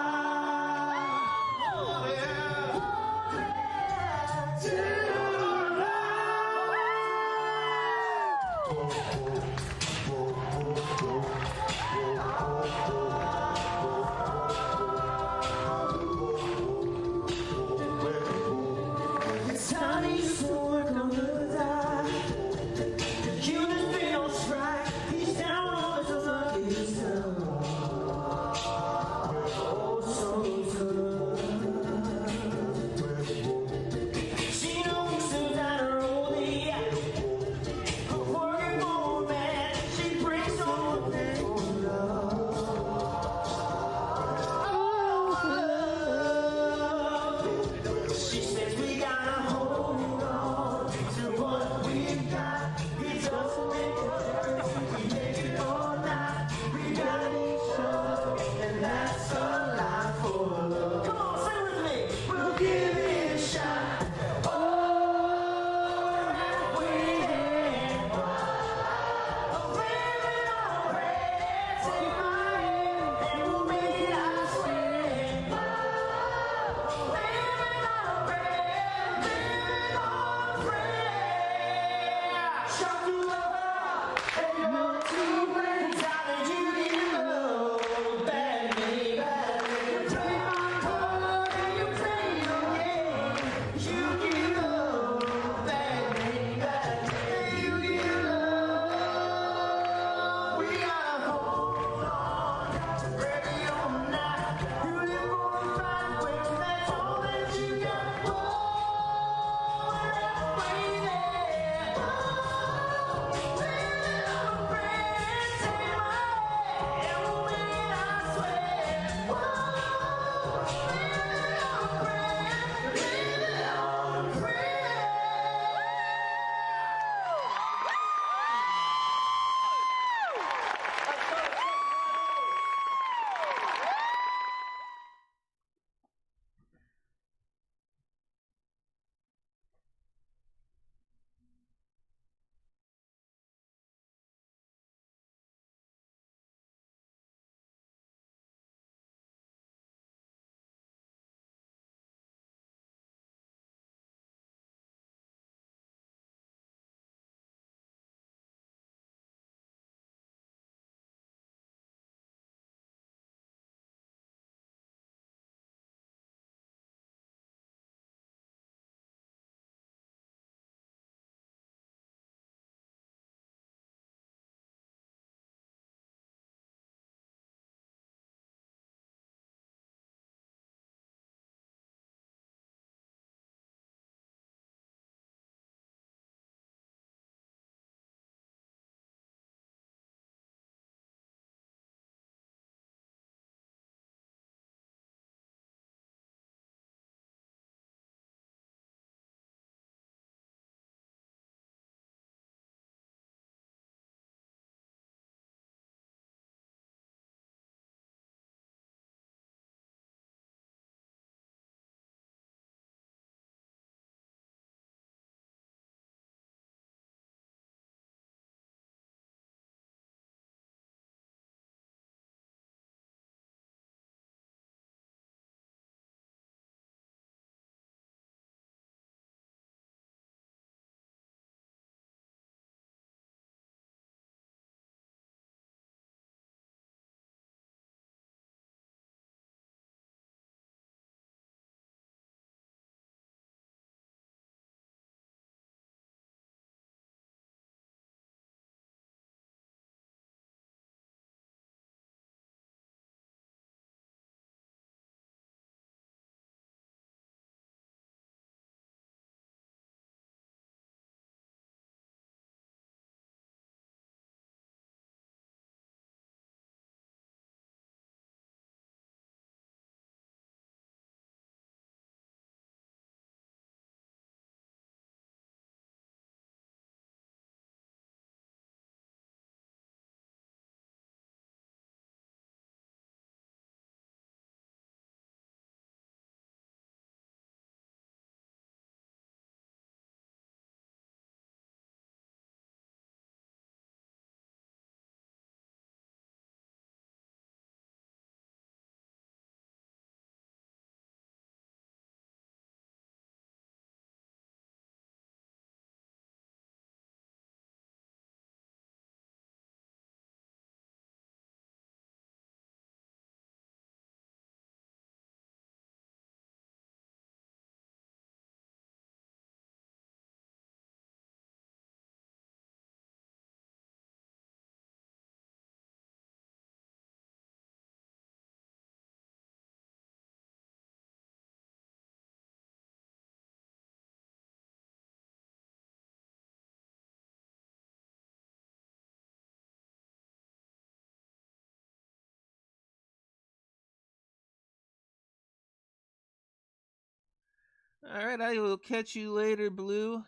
All right, I will catch you later, Blue.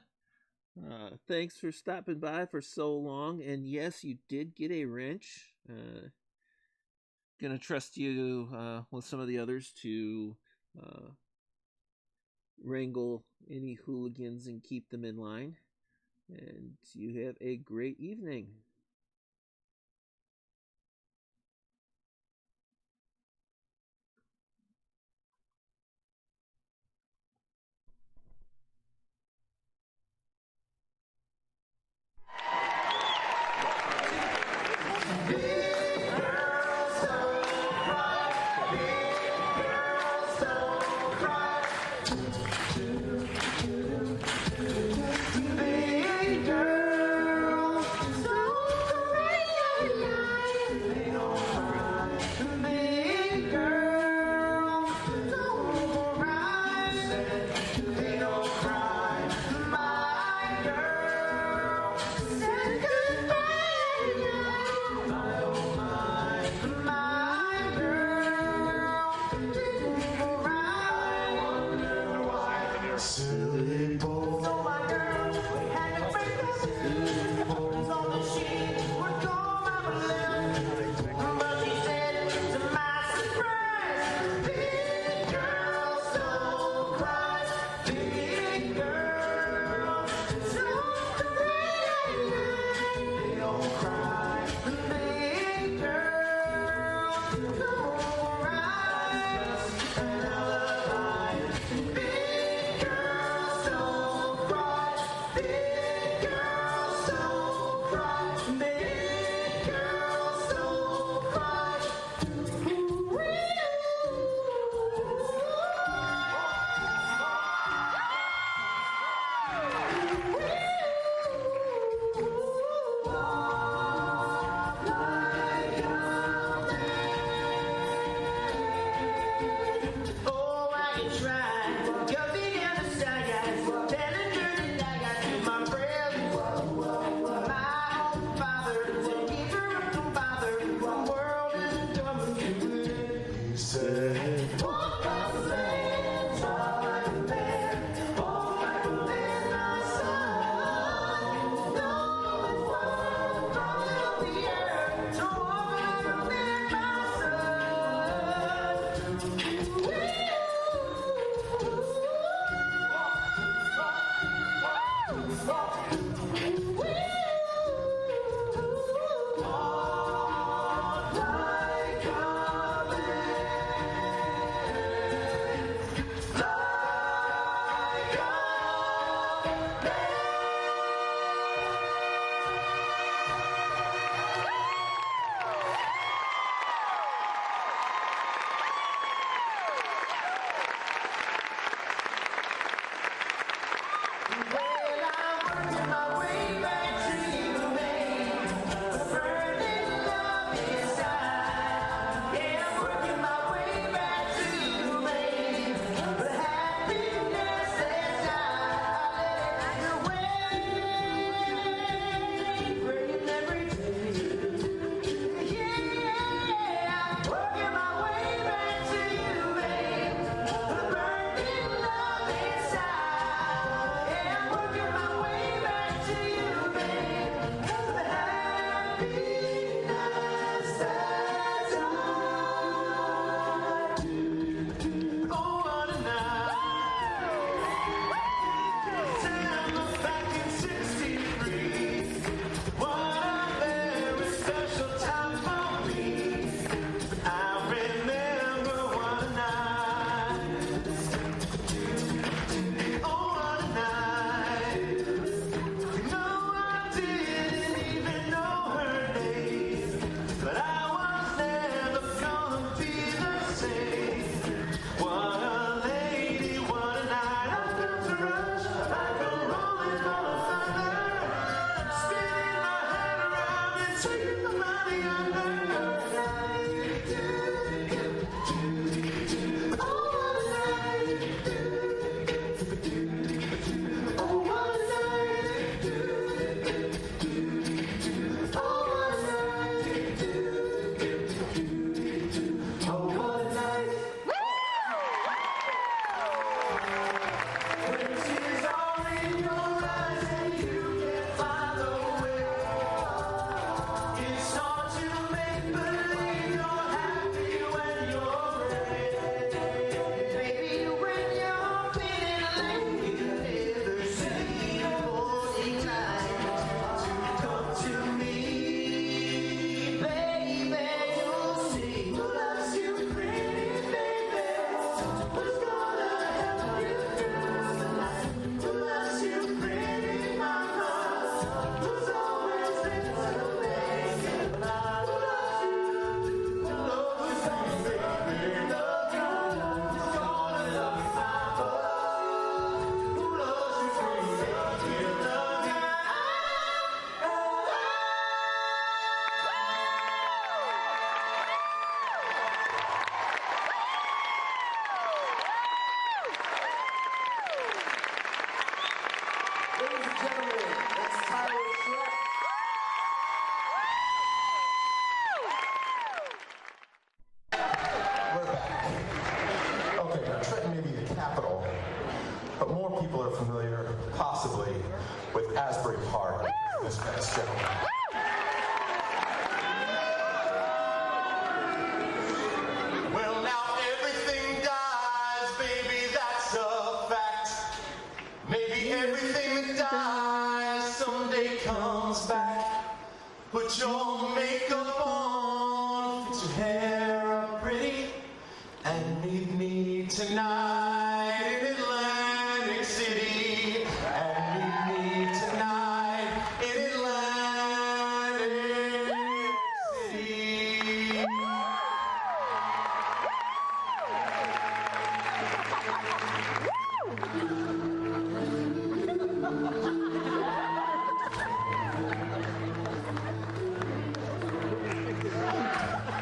Thanks for stopping by for so long. And yes, you did get a wrench. Gonna trust you with some of the others to wrangle any hooligans and keep them in line. And you have a great evening. people are familiar, possibly, with Asbury Park, this next gentleman. Well, now everything dies, baby, that's a fact. Maybe everything that dies someday comes back. Put your makeup on, put your hair up pretty, and meet me tonight in Atlantic City. And meet me tonight in Atlantic City.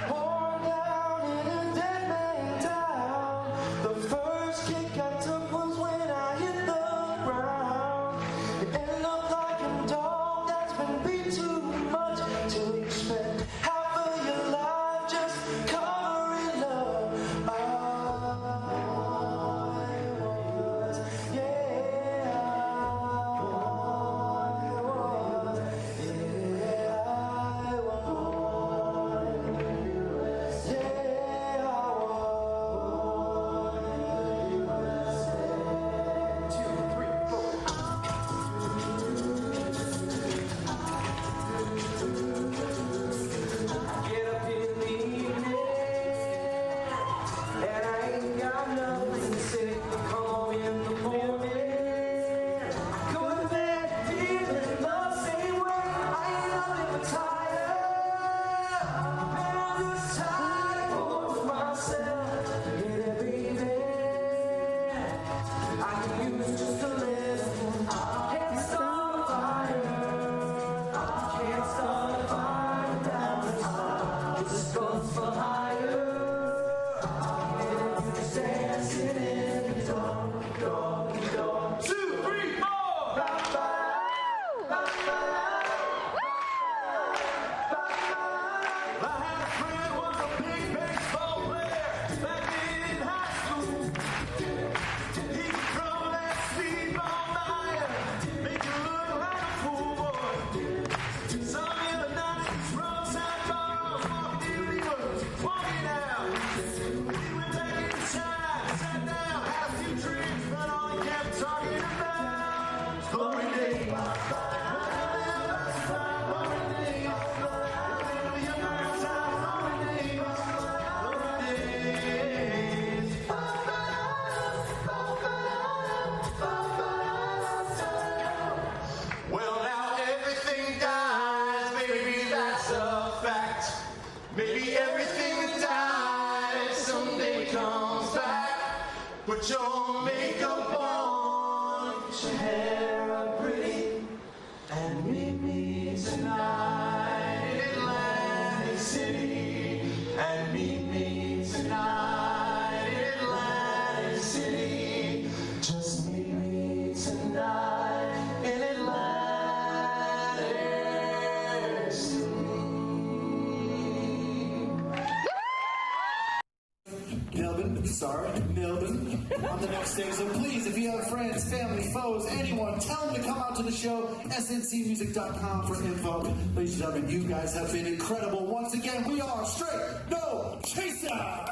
Born down in a dead man town. The first kick I took was when I hit the ground. It ended up like a dog that's been beat too much to expect half of your life just covering up. I was, yeah, I was, yeah, I was, yeah, I was. 2, 3, 4. Get up in the evening, and I ain't got nothing to say. Come home in the morning, go to bed feeling the same way. I ain't nothing but tired. Man, I'm just tired of myself. Get every day I can use just a little. Can't start a fire. Can't start a fire down the top. It just goes for higher. And you just dancing in the dark, dark, dark. 2, 3, 4. I had a friend was a big baseball player back in high school. He could throw that speed ball higher, make you look like a fool, boy. Some of the nights these roadside bars walking in, he was walking out. We went back inside, sat down, had a few drinks, but all he kept talking about was glory days. Well, now everything dies, baby, that's a fact. Maybe everything that dies someday comes back. Put your makeup on, put your hair up pretty, and meet me tonight in Atlantic City. And meet me tonight in Atlantic City. Just meet me tonight in Atlantic City. Melbourne, on the next stage. So please, if you have friends, family, foes, anyone, tell them to come out to the show. SNCmusic.com for info. Ladies and gentlemen, you guys have been incredible. Once again, we are Straight No Chaser!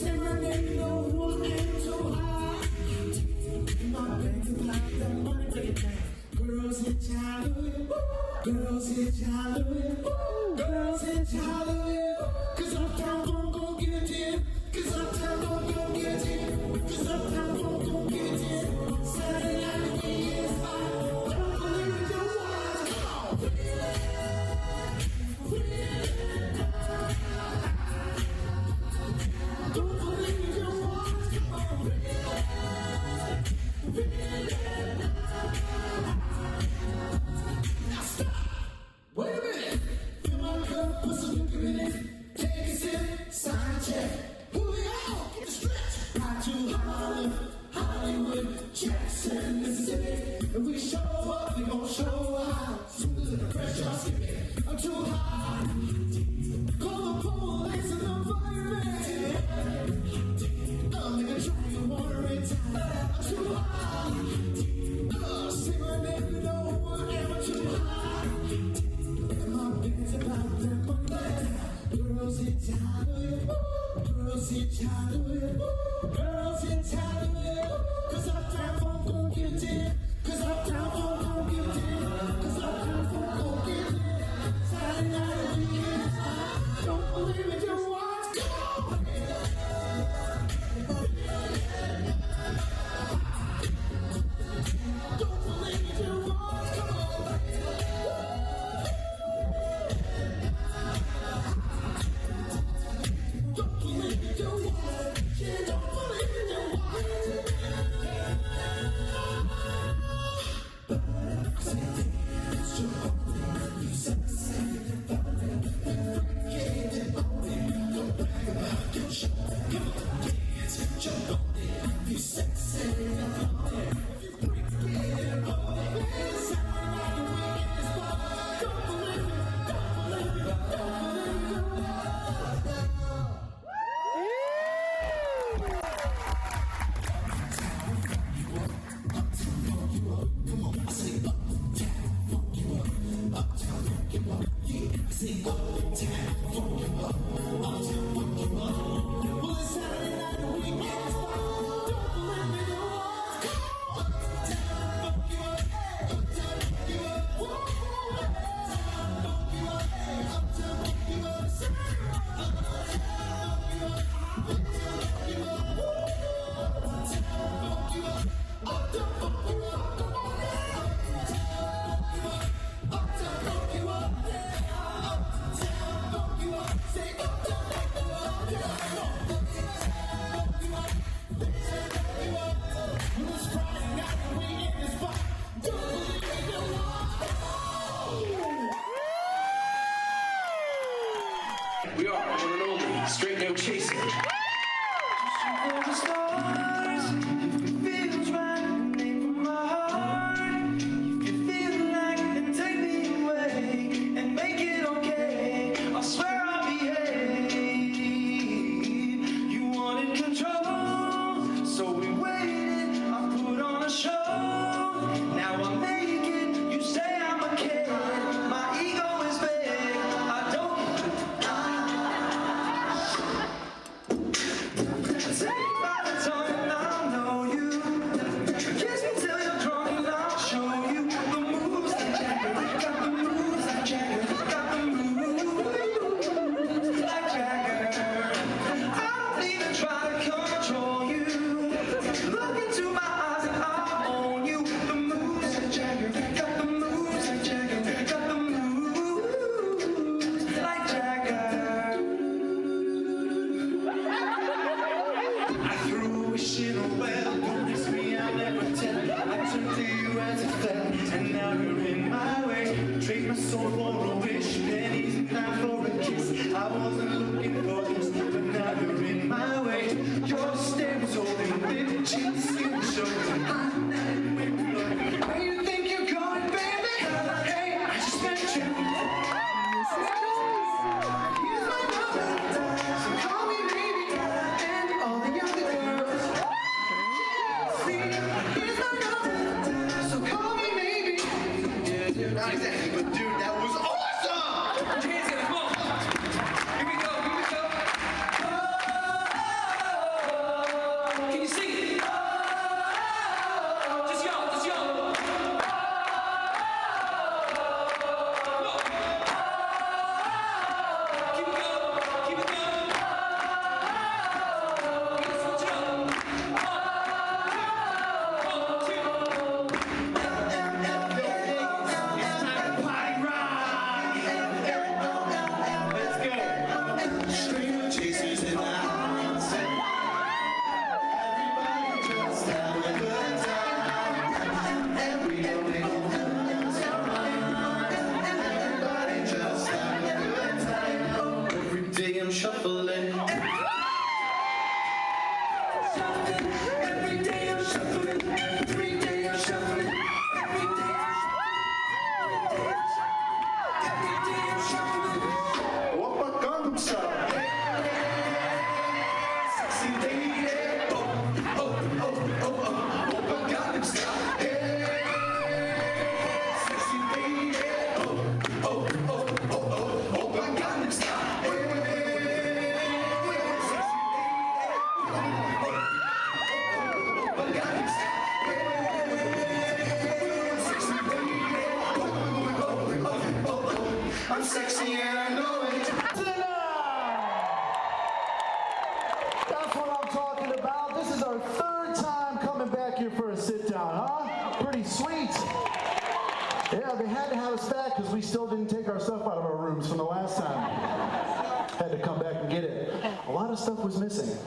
Never know Girls hit Halloween, girls hit Halloween, 'cause uptown gon' get in, 'cause uptown gon' get in, 'cause uptown gon' get in. Saturday night we is hot, don't believe your eyes, come on. Don't believe your eyes, come on. Now stop. Wait a minute. Fill my cup, put some liquor in it. Take a sip, sign check. Julio, get the stretch. Ride to Hollywood, Jackson, Mississippi. If we show up, we gon' show out. Soon as the pressure skip it. I'm too hot. Call the police and the fireman. Make a try, you wanna retire. I'm too hot. Say my name, you know who I am. I'm too hot. And my band's about that money. Girls in Hollywood, girls in Hollywood, girls in Hollywood. 'Cause uptown folk gon' get in, 'cause uptown folk gon' get in, 'cause uptown folk gon' get in. Saturday night we is hot. Don't believe it, your watch, come on. Don't believe it, your watch, come on. Don't believe it, your watch. Yeah, don't believe it, your watch. We are one and only, straight no chaser. Not exactly, but dude, that was awesome! shuffling. Every day I'm shuffling. Every day I'm shuffling. Every day I'm shuffling. Whoop a Gangnam Style. Sexy lady. Oh, oh, oh, oh, oh. Opa Gangnam Style. Sexy lady. Oh, oh, oh, oh, oh. Opa Gangnam Style. I'm sexy and I know it. That's what I'm talking about. This is our third time coming back here for a sit down, huh? Pretty sweet. Yeah, they had to have us back because we still didn't take our stuff out of our rooms from the last time. Had to come back and get it. A lot of stuff was missing.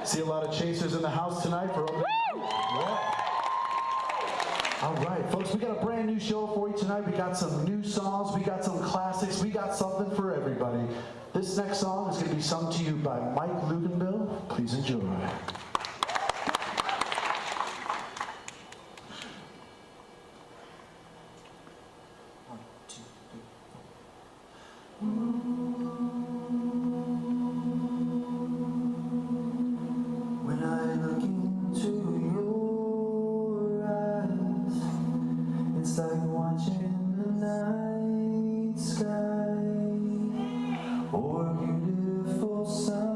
See a lot of chasers in the house tonight for opening. Yeah. All right, folks, we got a brand new show for you tonight. We got some new songs, we got some classics, we got something for everybody. This next song is going to be sung to you by Mike Luganville. Please enjoy. When I look into your eyes, it's like watching the night sky or a beautiful sunrise.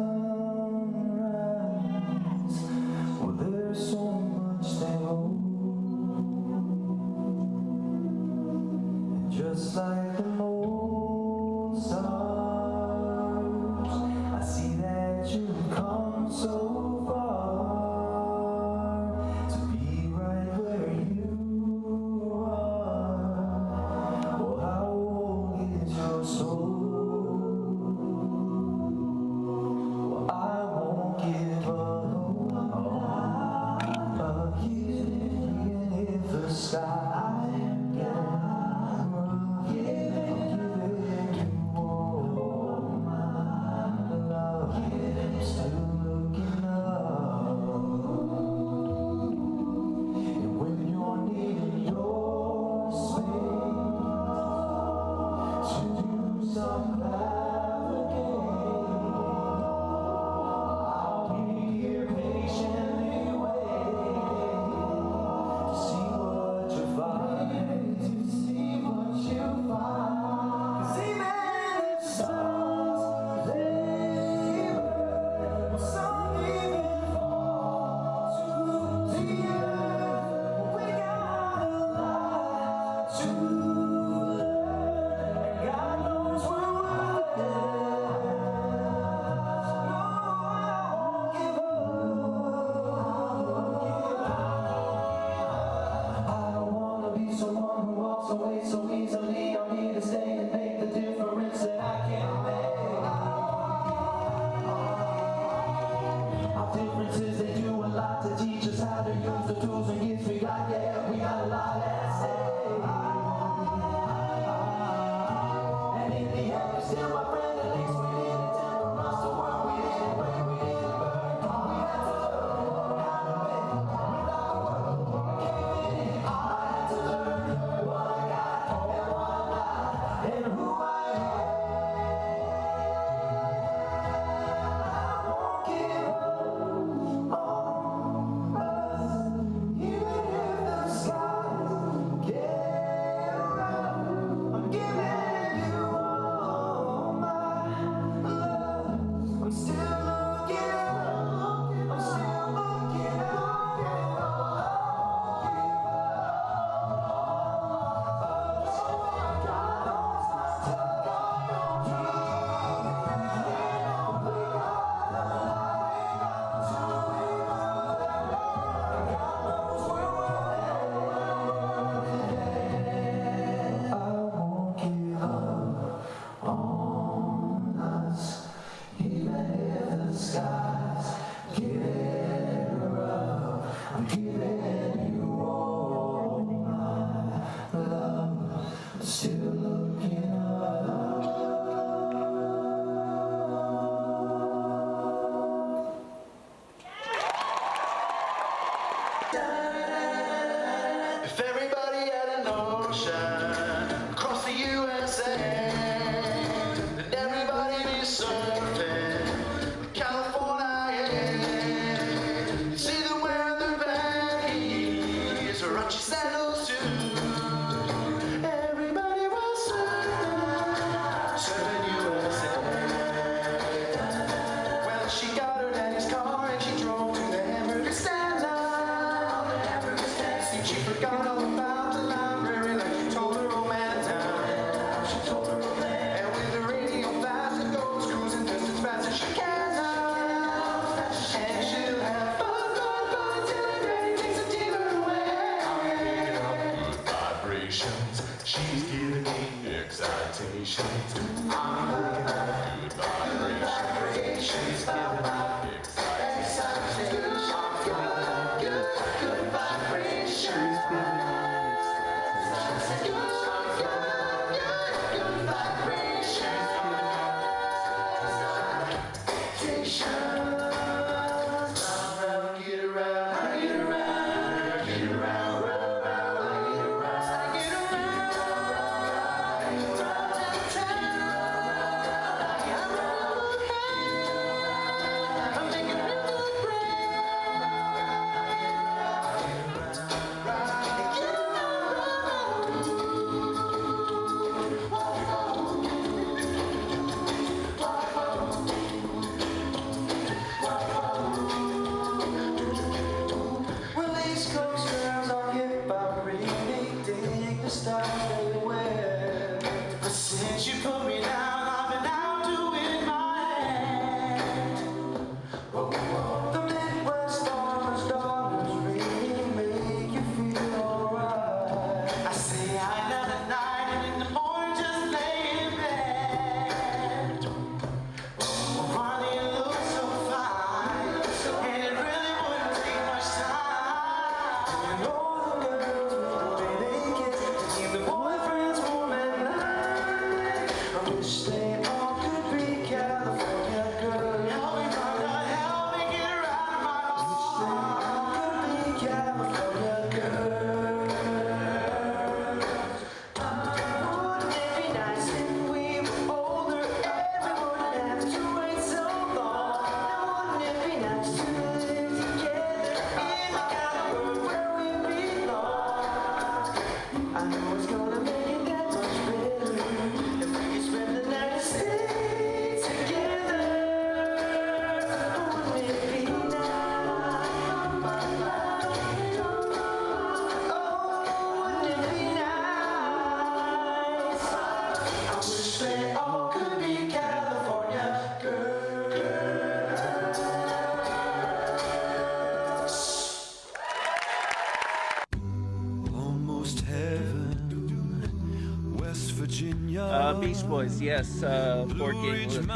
Beach Boys, yes. Board game with who?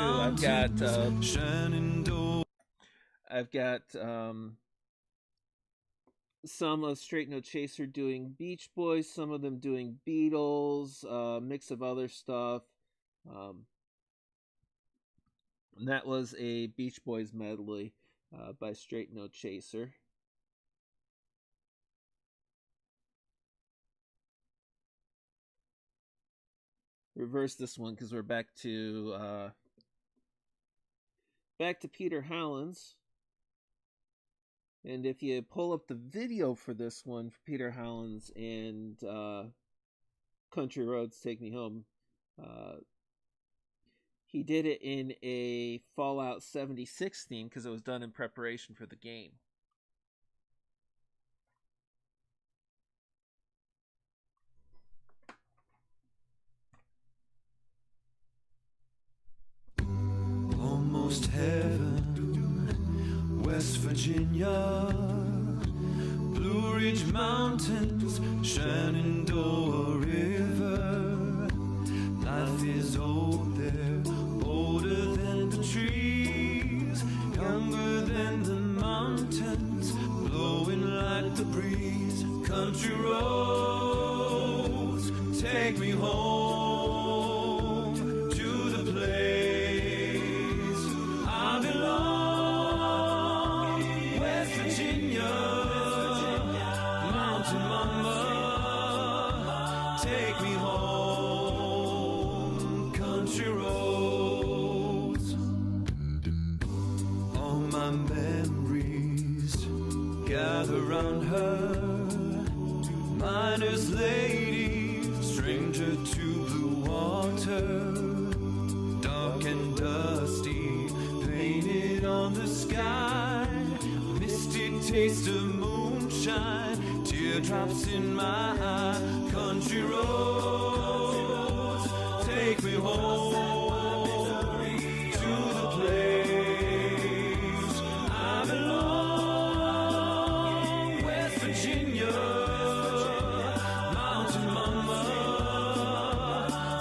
I've got some of Straight No Chaser doing Beach Boys, some of them doing Beatles, a mix of other stuff. And that was a Beach Boys medley by Straight No Chaser. Reverse this one because we're back to Peter Howlands. And if you pull up the video for this one, for Peter Howlands and Country Roads Take Me Home, he did it in a Fallout 76 theme because it was done in preparation for the game. Almost heaven, West Virginia, Blue Ridge Mountains, Shenandoah River. Life is old there, older than the trees, younger than the mountains, blowing like the breeze. Country roads, take me home to the place I belong. West Virginia, Mountain Mama, take me home. Country roads, all my memories gather round her. Miner's lady, stranger to blue water, dark and dusty, painted on the sky. Misty taste of moonshine, teardrops in my eye. Country roads, take me home to the place I belong. West Virginia, Mountain Mama,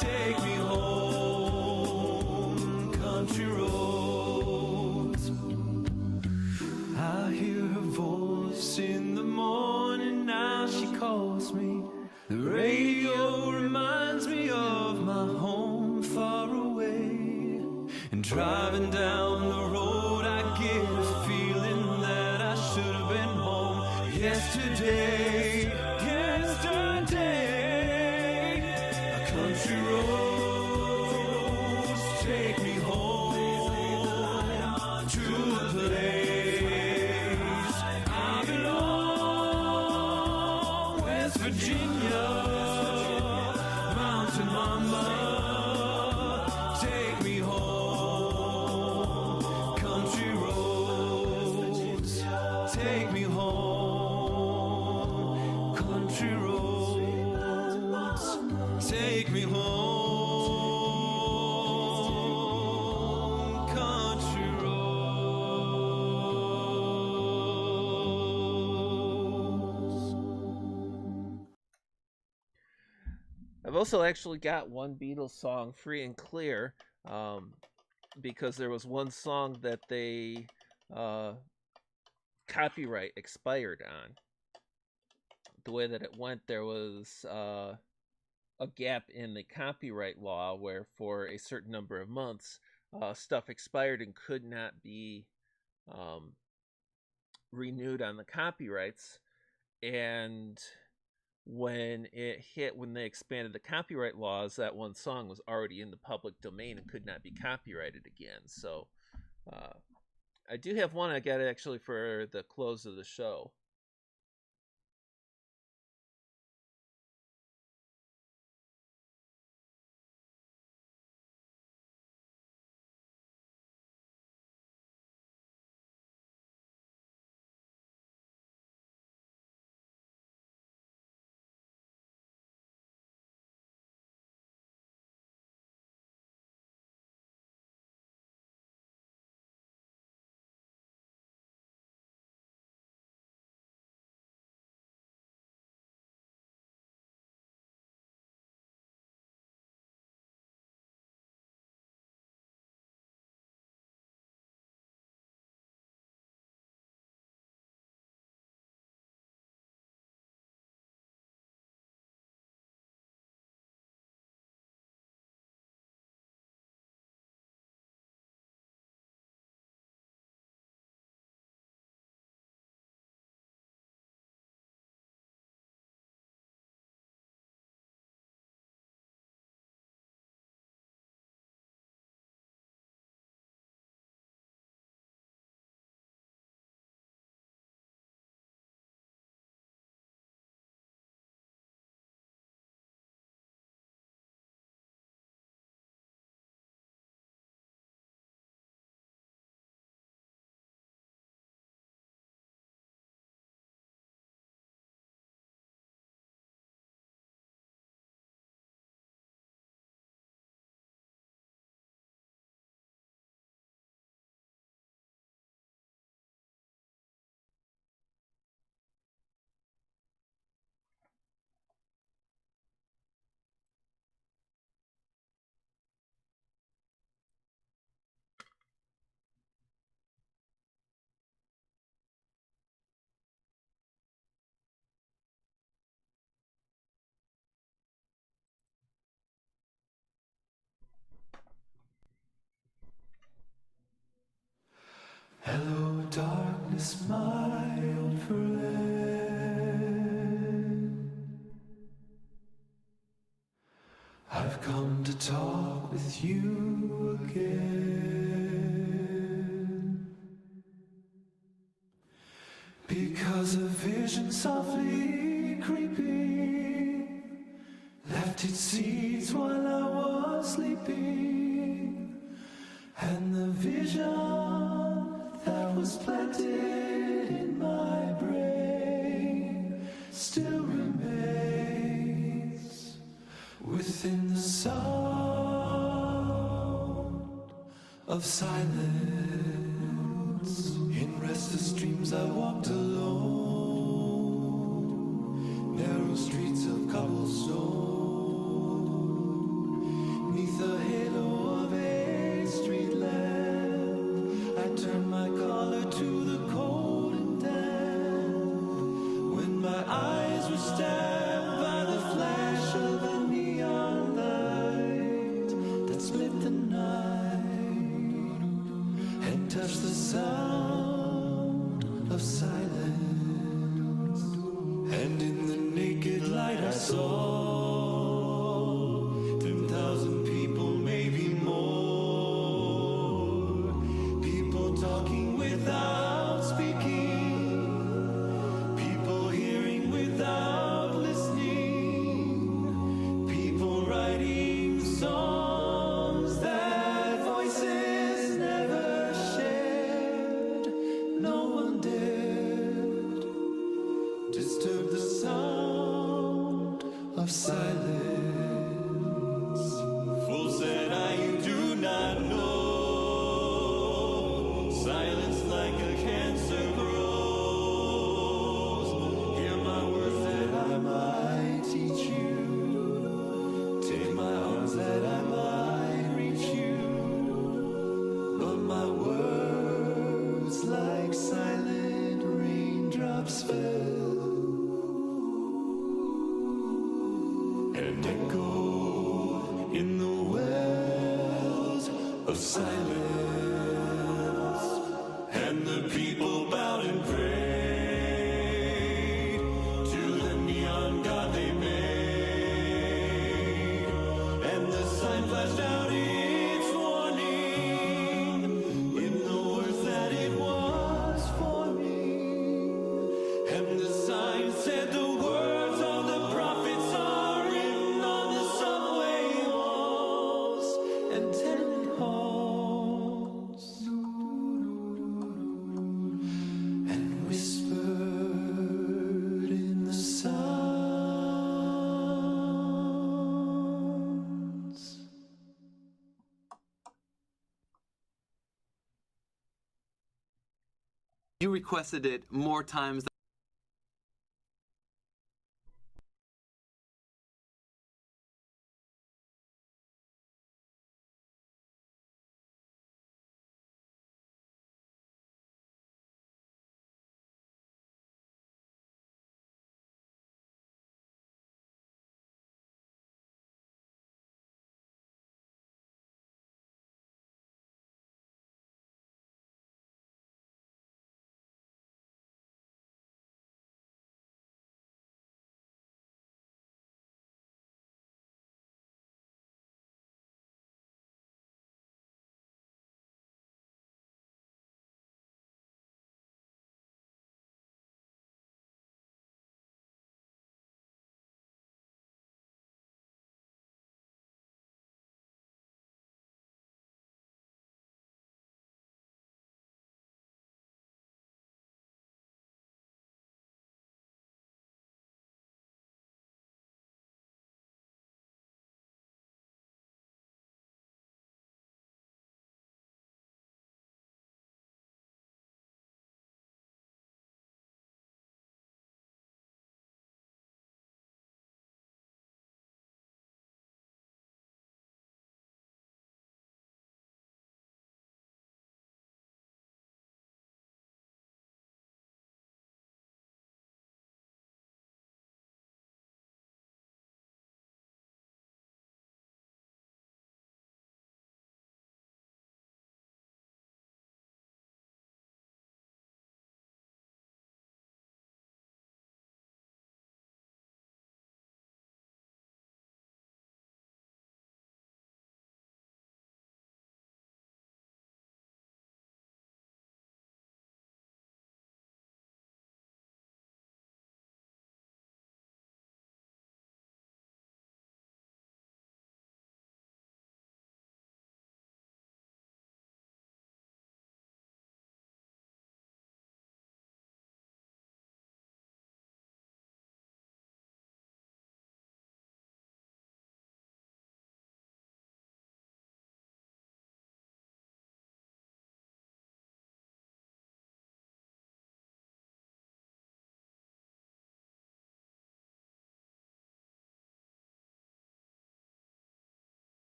take me home. Country roads, I hear her voice in the morning, now she calls me. The radio reminds me of my home far away. And driving down the road, I get a feeling that I should have been home yesterday. Yesterday, a country roads take me home to the place I belong. West Virginia, Mountain Mama, take me home. Country roads, take me home. Country roads, take me home. Country roads. I've also actually got one Beatles song, Free and Clear, because there was one song that they copyright expired on. The way that it went, there was a gap in the copyright law where for a certain number of months, stuff expired and could not be renewed on the copyrights. And when they expanded the copyright laws, that one song was already in the public domain and could not be copyrighted again. So I do have one I got actually for the close of the show. Hello, darkness, my old friend. I've come to talk with you again. Because a vision softly creeping left its seeds while I was sleeping, and the vision that was planted in my brain still remains within the sound of silence. In restless dreams I walked alone, narrow streets of cobblestone, neath the halo of a street lamp. I turned my collar to the cold and damp, when my eyes were stabbed by the flash of a neon light that split the night and touched the sound of silence. And in the naked light I saw 10,000 people, maybe more. People talking without speaking, people hearing without listening, people writing songs that voices never shared. No one dared disturb the sound of silence. Fool said I, you do not know. Silence like a cancer grows. Hear my words that I might teach you. Take my arms that I might reach you. But my words like silent raindrops fell and echo in the wells of silence. And the people bowed and prayed to the neon god they made, and the sign flashed out its warning in the words that it was for me. And the sign said the words of the prophets are written on the subway walls and tenement halls, and whispered in the sounds. You requested it more times than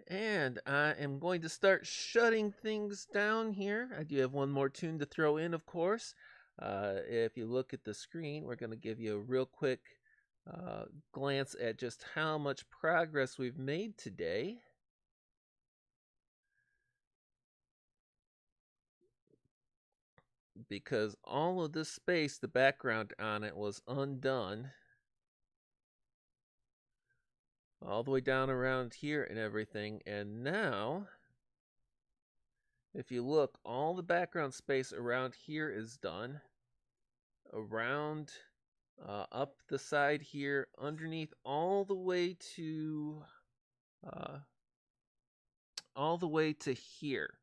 And I am going to start shutting things down here. I do have one more tune to throw in, of course. If you look at the screen, we're going to give you a real quick glance at just how much progress we've made today. Because all of this space, the background on it was undone. All the way down around here and everything. And now, if you look, all the background space around here is done. Around, up the side here, underneath, all the way to here.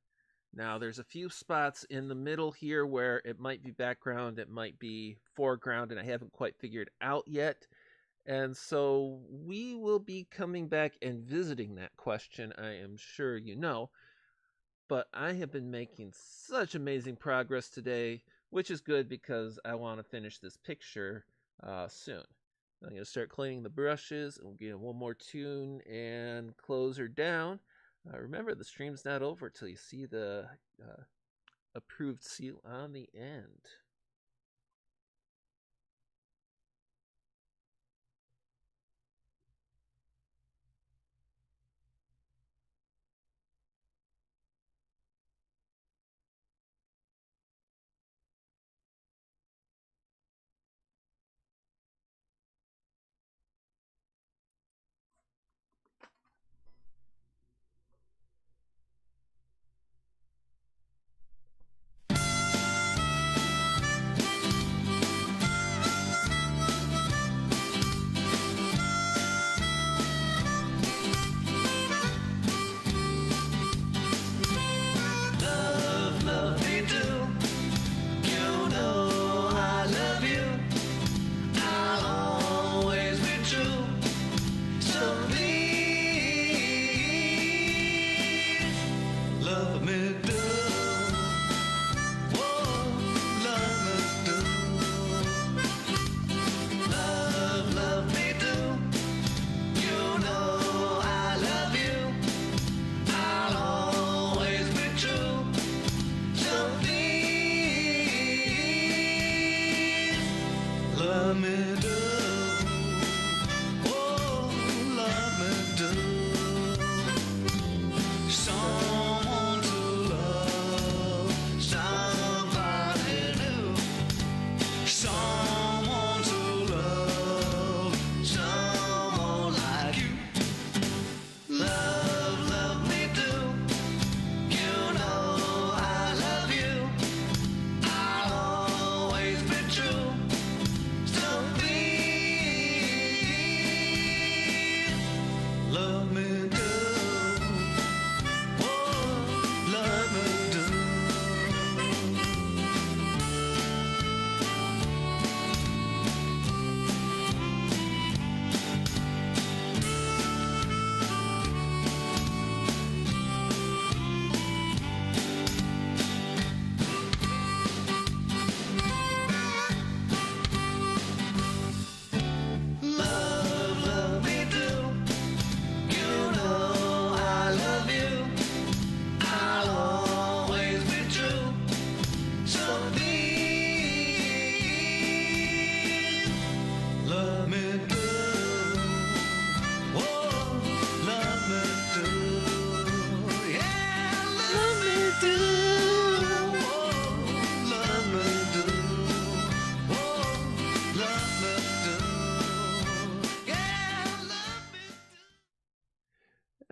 Now, there's a few spots in the middle here where it might be background, it might be foreground, and I haven't quite figured out yet. And so we will be coming back and visiting that question, I am sure you know. But I have been making such amazing progress today, which is good because I want to finish this picture soon. I'm going to start cleaning the brushes, and we'll get one more tune and close her down. Remember, the stream's not over till you see the approved seal on the end.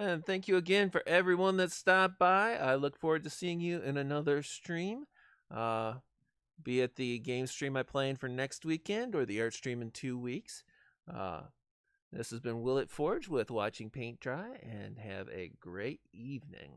And thank you again for everyone that stopped by. I look forward to seeing you in another stream. Be it the game stream I plan for next weekend or the art stream in 2 weeks. This has been Will It Forge with Watching Paint Dry, and have a great evening.